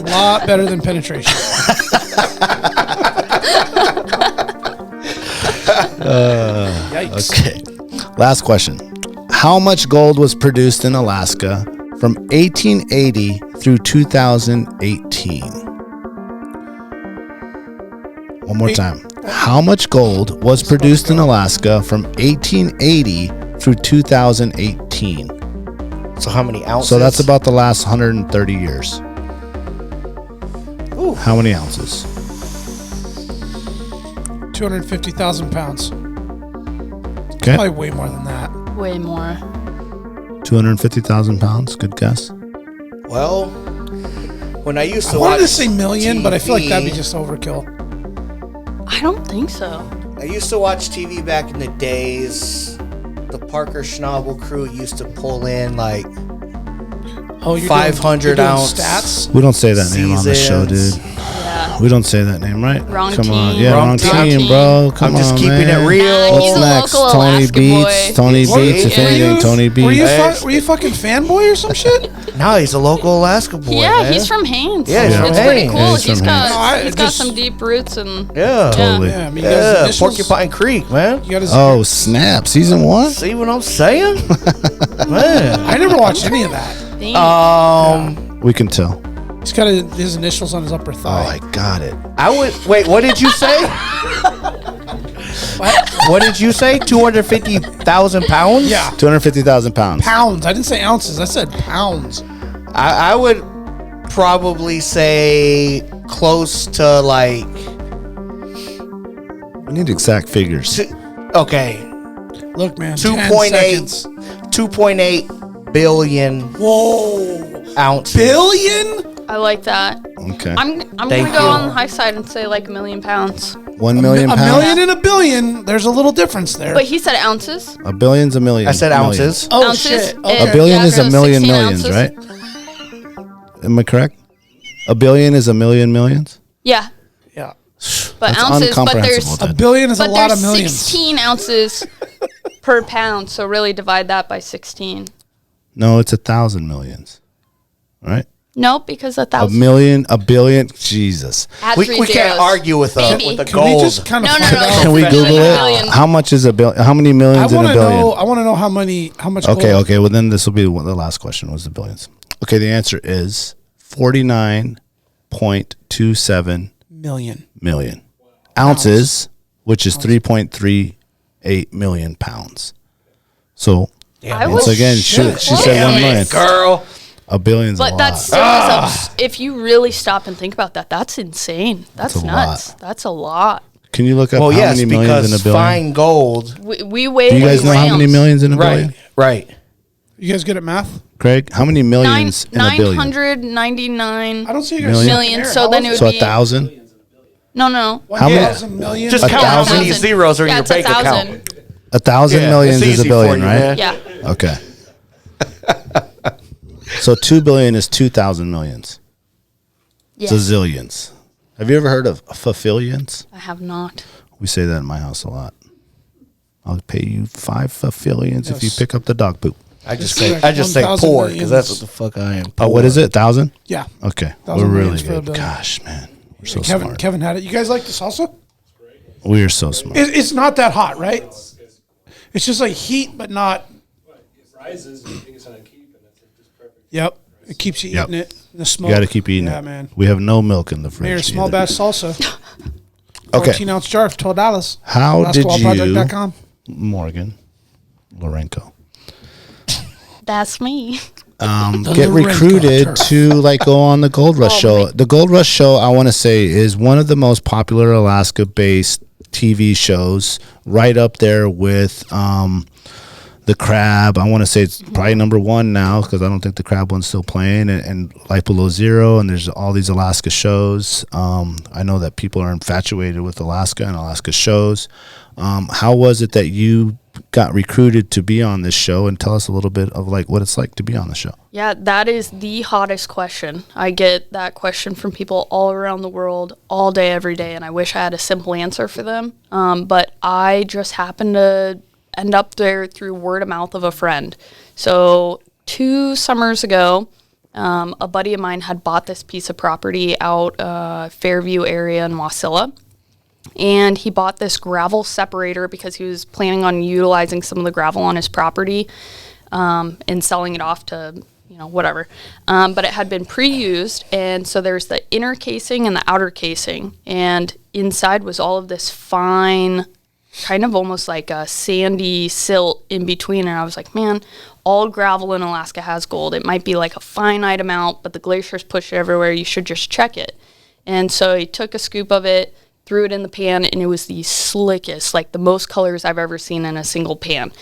lot better than penetration. Yikes. Okay. Last question. How much gold was produced in Alaska from 1880 through 2018? One more time. How much gold was produced in Alaska from 1880 through 2018? So how many ounces? So that's about the last 130 years. How many ounces? 250,000 pounds. Okay. Probably way more than that. Way more. 250,000 pounds. Good guess. Well, when I used I to wanted watch to say million, but I feel like that'd be TV, just overkill. I don't think so. I used to watch TV back in the days. The Parker Schnabel crew used to pull in like Oh, you're 500 doing ounce stats. We don't say that name on the show, Seasons. dude. Yeah. We don't say that name, right? Wrong Come on. team. Yeah, Wrong wrong team. team, bro. Come I'm just on, keeping man. it real. Nah, he's What's a next? local Tony Alaska Beats. boy. Tony What? Beats. If Were anything, you- Tony Were you, Beats. were you fucking fanboy or some shit? No, he's a local Alaska boy. Yeah, man. he's from Haynes. Yeah, he's from it's pretty Haynes. cool. Yeah, he's he's from got Haynes. No, I he's got just- some deep roots and Yeah. Totally. Yeah, I mean, you got his Yeah, initials. Porcupine Creek, man. You got his, Oh, snap. Season 1? See what I'm saying? Man. I never watched any of that. thing. We can tell. He's got his initials on his upper Oh, thigh. I got it. I would wait. What did you say? What did you say? 250,000 pounds? Yeah. 250,000 pounds. Pounds. I didn't say ounces. I said pounds. I would probably say close to like. We need exact figures. Okay, Look, man. 2.8 10 seconds. 2.8 billion Whoa. ounces. Billion? I like that. Okay. I'm gonna Thank go you. on the high side and say like 1 million pounds. 1 million A pounds. million and a billion. There's a little difference there. But he said ounces. A billion's a million. I said ounces. Oh, ounces. shit. and- A billion yeah, is a so million 16 millions, ounces. right? Am I correct? A billion is a million millions? Yeah, Yeah. but That's ounces. But there's incomprehensible. A billion is a but lot there's of millions. 16 ounces per pound. So really divide that by 16. No, it's 1,000 millions. Right? Nope, because A 1,000. million, a billion. Jesus. Add We 3 can't zeros. argue with the Maybe. gold. Can we just kind of No, no, find no. out? Can we Professional Google it? billion. How much is a billion? How many I millions in want a to billion? know. I want to know how much. Okay, gold. okay. Well, then this will be the last question. Was the billions? Okay, the answer is 49.27 Million. million ounces, which is 3.38 million pounds. So I once was again, she close. said 1 million. Girl. A billion's a But lot. that still is if you really stop and think about that, that's insane. That's a nuts. lot. That's a lot. Can you look up Well, how yes, many millions in because a billion? fine gold. We weigh. Do you guys know how many millions in a billion? Right. You guys good at math? Craig, how many millions in a billion? 999 I don't see you guys. Million? million. So then it would So be 1,000? no. How many? 1,000 million. Just count how many 1,000. zeros are in Yeah, your it's bank 1,000. account. 1,000 Yeah, millions it's is a easy for billion, you, right? man. Yeah. Okay. So 2 billion is 2,000 millions. Yeah. So zillions. Have you ever heard of fafillions? I have not. We say that in my house a lot. I'll pay you 5 fafillions if you Yes. pick up the dog poop. I just Correct. say 1,000 poor millions. because that's what the fuck I am. Oh, what is it? 1,000? Yeah. Okay. 1,000 We're really millions for a good. billion. Gosh, man. We're so Kevin, smart. Kevin had it. You guys like the salsa? We are so smart. It's not that hot, right? It's just like heat, but not. Rises, you think it's on a keep, and it's just perfect. Yep. It keeps you Yep. eating it. The You smoke. got to keep eating Yeah, it. man. We have no milk in the Mayor, fridge. small either. batch salsa. Okay. 14-ounce jar for $12. How did you, Basketballproject.com. Morgan, Laurenco, That's me. get Laurenco recruited Turf. to like go on the Gold Rush Oh, show? my- The Gold Rush show, I want to say, is one of the most popular Alaska-based TV shows, right up there with the Crab. I want to say it's probably number 1 now because I don't think the Crab one's still playing, and Life Below Zero, and there's all these Alaska shows. I know that people are infatuated with Alaska and Alaska shows. How was it that you got recruited to be on this show, and tell us a little bit of like what it's like to be on the show? Yeah, that is the hottest question. I get that question from people all around the world all day, every day, and I wish I had a simple answer for them. But I just happened to end up there through word of mouth of a friend. So 2 summers ago, a buddy of mine had bought this piece of property out Fairview area in Wasilla. And he bought this gravel separator because he was planning on utilizing some of the gravel on his property and selling it off to, whatever. But it had been pre-used, and so there's the inner casing and the outer casing. And inside was all of this fine, kind of almost like a sandy silt in between. And I was like, man, all gravel in Alaska has gold. It might be like a finite amount, but the glaciers push it everywhere. You should just check it. And so he took a scoop of it, threw it in the pan, and it was the slickest, like the most colors I've ever seen in a single pan.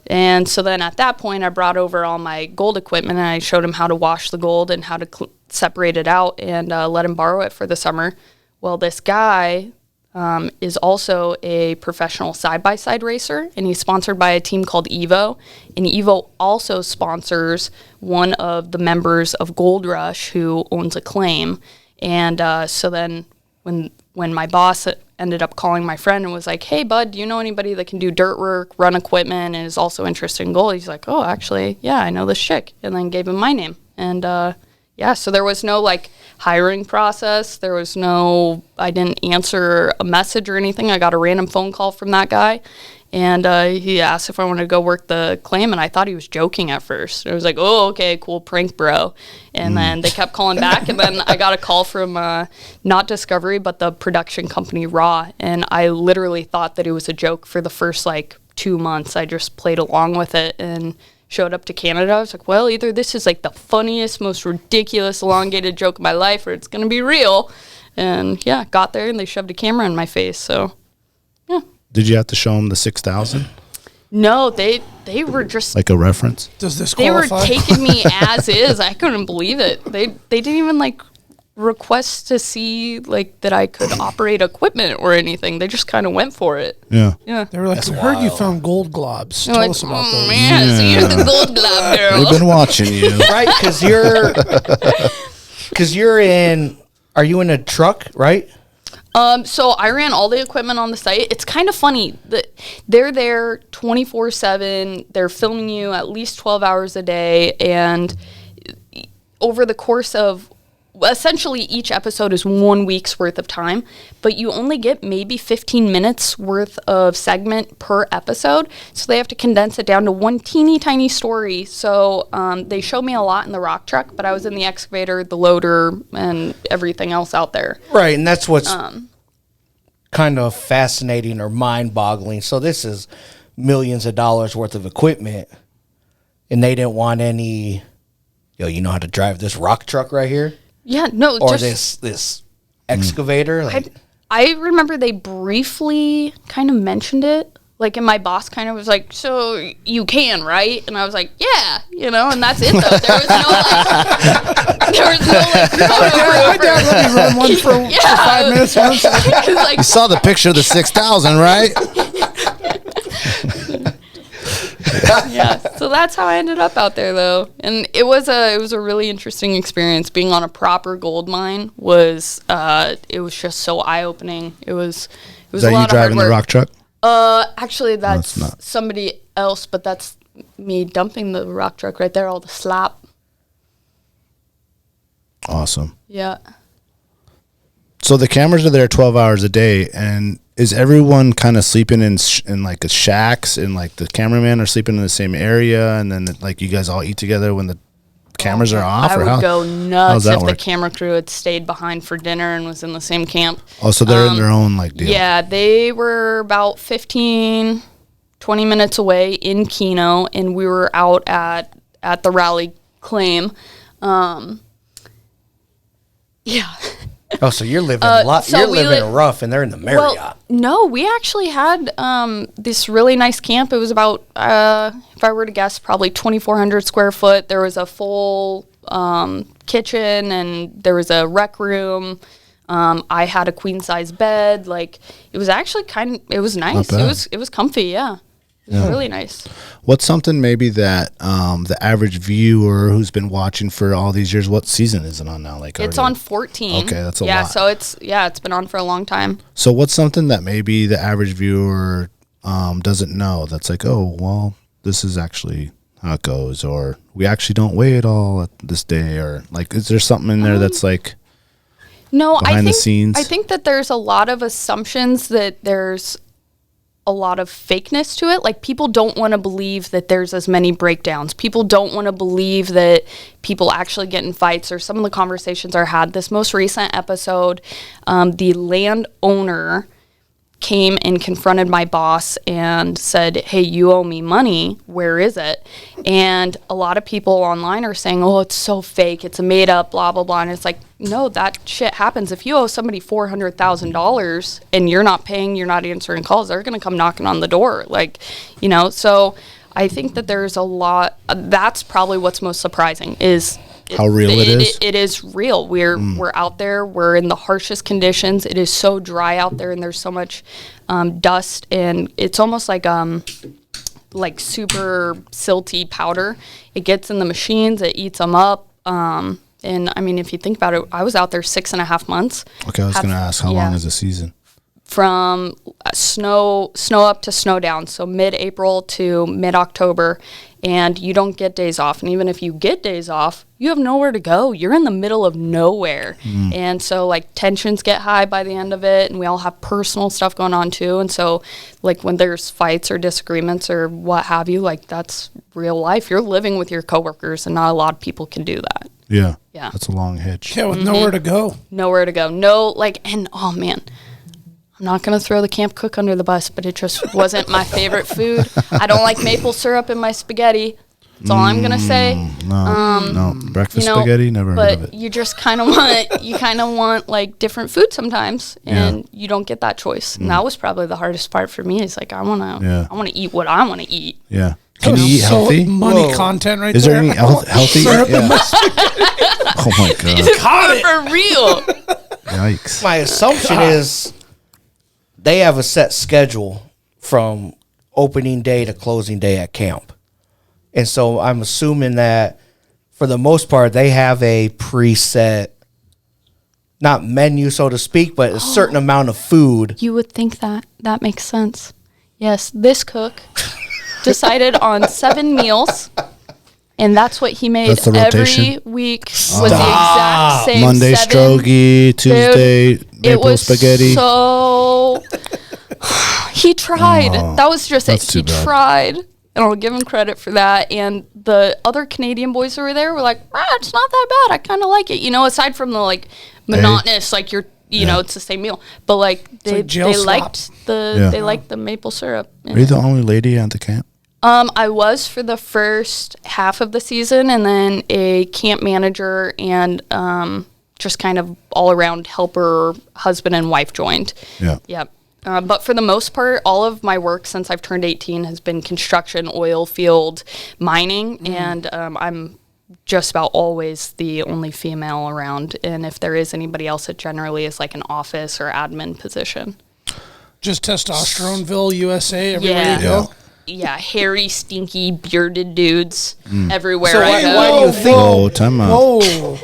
And so then at that point, I brought over all my gold equipment, and I showed him how to wash the gold and how to separate it out, and let him borrow it for the summer. Well, this guy is also a professional side-by-side racer, and he's sponsored by a team called Evo. And Evo also sponsors one of the members of Gold Rush who owns a claim. And so then when my boss ended up calling my friend and was like, hey, bud, do you know anybody that can do dirt work, run equipment, and is also interested in gold? He's like, oh, actually, yeah, I know this chick. And then gave him my name. And yeah, so there was no like hiring process. There was no, I didn't answer a message or anything. I got a random phone call from that guy. And he asked if I wanted to go work the claim, and I thought he was joking at first. I was like, oh, okay, cool, prank, bro. And then they kept calling back, and then I got a call from not Discovery, but the production company Raw, and I literally thought that it was a joke for the first, 2 months. I just played along with it and showed up to Canada. I was like, well, either this is, the funniest, most ridiculous, elongated joke of my life, or it's going to be real. And, yeah, got there, and they shoved a camera in my face, so... Did you have to show them the 6,000? No, they were just Like a reference? Does this they were qualify? taking me as is. I couldn't believe it. They didn't even request to see like that I could operate equipment or anything. They just kind of went for it. Yeah. Yeah. They were like, we heard you found gold globs. They're Tell like, us about oh, those. man, so you're the gold glob girl. We've been watching you. Right, because are you in a truck, right? So I ran all the equipment on the site. It's kind of funny that they're there 24/7. They're filming you at least 12 hours a day, and over the course of essentially each episode is 1 week's worth of time, but you only get maybe 15 minutes worth of segment per episode, so they have to condense it down to one teeny tiny story. So they showed me a lot in the rock truck, but I was in the excavator, the loader, and everything else out there. Right, and that's what's kind of fascinating or mind-boggling. So this is millions of dollars worth of equipment, and they didn't want any, you know how to drive this rock truck right here? Yeah, no, Or just this excavator? Like, I remember they briefly kind of mentioned it. Like, and my boss kind of was like, so you can, right? And I was like, yeah, and that's it, though. There was no, My dad let me run one for 5 minutes once. like, You saw the picture of the 6,000, right? yeah, so that's how I ended up out there, though. And it was a really interesting experience. Being on a proper gold mine was just so eye-opening. It was Is a that lot you of driving hard the work. rock truck? Actually, that's not. somebody else, but that's me dumping the rock truck right there, all the slap. Awesome. Yeah. So the cameras are there 12 hours a day, and is everyone kind of sleeping in like shacks, and like the cameramen are sleeping in the same area, and then like you guys all eat together when the cameras are off? I or would go nuts that if the work? camera crew had stayed behind for dinner and was in the same camp. Oh, so they're in their own like deal. Yeah, they were about 15, 20 minutes away in Keno, and we were out at the rally claim. Yeah. oh, so you're living so you're we living rough, and they're in the Marriott. Well, no, we actually had this really nice camp. It was about, if I were to guess, probably 2,400 square foot. There was a full kitchen, and there was a rec room. I had a queen size bed. Like, it was actually it was nice. It was comfy. Yeah. It was really nice. What's something maybe that the average viewer who's been watching for all these years, what season is it on now? Like It's already? on 14. Okay, that's a yeah, lot. so it's been on for a long time. So what's something that maybe the average viewer doesn't know that's like, oh, well, this is actually how it goes, or we actually don't weigh it all at this day, or like, is there something in there that's like behind the scenes? I think that there's a lot of assumptions that there's a lot of fakeness to it. Like, people don't want to believe that there's as many breakdowns. People don't want to believe that people actually get in fights, or some of the conversations are had. This most recent episode, the landowner came and confronted my boss and said, hey, you owe me money. Where is it? And a lot of people online are saying, oh, it's so fake. It's a made up, blah, blah, blah. And it's like, no, that shit happens. If you owe somebody $400,000 and you're not paying, you're not answering calls, they're going to come knocking on the door. Like, so I think that there's a lot. That's probably what's most surprising is how real it is. It is real. We're out there. We're in the harshest conditions. It is so dry out there, and there's so much dust, and it's almost like super silty powder. It gets in the machines. It eats them up. And I mean, if you think about it, I was out there 6.5 months. Okay, I was going to ask, how long is the season? From snow up to snow down, so mid-April to mid-October, and you don't get days off. And even if you get days off, you have nowhere to go. You're in the middle of nowhere. And so, like, tensions get high by the end of it, and we all have personal stuff going on, too. And so, like, when there's fights or disagreements or what have you, like, that's real life. You're living with your coworkers, and not a lot of people can do that. Yeah. Yeah. That's a long hitch. Yeah, with nowhere to go. Nowhere to go. No, like, and, oh, man. I'm not going to throw the camp cook under the bus, but it just wasn't my favorite food. I don't like maple syrup in my spaghetti. That's all I'm going to say. No. Breakfast spaghetti, never heard of it. But you just kind of want like different food sometimes, and you don't get that choice. And that was probably the hardest part for me. Is like, I want to eat what I want to eat. Yeah. Can you eat healthy? Money content right Is there. there any healthy? Yeah. Oh my god! For real. Yikes! My assumption is they have a set schedule from opening day to closing day at camp. And so I'm assuming that for the most part, they have a preset, not menu, so to speak, but a certain amount of food. You would think that. That makes sense. Yes, this cook decided on 7 meals, and that's what he made That's the every rotation? week. Was the exact same Monday 7. strogy, Tuesday It maple was spaghetti. so... He tried. Oh, that was just it. that's too He bad. tried. And I'll give him credit for that. And the other Canadian boys who were there were like, it's not that bad. I kind of like it. You know, aside from the, like, monotonous, like, you know, it's the same meal. But, like, they jail slop. liked they liked the maple syrup. Are you the only lady at the camp? I was for the first half of the season, and then a camp manager and just kind of all-around helper husband and wife joined. Yeah. Yep. But for the most part, all of my work since I've turned 18 has been construction, oil field, mining, and I'm just about always the only female around. And if there is anybody else, it generally is like an office or admin position. Just Testosteroneville, USA, everywhere Yeah. you go. Yeah, hairy, stinky, bearded dudes everywhere So I go. why do you think? Oh, time out. Whoa.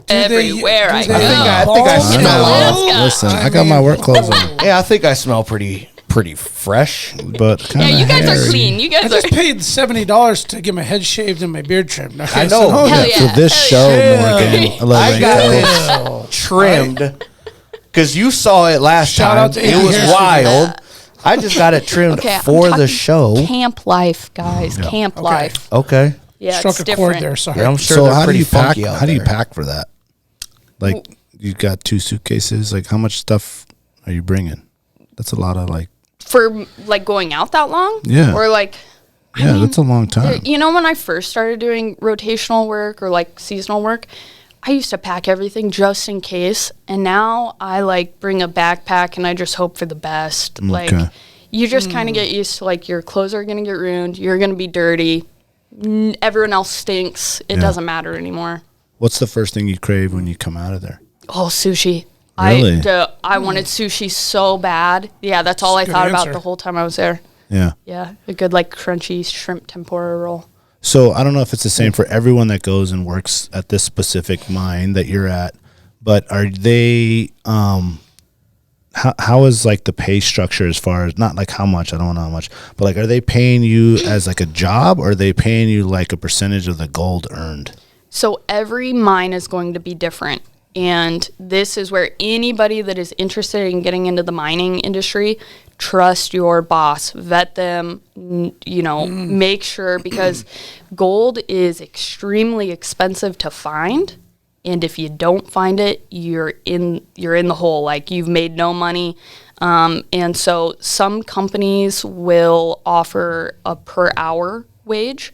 Everywhere I go. I think I In smell. Alaska. Listen, I got my work clothes on, Yeah, I think I smell pretty fresh. but Yeah, kind of you guys hairy. are clean. You I guys just are. paid $70 to get my head shaved and my beard trimmed. Okay, I know. So, Hell Yeah, yeah. for this show, Morgan. I got Laurenco. this trimmed because you saw it last Shout time. out to It Adrien was Gregory. wild. I just got it trimmed Okay, I'm for the talking show. Camp life, guys. Camp life. Okay. Yeah, struck it's a chord different. there. Sorry. Yeah, I'm sure So they're how do pretty you pack? funky out How do you there. pack for that? Like you got 2 suitcases. Like how much stuff are you bringing? That's a lot of like. For like going out that long? Yeah. Or like, Yeah, that's a long time. you know, when I first started doing rotational work or like seasonal work, I used to pack everything just in case. And now I like bring a backpack and I just hope for the best. Like, Okay. you just kind of get used to like your clothes are going to get ruined. You're going to be dirty. Everyone else stinks. It Yeah. doesn't matter anymore. What's the first thing you crave when you come out of there? Oh, sushi. Really? I wanted sushi so bad. Yeah, that's all I Good thought about answer. the whole time I was there. Yeah. Yeah, a good like crunchy shrimp tempura roll. So I don't know if it's the same for everyone that goes and works at this specific mine that you're at, but are they how is like the pay structure as far as not like how much, I don't know how much, but like are they paying you as like a job or are they paying you like a percentage of the gold earned? So every mine is going to be different. And this is where anybody that is interested in getting into the mining industry, trust your boss, vet them, make sure, because gold is extremely expensive to find. And if you don't find it, you're in the hole. Like you've made no money. And so some companies will offer a per hour wage,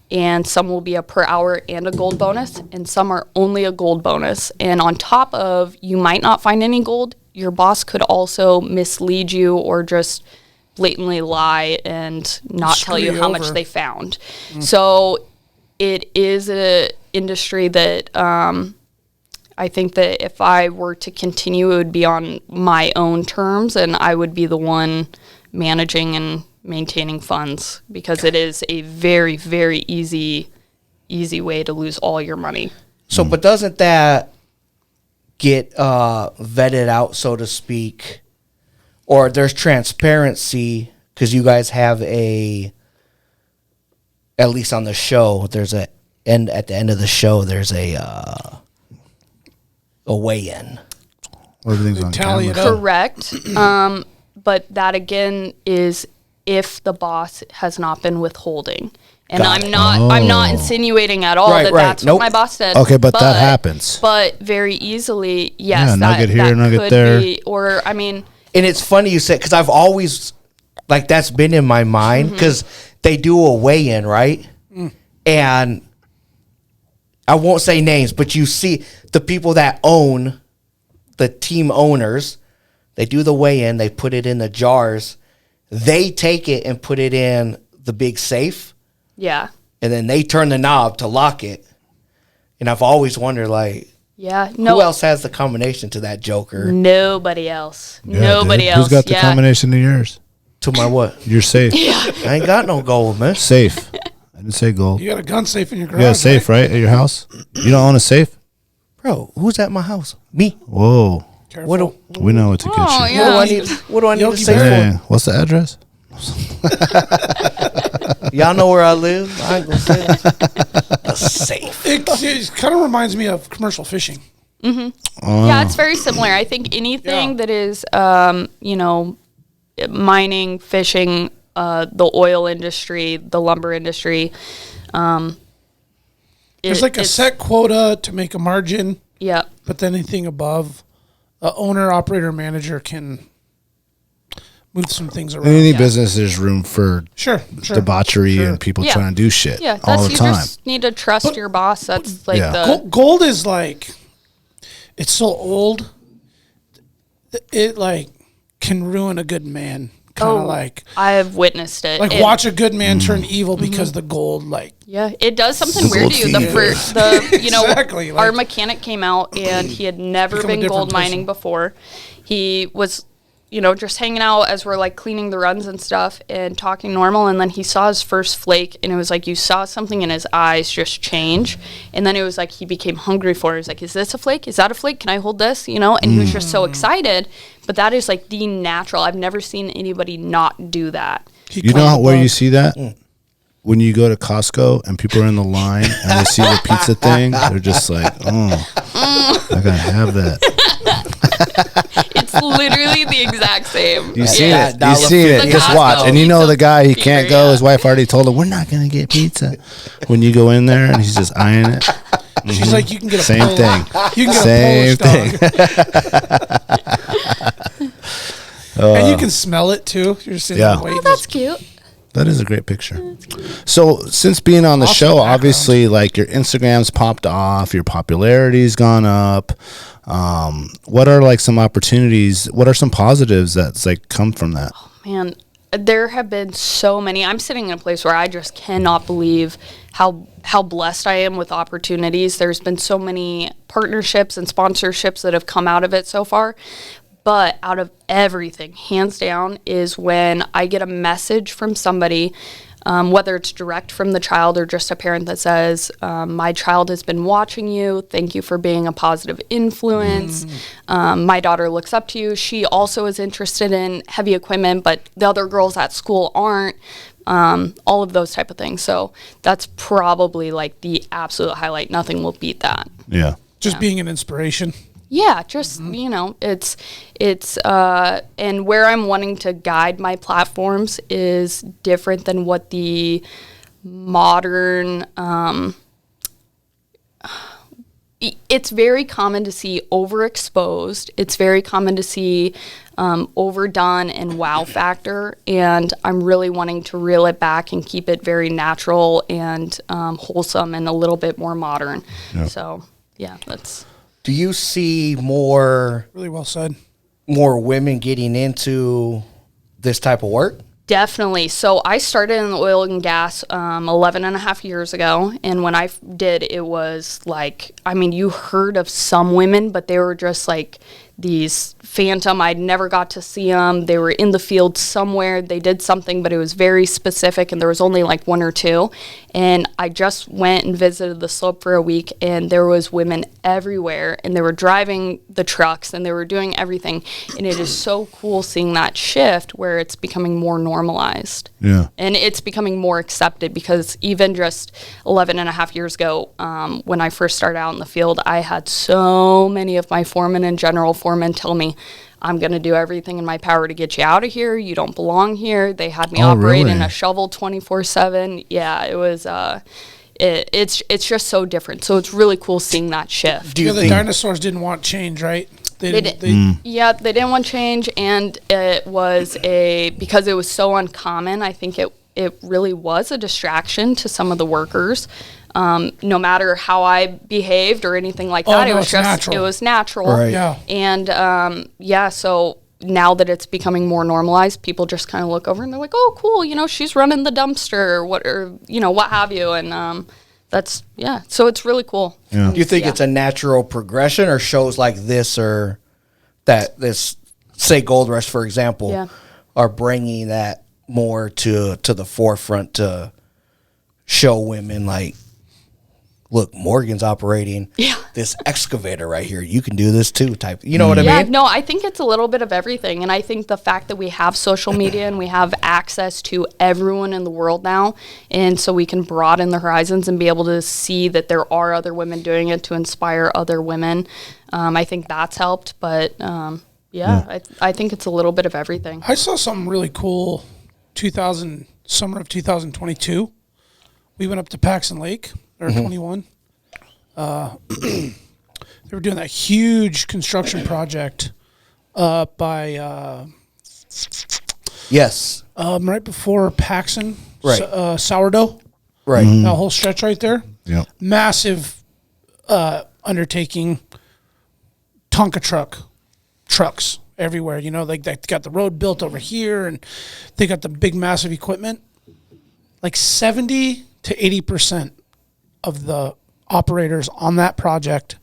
and some will be a per hour and a gold bonus, and some are only a gold bonus. And on top of, you might not find any gold, your boss could also mislead you or just blatantly lie and not tell you Screw you how much over. they found. So it is an industry that I think that if I were to continue, it would be on my own terms, and I would be the one managing and maintaining funds, because it is a very, very easy way to lose all your money. So, but doesn't that get vetted out, so to speak, or there's transparency because you guys have at least on the show, there's at the end of the show, there's a weigh-in. Everything's on Tally camera. it up. Correct. But that again is if the boss has not been withholding. And Got I'm it. not insinuating at all Right, that right. that's Nope. what my boss said. Okay, but that happens. But very easily, yes, Yeah, nugget here, that nugget could there. be, or I mean, And it's funny you said, because I've always, like, that's been in my mind, because they do a weigh-in, right? And I won't say names, but you see the people that own, the team owners, they do the weigh-in, they put it in the jars, they take it and put it in the big safe, yeah. and then they turn the knob to lock it. And I've always wondered, like, Yeah. who else has the combination to that Joker? Nobody else. Yeah, Nobody dude. else. Who's got the combination to yours? To my what? You're safe. I ain't got no gold, man. Safe. I didn't say gold. You got a gun safe in your garage. You got a safe, right, at your house? You don't own a safe? Bro, who's at my house? Me. Whoa. Careful. What do, We know what to get Oh, you. yeah. what do I need to Yogi say Hey, what's the address? for? Y'all know where I live. I ain't gonna say it. A safe. It kind of reminds me of commercial fishing. Yeah, it's very similar. I think anything that is, mining, fishing, the oil industry, the lumber industry. There's like a set quota to make a margin, Yeah. but then anything above, a owner, operator, manager can move some things around. In any business, there's room for Sure. debauchery and people Yeah. trying to do shit Yeah, all the you time. just need to trust your boss. That's like Yeah. Gold is like, it's so old, it like can ruin a good man. Kind of like I've witnessed it. watch a good man turn evil because the gold, like, Yeah, it does something The weird to you. gold Exactly, Our like- mechanic came out and he had never Become a been different gold mining before. He was, just hanging out as we're like cleaning the runs and stuff and talking normal. And then he saw his first flake and it was like you saw something in his eyes just change. And then it was like he became hungry for it. He was like, is this a flake? Is that a flake? Can I hold this? And he was just so excited. But that is like the natural. I've never seen anybody not do that. You know where you see that? When you go to Costco and people are in the line and they see the pizza thing, they're just like, oh, I gotta have that. It's literally the exact same. You seen Yeah. it. You seen it. The Just watch. Costco And you know pizza the guy, he figure, can't go. yeah. His wife already told him, we're not going to get pizza. When you go in there and he's just eyeing it. she's like, you can get a Same Polish- thing. You can get Same a Polish dog. And you can smell it too. You're sitting Yeah. there waiting. Oh, that's cute. That is a great picture. So since being on the Awesome show, background. obviously, like your Instagram's popped off, your popularity's gone up. What are like some opportunities? What are some positives that's like come from that? Man, there have been so many. I'm sitting in a place where I just cannot believe how blessed I am with opportunities. There's been so many partnerships and sponsorships that have come out of it so far. But out of everything, hands down, is when I get a message from somebody, whether it's direct from the child or just a parent that says, my child has been watching you. Thank you for being a positive influence. My daughter looks up to you. She also is interested in heavy equipment, but the other girls at school aren't. All of those type of things. So that's probably like the absolute highlight. Nothing will beat that. Yeah. Just being an inspiration. Yeah, just, it's and where I'm wanting to guide my platforms is different than what the modern, it's very common to see overexposed. It's very common to see overdone and wow factor. And I'm really wanting to reel it back and keep it very natural and wholesome and a little bit more modern. Yep. So, yeah, that's... Do you see more Really well said. women getting into this type of work? Definitely. So I started in the oil and gas 11 and a half years ago. And when I did, it was like, you heard of some women, but they were just like these phantom. I'd never got to see them. They were in the field somewhere. They did something, but it was very specific, and there was only like one or two. And I just went and visited the slope for a week, and there was women everywhere, and they were driving the trucks, and they were doing everything. And it is so cool seeing that shift where it's becoming more normalized. Yeah. And it's becoming more accepted, because even just 11 and a half years ago, when I first started out in the field, I had so many of my foremen and general foremen tell me, I'm going to do everything in my power to get you out of here. You don't belong here. They had me operate in a shovel 24/7. Yeah, it was, it's just so different. So it's really cool seeing that shift. The dinosaurs didn't want change, right? Yeah, they didn't want change, and it was because it was so uncommon, I think it really was a distraction to some of the workers. No matter how I behaved or anything like that, it was natural. Right. Yeah. And so now that it's becoming more normalized, people just kind of look over and they're like, "Oh, cool, she's running the dumpster or what have you," and So it's really cool. Yeah. Do you think it's a natural progression, or shows like this or that, this, say Gold Rush, for example, are bringing that more to the forefront to show women, like, look, Morgan's operating this excavator right here. You can do this too, type. You know what I mean? Yeah, no, I think it's a little bit of everything. And I think the fact that we have social media and we have access to everyone in the world now, and so we can broaden the horizons and be able to see that there are other women doing it to inspire other women. I think that's helped. But I think it's a little bit of everything. I saw something really cool summer of 2022. We went up to Paxton Lake. Or 21. They were doing that huge construction project by right before Paxton, right? Sourdough, right? That whole stretch right there. Yeah, massive undertaking. Tonka trucks everywhere. You know, like they got the road built over here, and they got the big massive equipment. Like 70 to 80% of the operators on that project,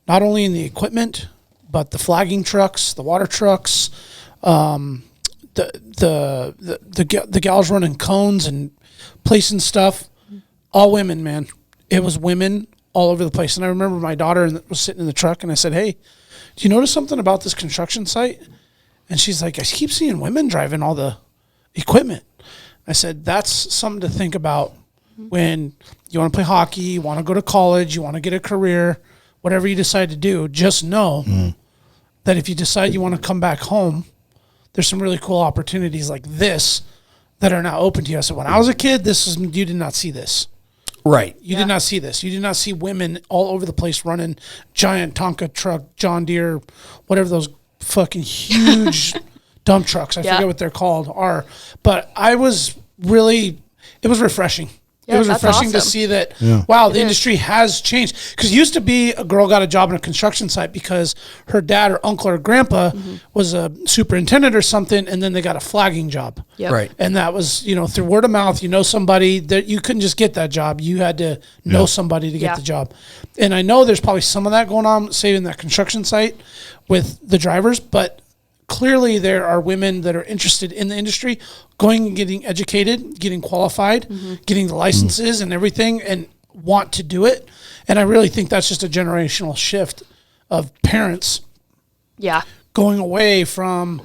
not only in the equipment, but the flagging trucks, the water trucks, the gals running cones and placing stuff, all women, man. It was women all over the place. And I remember my daughter was sitting in the truck, and I said, "Hey, do you notice something about this construction site?" And she's like, "I keep seeing women driving all the equipment." I said, "That's something to think about when you want to play hockey, you want to go to college, you want to get a career, whatever you decide to do. Just know that if you decide you want to come back home, there's some really cool opportunities like this that are now open to you." So when I was a kid, you did not see this. Right. You did not see this. You did not see women all over the place running giant Tonka truck, John Deere, whatever those fucking huge dump trucks, I forget what they're called, are. But it was refreshing. Yeah, it was refreshing awesome. to see that, wow, the industry has changed. Because it used to be a girl got a job in a construction site because her dad or uncle or grandpa was a superintendent or something, and then they got a flagging job. Yep. Right. And that was, through word of mouth, somebody that you couldn't just get that job. You had to know somebody to get the job. And I know there's probably some of that going on, say, in that construction site with the drivers, but clearly there are women that are interested in the industry, going and getting educated, getting qualified, getting the licenses and everything, and want to do it. And I really think that's just a generational shift of parents going away from,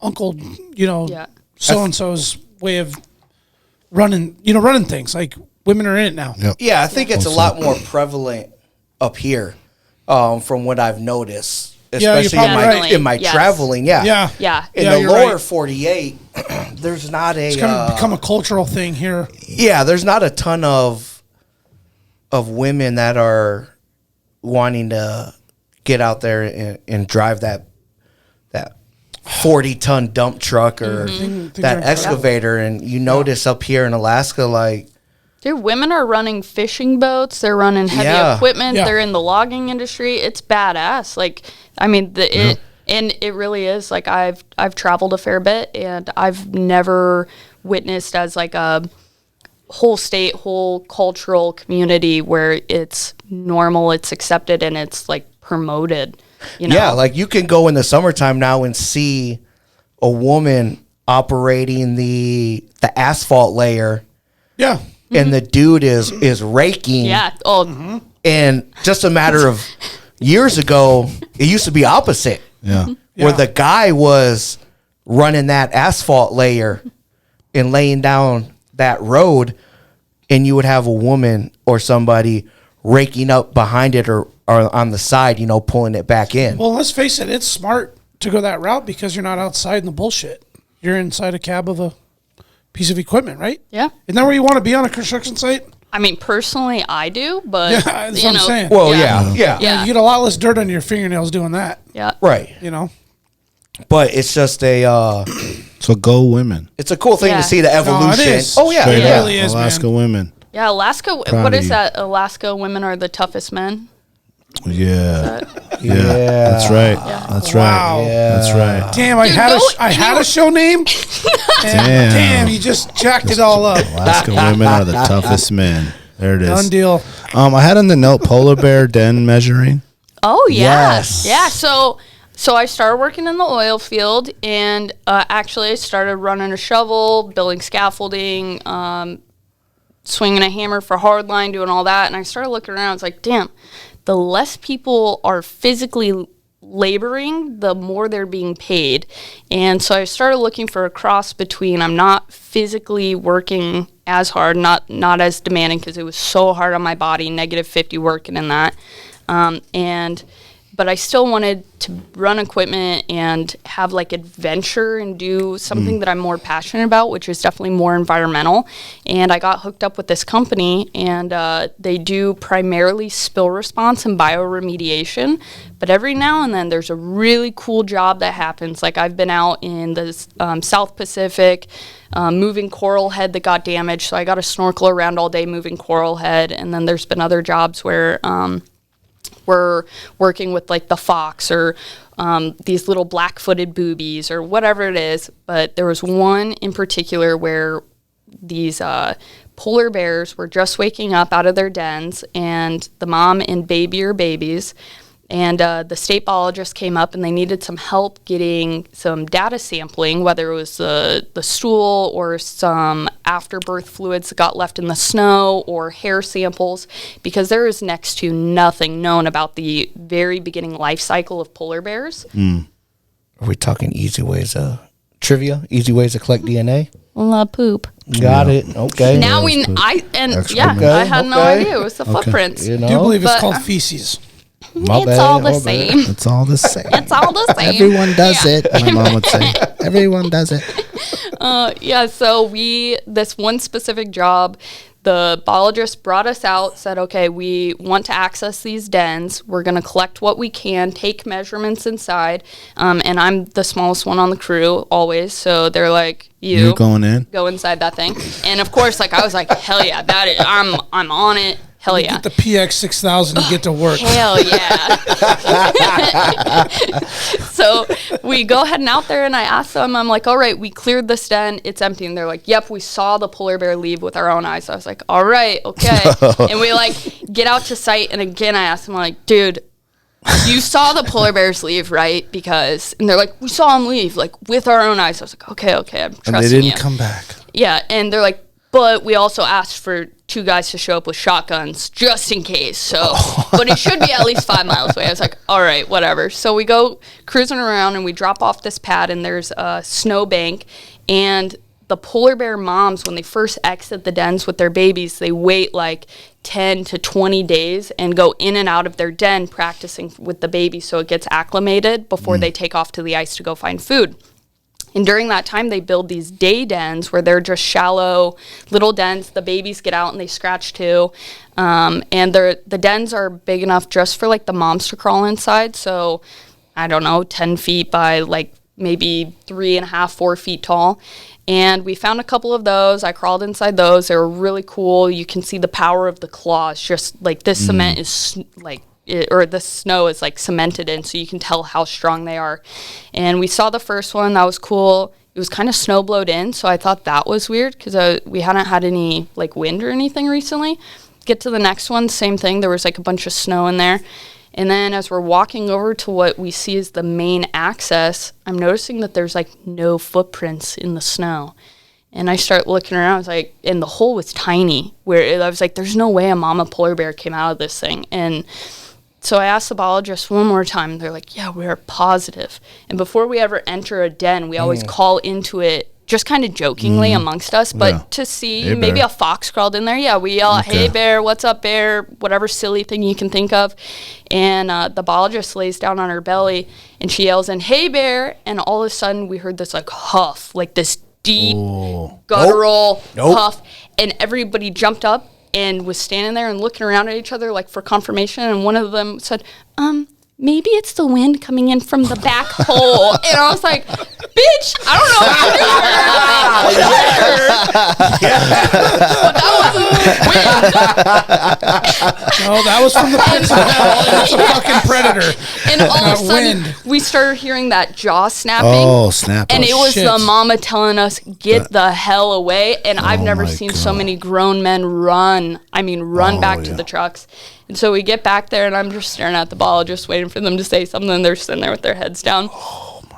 uncle, so-and-so's way of running things. Like, women are in it now. Yep. Yeah, I think it's a lot more prevalent up here from what I've noticed. Especially in my traveling, Yeah. In the lower 48, there's not a... It's kind of become a cultural thing here. Yeah, there's not a ton of women that are wanting to get out there and drive that 40-ton dump truck or that excavator. And you notice up here in Alaska, like... Dude, women are running fishing boats. They're running heavy equipment. Yeah. They're in the logging industry. It's badass. Like, I mean, it really is. Like, I've traveled a fair bit, and I've never witnessed as like a whole state, whole cultural community where it's normal, it's accepted, and it's like promoted. Yeah, like you can go in the summertime now and see a woman operating the asphalt layer. Yeah. And the dude is raking. Yeah. Oh. And just a matter of years ago, it used to be opposite. Yeah. Where the guy was running that asphalt layer and laying down that road, and you would have a woman or somebody raking up behind it or on the side, pulling it back in. Well, let's face it, it's smart to go that route because you're not outside in the bullshit. You're inside a cab of a piece of equipment, right? Yeah. Isn't that where you want to be on a construction site? I mean, personally, I do, but Yeah, that's what I'm saying. Well, Yeah. You get a lot less dirt on your fingernails doing that. Yeah. Right. But it's just So go women. it's a cool thing Yeah. to see the evolution. it is. Oh yeah, Straight yeah. up. Really is, Alaska man. women. Yeah, Alaska. Proud What of is you. that? Alaska women are the toughest men. Yeah. That's right. Yeah. That's Wow. right. That's right. Damn, I had a show name. Damn, you just jacked it all up. Alaska women are the toughest men. There it is. Done deal. I had on the note polar bear den measuring. Oh yeah, Yes. yeah. So I started working in the oil field, and actually I started running a shovel, building scaffolding, swinging a hammer for hardline, doing all that. And I started looking around. I was like, damn, the less people are physically laboring, the more they're being paid. And so I started looking for a cross between I'm not physically working as hard, not as demanding, because it was so hard on my body, -50 working in that. But I still wanted to run equipment and have like adventure and do something that I'm more passionate about, which is definitely more environmental. And I got hooked up with this company, and they do primarily spill response and bioremediation. But every now and then there's a really cool job that happens. Like I've been out in the South Pacific, moving coral head that got damaged. So I got to snorkel around all day moving coral head. And then there's been other jobs where we're working with like the fox or these little black-footed boobies or whatever it is. But there was one in particular where these polar bears were just waking up out of their dens, and the mom and baby are babies. And the state biologist came up, and they needed some help getting some data sampling, whether it was the stool or some afterbirth fluids that got left in the snow or hair samples, because there is next to nothing known about the very beginning life cycle of polar bears. Are we talking easy ways of trivia? Easy ways to collect DNA? La poop. Got it. Okay. Now I had no idea it was the footprints. You I do know? believe it's But- called feces. It's all the same. It's all the same. It's all the same. Everyone does Yeah. it. My mom would say. Everyone does it. So this one specific job, the biologist brought us out, said, okay, we want to access these dens. We're going to collect what we can, take measurements inside. And I'm the smallest one on the crew always. So they're like, You're going in? go inside that thing. And of course, like I was like, hell yeah, I'm on it. Hell yeah. Get the PX 6000 and get to work. Hell yeah. So we go heading out there, and I asked them, I'm like, all right, we cleared this den. It's empty. And they're like, yep, we saw the polar bear leave with our own eyes. So I was like, all right, okay. And we like get out to site. And again, I asked them, I'm like, dude, you saw the polar bears leave, right? And they're like, we saw them leave, like with our own eyes. I was like, okay, I'm trusting you. And they didn't come back. Yeah. And they're like, but we also asked for 2 guys to show up with shotguns just in case. So, but it should be at least 5 miles away. I was like, all right, whatever. So we go cruising around, and we drop off this pad, and there's a snowbank. And the polar bear moms, when they first exit the dens with their babies, they wait like 10 to 20 days and go in and out of their den practicing with the baby so it gets acclimated before they take off to the ice to go find food. And during that time, they build these day dens where they're just shallow little dens. The babies get out and they scratch too. And the dens are big enough just for like the moms to crawl inside. So, I don't know, 10 feet by like maybe 3.5, 4 feet tall. And we found a couple of those. I crawled inside those. They were really cool. You can see the power of the claws. Just like this cement is like, or the snow is like cemented in, so you can tell how strong they are. And we saw the first one. That was cool. It was kind of snow blowed in, so I thought that was weird because we hadn't had any like wind or anything recently. Get to the next one, same thing. There was like a bunch of snow in there. And then as we're walking over to what we see as the main access, I'm noticing that there's like no footprints in the snow. And I start looking around, I was like, and the hole was tiny, where I was like, there's no way a mama polar bear came out of this thing. And so I asked the biologist one more time. They're like, yeah, we are positive. And before we ever enter a den, we always call into it just kind of jokingly amongst us. But to see Hey, maybe bear. a fox crawled in there, yeah, we yell, hey, bear, what's up, bear, whatever silly thing you can think of. And the biologist lays down on her belly, and she yells in, hey, bear. And all of a sudden, we heard this like huff, like this deep, guttural huff. And everybody jumped up and was standing there and looking around at each other like for confirmation, and one of them said, maybe it's the wind coming in from the back hole. And I was like, bitch, I don't know what you heard. But that No, that was from the pits of hell. That's a fucking predator. And all of a sudden, Wind. we started hearing that jaw snapping. Oh, snap. And it was shit. the mama telling us, get the hell away. And I've never my seen so God. many grown men run. I mean, run back to yeah. the trucks. And so we get back there, and I'm just staring at the ball, just waiting for them to say something. And they're sitting there with their heads down.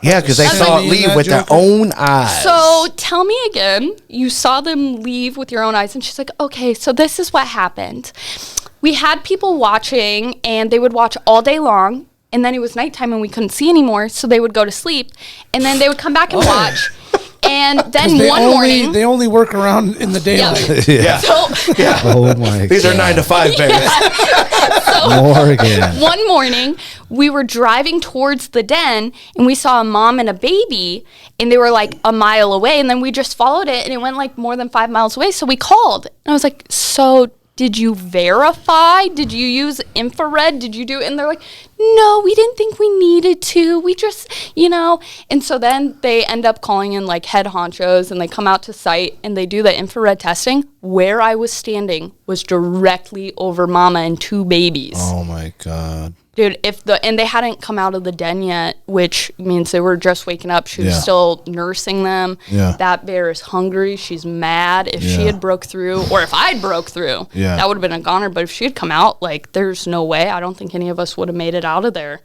Yeah, because they saw it leave with their own eyes. So tell me again, you saw them leave with your own eyes. And she's like, okay, so this is what happened. We had people watching, and they would watch all day long. And then it was nighttime, and we couldn't see anymore. So they would go to sleep. And then they would come back and watch. And then one morning. They only work around in the daylight. Yeah. So, Oh, my These are God. 9 to 5 bears. Morgan. one morning, we were driving towards the den, and we saw a mom and a baby, and they were like a mile away. And then we just followed it, and it went like more than 5 miles away. So we called, and I was like, so did you verify? Did you use infrared? Did you do it? And they're like, no, we didn't think we needed to. We just, And so then they end up calling in like head honchos, and they come out to site, and they do the infrared testing. Where I was standing was directly over mama and 2 babies. Oh, my God. Dude, and they hadn't come out of the den yet, which means they were just waking up. She was Yeah. still nursing them. Yeah. That bear is hungry. She's mad. If she Yeah. had broke through, or if I'd broke through, Yeah. that would have been a goner. But if she had come out, like, there's no way. I don't think any of us would have made it out of there.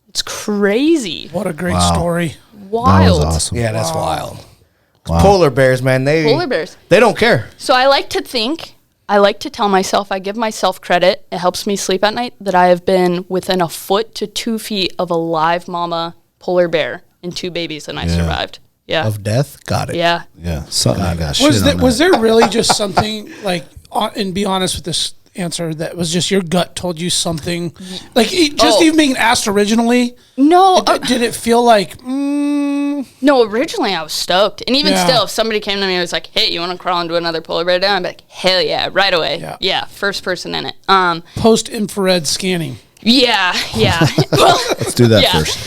It's crazy. What a great story. Wild. That was awesome. Yeah, that's wild. Wow. Polar bears, man. Polar bears. They don't care. So I like to tell myself, I give myself credit, it helps me sleep at night, that I have been within a foot to 2 feet of a live mama polar bear and 2 babies, and I survived. Yeah. Of death? Got it. Yeah. Yeah. Something I got Was shit on was that. there really just something like, and be honest with this answer, that was just your gut told you something, like even being asked originally? No. Did it feel like? No, originally I was stoked. And even Yeah. still, if somebody came to me and was like, hey, you want to crawl into another polar bear den? I'd be like, hell yeah, right away. Yeah. Yeah, first person in it. Post infrared scanning. Yeah. Well, Let's do that first.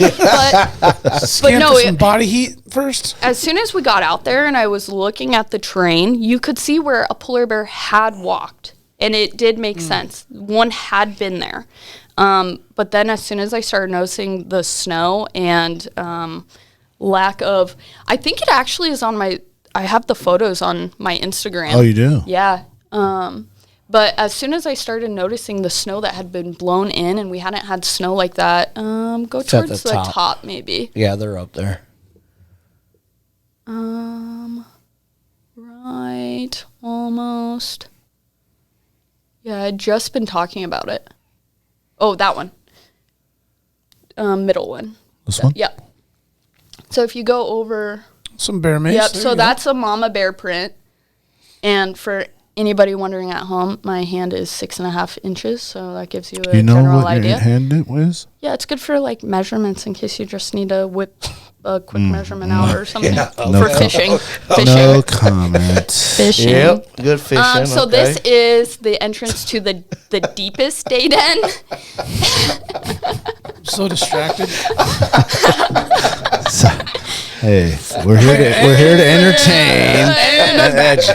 But Scan no, for some body heat first. as soon as we got out there and I was looking at the terrain, you could see where a polar bear had walked. And it did make sense. One had been there. But then as soon as I started noticing the snow and lack of, I think it actually is on I have the photos on my Instagram. Oh, you do? Yeah. But as soon as I started noticing the snow that had been blown in, and we hadn't had snow like that, go at towards the the top. top maybe. Yeah, they're up there. Right, almost. Yeah, I'd just been talking about it. Oh, that one. Middle one. This one? Yep. So if you go over, Some bear mace. yep. There So you go. that's a mama bear print, and for anybody wondering at home, my hand is 6.5 inches, so that gives you a You know general what idea. your hand it was? Yeah, it's good for like measurements in case you just need to whip a quick measurement out or something No for fishing. No comment. Fishing. Yep, good fishing. So okay. this is the entrance to the deepest day den. so distracted. Hey, we're here to entertain.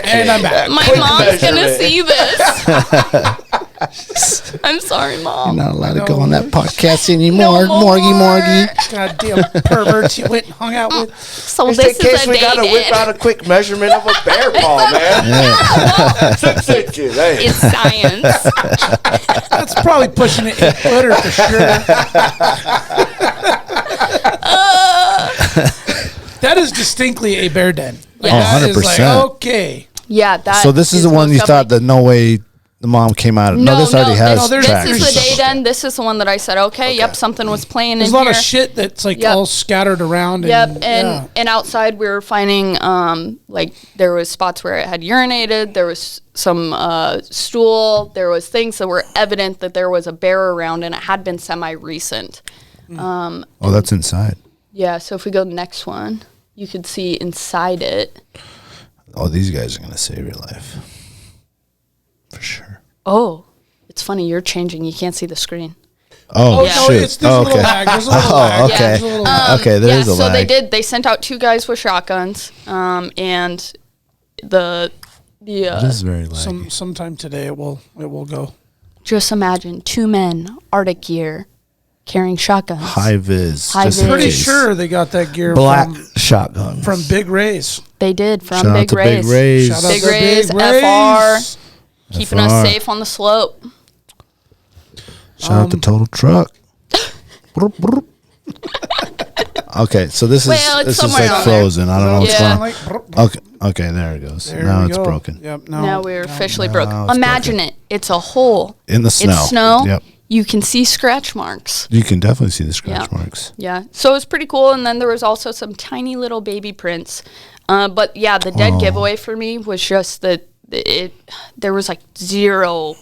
And I'm back. My mom's gonna see this. I'm sorry, Mom. Not allowed to go on that podcast anymore. No more. Morgie. Goddamn perverts you went and hung out with. So Just this in case is a we day gotta whip den. out a quick measurement of a bear paw, man. 6 inches. Hey. It's science. That's probably pushing it 8 footer for sure. That is distinctly a bear den. Like, Yeah. that is like, 100%. okay. Yeah, that. So this is the one most you thought definitely- that no way the mom came out of. No, this already has there's- tracks. This is the day den. This is the one that I said, okay, yep, something was playing There's in a lot here. of shit that's like Yep. all scattered around. Yep, and yeah. and outside we were finding like there was spots where it had urinated. There was some stool. There was things that were evident that there was a bear around, and it had been semi-recent. Oh, that's inside. Yeah, so if we go to the next one, you could see inside it. Oh, these guys are gonna save your life for sure. Oh, it's funny. You're changing. You can't see the screen. Oh, Yeah. No, shoot. it's there's a little lag. There's a little lag. Oh, Yeah, okay. there's a little lag. Okay, there is a so lag. they did. They sent out 2 guys with shotguns, and the It is very laggy. Sometime today it will go. Just imagine 2 men, Arctic gear, carrying shotguns. High vis. High just in vis. Pretty case. sure they got that gear Black shotguns. from Big Ray's. They did from Shout out Big to Rays. Big Rays. Shout out Big to Rays, Big FR, Rays. keeping us FR. safe on the slope. Shout out to Total Truck. Broop, broop. Okay, so this Well, it's is somewhere like on there. frozen. I don't know what's Yeah. going on. Okay, there it goes. There Now we it's go. broken. Yep. Now we're officially broke. now it's Imagine it. It's a hole. In the snow. It's snow. Yep. You can see scratch marks. You can definitely see the scratch Yeah. marks. Yeah. So it was pretty cool. And then there was also some tiny little baby prints. But yeah, the dead giveaway for me was just that there was like zero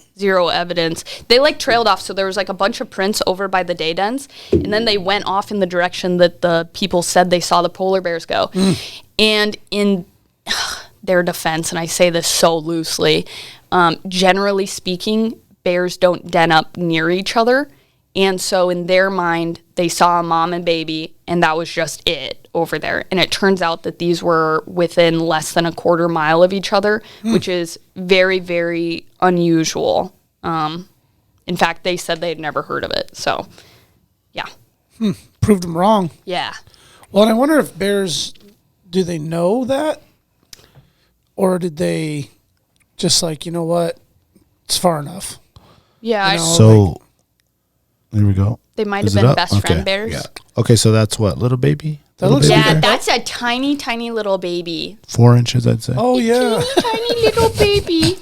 evidence. They like trailed off. So there was like a bunch of prints over by the day dens. And then they went off in the direction that the people said they saw the polar bears go. And in their defense, and I say this so loosely, generally speaking, bears don't den up near each other. And so in their mind, they saw a mom and baby, and that was just it over there. And it turns out that these were within less than a quarter mile of each other, which is very, very unusual. In fact, they said they had never heard of it. So, yeah. Proved them wrong. Yeah. Well, and I wonder if bears, do they know that? Or did they just like, you know what? It's far enough. Yeah. You know, So, there we go. They might Is have it been up? best friend bears. Yeah. Okay, so that's what? Little baby? That Little looks baby Yeah, bear? that's a tiny, tiny little baby. 4 inches, I'd say. Oh, yeah. Tiny little baby.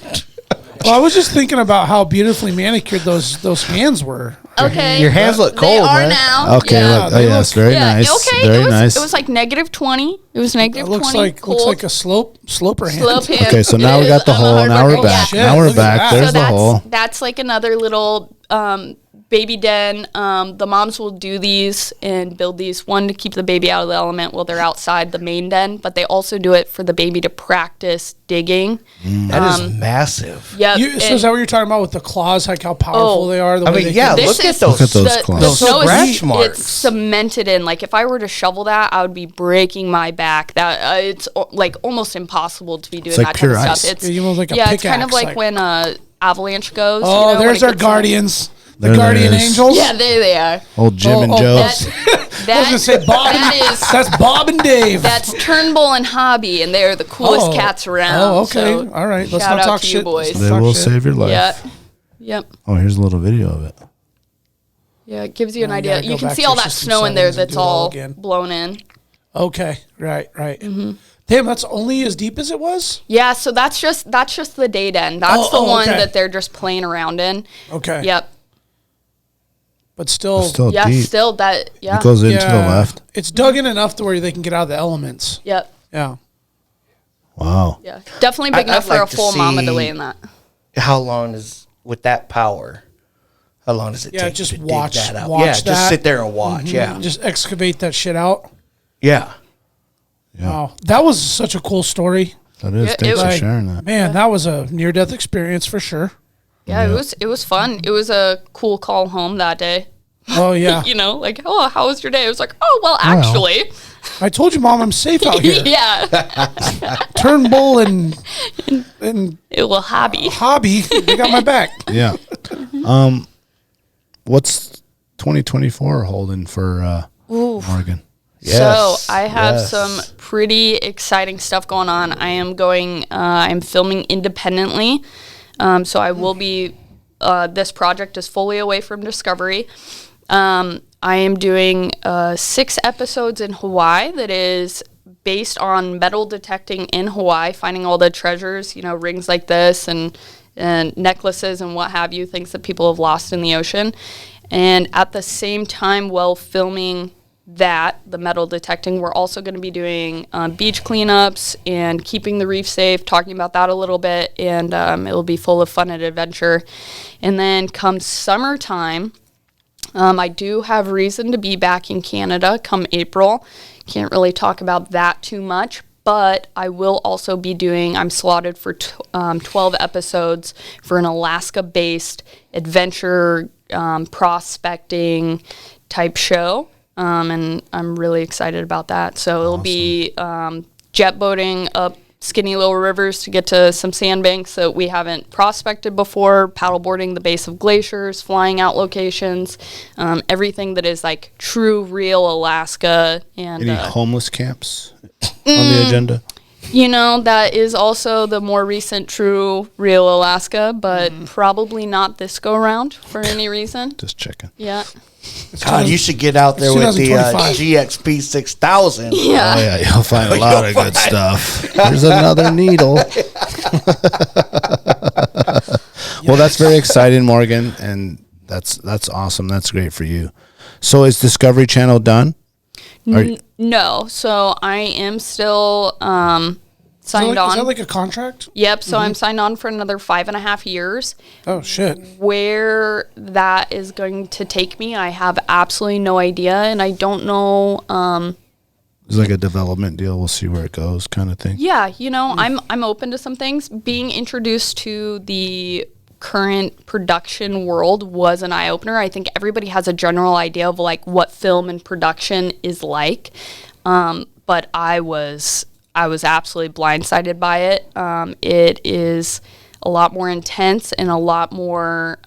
Well, I was just thinking about how beautifully manicured those hands were. Okay. Your hands look They cold, are man. now. Okay, Yeah. look. Oh, yes, very nice. Okay. Very it was, nice. It was like negative 20. It was It negative looks 20. like a sloper hand. Slope hand. Okay, so now It we got is. the I'm a hole. hard Now we're worker. back. Shit, Now we're look at back. that. There's So the hole. that's like another little baby den. The moms will do these and build these, one to keep the baby out of the element while they're outside the main den, but they also do it for the baby to practice digging. That is massive. Yep. So is that what you're talking about with the claws, like how powerful Oh. they are? The I way mean, they yeah, can- look at those. Look at those claws. The Those snow scratch is marks. it's cemented in. Like if I were to shovel that, I would be breaking my back. That it's like almost impossible to be doing like that type pure of ice. stuff. It's Yeah, you almost like a it's kind of pickaxe, like like- when avalanche goes. Oh, you know, when there's it our gets guardians. The There it guardian is. angels. Yeah, there they are. Old Jim and Oh, Joe. That, I was gonna say Bob. that and, is that's Bob and Dave. that's Turnbull and Hobby, and they're the coolest cats around. Oh, okay. So All right. Let's shout not out talk to you shit. boys. Let's They talk will shit. save your life. Yeah. Yep. Oh, here's a little video of it. Yeah, it gives you an Now you idea. gotta You go can back see to all your that system snow in there settings and that's do it all all again. blown in. Okay. Right. Mm-hmm. Damn, that's only as deep as it was. Yeah, so that's just the day den. That's the one okay. that they're just playing around in. Okay. Yep. But still, It's still Yeah, deep. still that. Yeah. It goes into the yeah, left. It's dug in enough to where they can get out of the elements. Yep. Yeah. Wow. Yeah. Definitely big I'd enough for like a to full mama to see- lay in that. How long is with that power? How long does it Yeah, take just to dig watch- that out? watch yeah, that. Mm-hmm. just sit there and watch. Yeah, Just excavate that shit out. yeah. Yeah. Wow. That was such a cool story. That is. Yeah, Thanks it for was- sharing that. Man, that was a near-death experience for sure. Yeah, it was fun. It was a cool call home that day. Oh, yeah. You know, like, oh, how was your day? It was like, oh, well, actually. I told you, Mom, I'm safe out here. Yeah. Turnbull and It will hobby. Hobby, they got my back. Yeah. What's 2024 holding for Morgan? Yes, So I have yes. some pretty exciting stuff going on. I am going. I'm filming independently, so I will be. This project is fully away from Discovery. I am doing 6 episodes in Hawaii. That is based on metal detecting in Hawaii, finding all the treasures. You know, rings like this and necklaces and what have you, things that people have lost in the ocean. And at the same time, while filming that, the metal detecting, we're also going to be doing beach cleanups and keeping the reef safe, talking about that a little bit, and it'll be full of fun and adventure. And then come summertime, I do have reason to be back in Canada come April. Can't really talk about that too much, but I will also be doing, I'm slotted for 12 episodes for an Alaska-based adventure prospecting type show. And I'm really excited about that. So it'll be jet boating up skinny little rivers to get to some sandbanks that we haven't prospected before, paddleboarding the base of glaciers, flying out locations, everything that is like true, real Alaska. And Any homeless camps on the agenda? You know, that is also the more recent true, real Alaska, but probably not this go around for any reason. Just checking. Yeah. God, you should get out there with the 2025. GXP 6000. Yeah. Oh yeah, you'll find a lot of good stuff. There's another needle. Well, that's very exciting, Morgan, and that's awesome. That's great for you. So is Discovery Channel done? No, so I am still signed on. Is that like a contract? Yep, so I'm signed on for another 5.5 years. Oh, shit. Where that is going to take me, I have absolutely no idea, and I don't know. It's like a development deal. We'll see where it goes, kind of thing. Yeah, you know, I'm open to some things. Being introduced to the current production world was an eye-opener. I think everybody has a general idea of like what film and production is like, but I was absolutely blindsided by it. It is a lot more intense and a lot more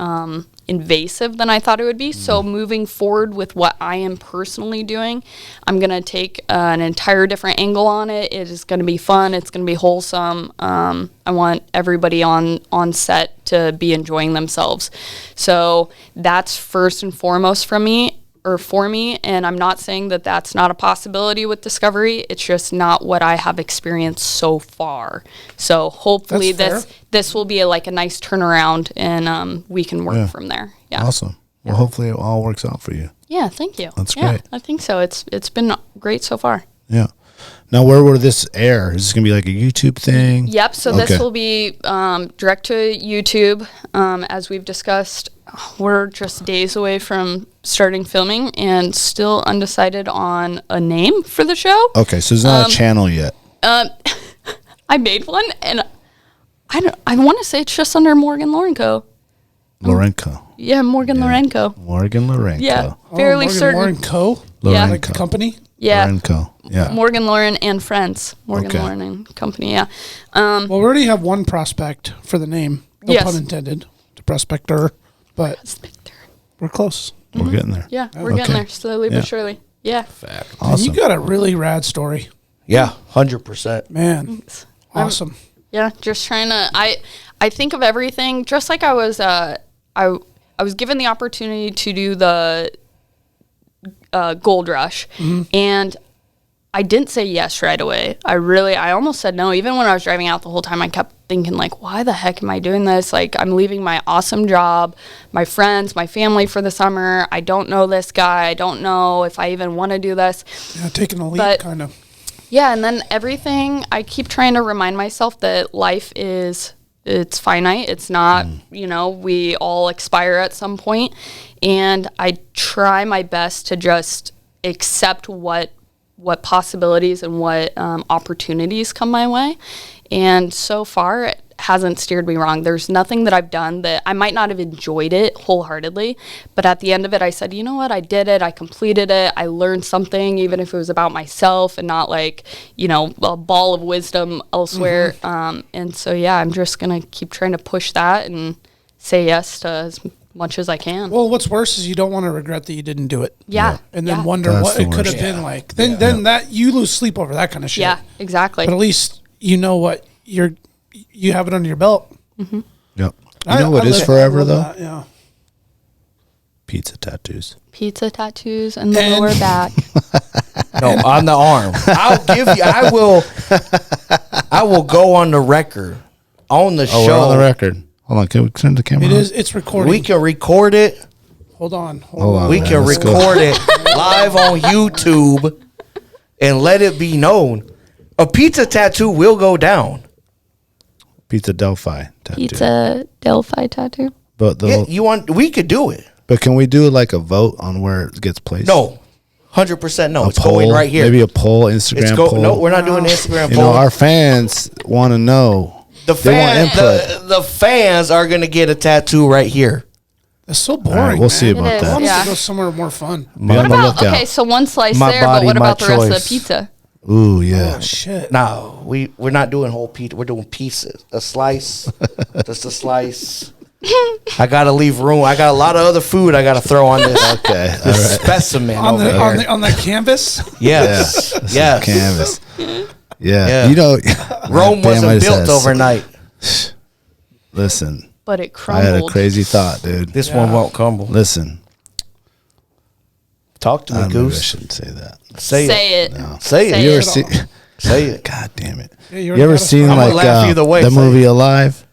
invasive than I thought it would be. So moving forward with what I am personally doing, I'm going to take an entire different angle on it. It is going to be fun. It's going to be wholesome. I want everybody on set to be enjoying themselves. So that's first and foremost for me. And I'm not saying that that's not a possibility with Discovery. It's just not what I have experienced so far. So hopefully this will be a nice turnaround, and we can work from there. Yeah. Awesome. Well, hopefully it all works out for you. Yeah, thank you. That's great. I think so. It's been great so far. Yeah. Now, where will this air? Is this going to be like a YouTube thing? Yep. So this will be direct to YouTube. As we've discussed, we're just days away from starting filming and still undecided on a name for the show. Okay, so there's not a channel yet. I made one, and I want to say it's just under Morgan Laurenco. Laurenco. Yeah, Morgan Laurenco. Morgan Laurenco. Yeah, fairly Morgan certain. Laurenco? Yeah. Like the company? Yeah. Laurenco. Yeah. Morgan Lauren and Friends. Morgan Okay. Lauren and Company, yeah. Well, we already have one prospect for the name. No Yes. pun intended. The Prospector. But Prospector. we're close. We're getting there. Yeah, we're getting there slowly Yeah. but surely. Yeah. And Awesome. you got a really rad story. Yeah, 100%. Man. Awesome. Yeah, just trying to. I think of everything just like I was. I was given the opportunity to do the Gold Rush, and I didn't say yes right away. I almost said no. Even when I was driving out the whole time, I kept thinking like, why the heck am I doing this? Like, I'm leaving my awesome job, my friends, my family for the summer. I don't know this guy. I don't know if I even want to do this. Yeah, taking a leap, kind of. Yeah, and then everything, I keep trying to remind myself that life it's finite. It's not, we all expire at some point. And I try my best to just accept what possibilities and what opportunities come my way. And so far, it hasn't steered me wrong. There's nothing that I've done that I might not have enjoyed it wholeheartedly, but at the end of it, I said, you know what, I did it, I completed it, I learned something, even if it was about myself and not like, a ball of wisdom elsewhere. And so, yeah, I'm just going to keep trying to push that and say yes to as much as I can. Well, what's worse is you don't want to regret that you didn't do it. Yeah. And then wonder That's what the it could have worst. been like. Then that you lose sleep over that kind of shit. Yeah, exactly. But at least you know what you have it under your belt. Yep. You know what is forever, though? That, yeah. Pizza tattoos. Pizza tattoos and the lower back. No, on the arm. I will go on the record on the Oh, show. we're on the record. Hold on. Can we turn the camera on? It's recording. We can record it. Hold on. We can Let's go. record it live on YouTube and let it be known. A pizza tattoo will go down. Pizza Delphi tattoo. Pizza Delphi tattoo. But We could do it. But can we do like a vote on where it gets placed? No. 100% no. A It's poll, going right here. Maybe a poll, Instagram poll. No, we're not doing an Instagram You poll. know, our fans want to know. The They want input. the fans are going to get a tattoo right here. It's so boring. All right, we'll see man. about It is, that. I want us Yeah. to go somewhere more fun. Be on the lookout. Okay, so one slice My there, but body, what my about the rest of the choice. pizza? Ooh, yeah. Oh shit. No, we're not doing whole pizza. We're doing pieces. A slice. Just a slice. I gotta leave room. I got a lot of other food I gotta throw on this. Okay. All This right. specimen over here. On the canvas. Yes. This is Yes. Canvas. Yeah. Yeah. You know, Rome Bam wasn't always built has- overnight. Listen, But it I had a crumbled. crazy thought, dude. This one won't crumble. Listen, Talk to me, maybe I Goose. shouldn't say that. Say it. Say it. Say it. Say You ever it. see? Say it. God damn it! Yeah, You already ever got us seen started. I'm gonna like laugh either way, the say movie it. Alive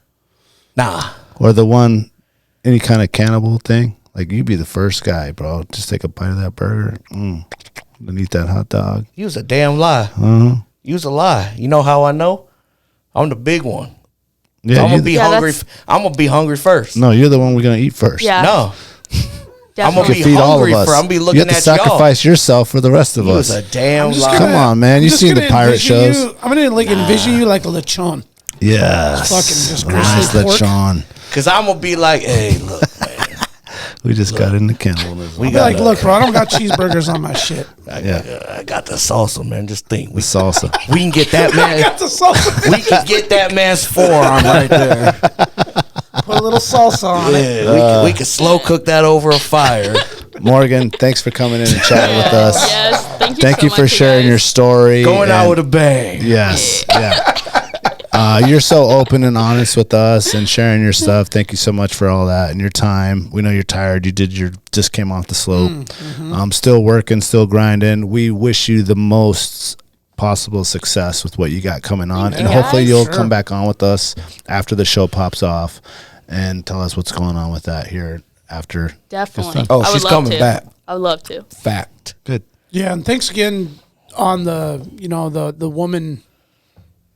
Nah. or the one any kind of cannibal thing? Like you'd be the first guy, bro. Just take a bite of that burger and eat that hot dog. You was a damn lie. You was a lie. You know how I know? I'm the big one. Yeah, I'm you gonna be Yeah, hungry. that's- I'm gonna be hungry first. no, you're the one we're gonna eat first. Yeah. No. I'm Definitely. gonna be Feed all hungry of us. for. I'm gonna be you looking have to at y'all. sacrifice yourself for the rest of You us. was a damn just lie. Come on, man. I'm You just seen the gonna pirate envision shows? I'm gonna like envision you like a lechon. Yes. Fucking just nice grizzly pork. lechon. Cause I'm gonna be like, hey, look, man. We just got in the cannibalism. We Be got like, look, bro, I don't got cheeseburgers on my shit. Yeah. I got the salsa, man. Just think, The salsa. we can get that man. Got the salsa. We can get that man's forearm right there. Put a little salsa on it. Yeah, we can slow cook that over a fire. Morgan, thanks for coming in and chatting with us. Yes. Thank you. Thank so you for much, sharing guys. your story. Going out and- with a bang. Yes. Yeah. You're so open and honest with us and sharing your stuff. Thank you so much for all that and your time. We know you're tired. Just came off the slope. Still working, still grinding. We wish you the most possible success with what you got coming on. And Yeah, hopefully you'll sure. come back on with us after the show pops off and tell us what's going on with that here after. Definitely. Oh, I would she's love coming to. back. I would love to. Fact. Good. Yeah, and thanks again on the the woman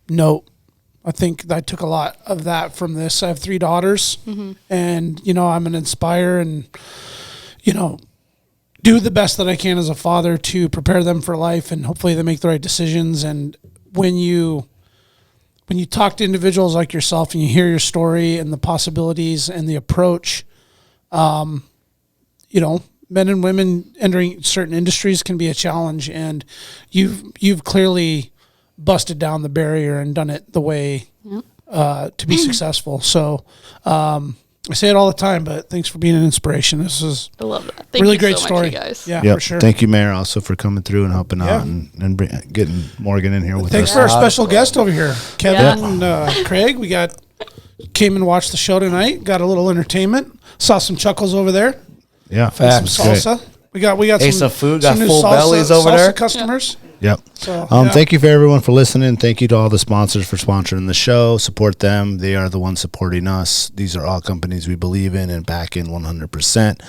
note. I think I took a lot of that from this. I have 3 daughters, and I'm an inspire and do the best that I can as a father to prepare them for life, and hopefully they make the right decisions. And when you talk to individuals like yourself and you hear your story and the possibilities and the approach, men and women entering certain industries can be a challenge, and you've clearly busted down the barrier and done it the way to be successful. So I say it all the time, but thanks for being an inspiration. This is I love that. Thank really you great so story, much, you guys. Yeah, Yep. for sure. Thank you, Mayor, also for coming through and helping Yeah. out and getting Morgan in here with Thanks us. for our special guest over here, Kevin Yeah. and Craig. We came and watched the show tonight. Got a little entertainment. Saw some chuckles over there. Yeah. Facts. Some salsa. We got Ate some food, got full bellies over salsa there. Customers. Yep. So, yeah. Thank you for everyone for listening. Thank you to all the sponsors for sponsoring the show. Support them. They are the ones supporting us. These are all companies we believe in and back in 100%.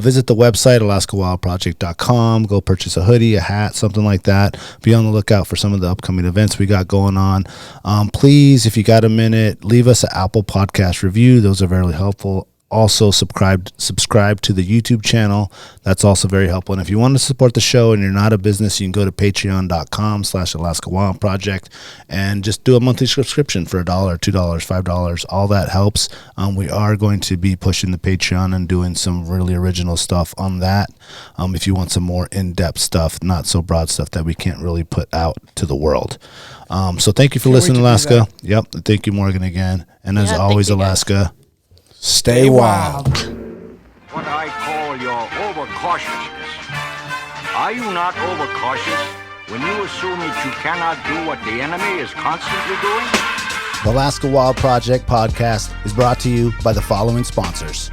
Visit the website, alaskawildproject.com. Go purchase a hoodie, a hat, something like that. Be on the lookout for some of the upcoming events we got going on. Please, if you got a minute, leave us an Apple Podcast review. Those are very helpful. Also, subscribe to the YouTube channel. That's also very helpful. And if you want to support the show and you're not a business, you can go to patreon.com/AlaskaWildProject and just do a monthly subscription for $1, $2, $5. All that helps. We are going to be pushing the Patreon and doing some really original stuff on that. If you want some more in-depth stuff, not so broad stuff that we can't really put out to the world. So thank you for listening, wait to do Alaska. Yep. Thank you, Morgan, again. And as Yeah, thank always, you, guys. Alaska. Stay wild. What I call your overcautiousness. Are you not overcautious when you assume that you cannot do what the enemy is constantly doing? The Alaska Wild Project podcast is brought to you by the following sponsors.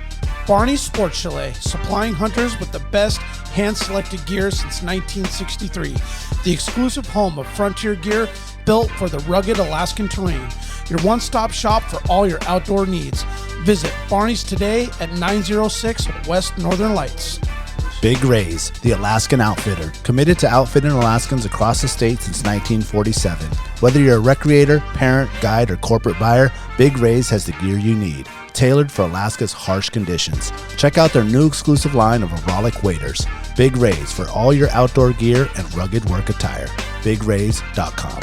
Barney's Sports Chalet, supplying hunters with the best hand-selected gear since 1963. The exclusive home of frontier gear built for the rugged Alaskan terrain. Your one-stop shop for all your outdoor needs. Visit Barney's today at 906 West Northern Lights. Big Rays, the Alaskan outfitter, committed to outfitting Alaskans across the state since 1947. Whether you're a recreator, parent, guide, or corporate buyer, Big Rays has the gear you need, tailored for Alaska's harsh conditions. Check out their new exclusive line of aerolic waders. Big Rays for all your outdoor gear and rugged work attire. BigRays.com.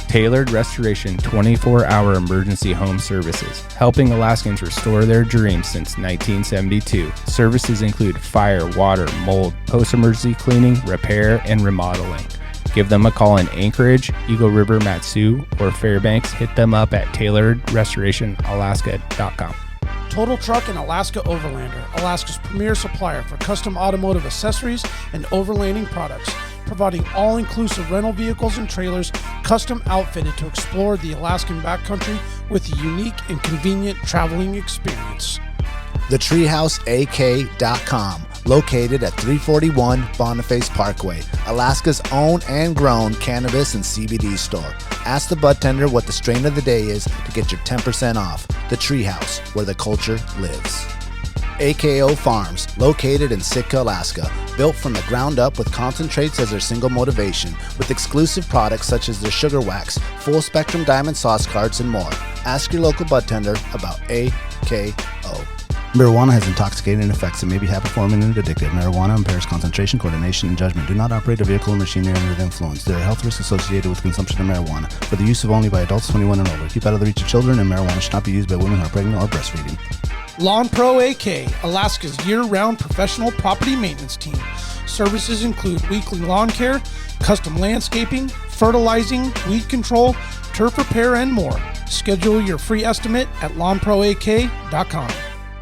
Tailored Restoration 24-hour emergency home services, helping Alaskans restore their dreams since 1972. Services include fire, water, mold, post-emergency cleaning, repair, and remodeling. Give them a call in Anchorage, Eagle River, Matsu, or Fairbanks. Hit them up at tailoredrestorationalaska.com. Total Truck and Alaska Overlander, Alaska's premier supplier for custom automotive accessories and overlanding products, providing all-inclusive rental vehicles and trailers custom outfitted to explore the Alaskan backcountry with a unique and convenient traveling experience. TheTreehouseAK.com, located at 341 Boniface Parkway, Alaska's own and grown cannabis and CBD store. Ask the bud tender what the strain of the day is to get your 10% off. The Treehouse, where the culture lives. AKO Farms, located in Sitka, Alaska, built from the ground up with concentrates as their single motivation, with exclusive products such as their sugar wax, full spectrum diamond sauce cards, and more. Ask your local bud tender about AKO. Marijuana has intoxicating effects and may be habit-forming and addictive. Marijuana impairs concentration, coordination, and judgment. Do not operate a vehicle or machinery under the influence. There are health risks associated with consumption of marijuana. For the use of only by adults 21 and over. Keep out of the reach of children, and marijuana should not be used by women who are pregnant or breastfeeding. Lawn Pro AK, Alaska's year-round professional property maintenance team. Services include weekly lawn care, custom landscaping, fertilizing, weed control, turf repair, and more. Schedule your free estimate at lawnproak.com.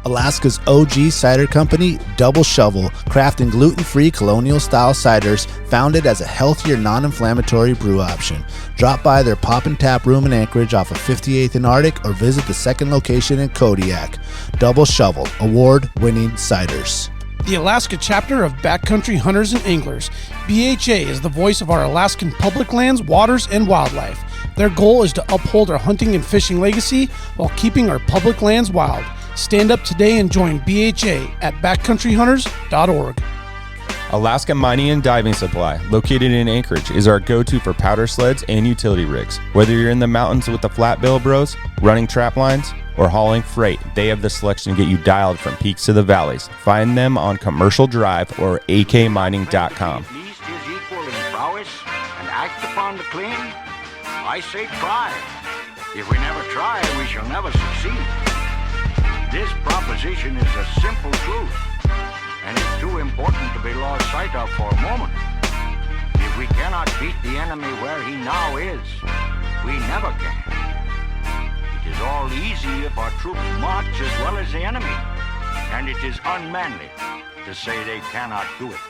Alaska's OG cider company, Double Shovel, crafting gluten-free colonial-style ciders founded as a healthier, non-inflammatory brew option. Drop by their Pop and Tap room in Anchorage off of 58th and Arctic or visit the second location in Kodiak. Double Shovel, award-winning ciders. The Alaska chapter of Backcountry Hunters and Anglers. BHA is the voice of our Alaskan public lands, waters, and wildlife. Their goal is to uphold our hunting and fishing legacy while keeping our public lands wild. Stand up today and join BHA at backcountryhunters.org. Alaska Mining and Diving Supply, located in Anchorage, is our go-to for powder sleds and utility rigs. Whether you're in the mountains with the flat bill bros, running trap lines, or hauling freight, they have the selection to get you dialed from peaks to the valleys. Find them on Commercial Drive or akmining.com. At least is equal in prowess and act upon the clean. I say try. If we never try, we shall never succeed. This proposition is a simple truth, and it's too important to be lost sight of for a moment. If we cannot beat the enemy where he now is, we never can. It is all easy if our troops march as well as the enemy, and it is unmanly to say they cannot do it.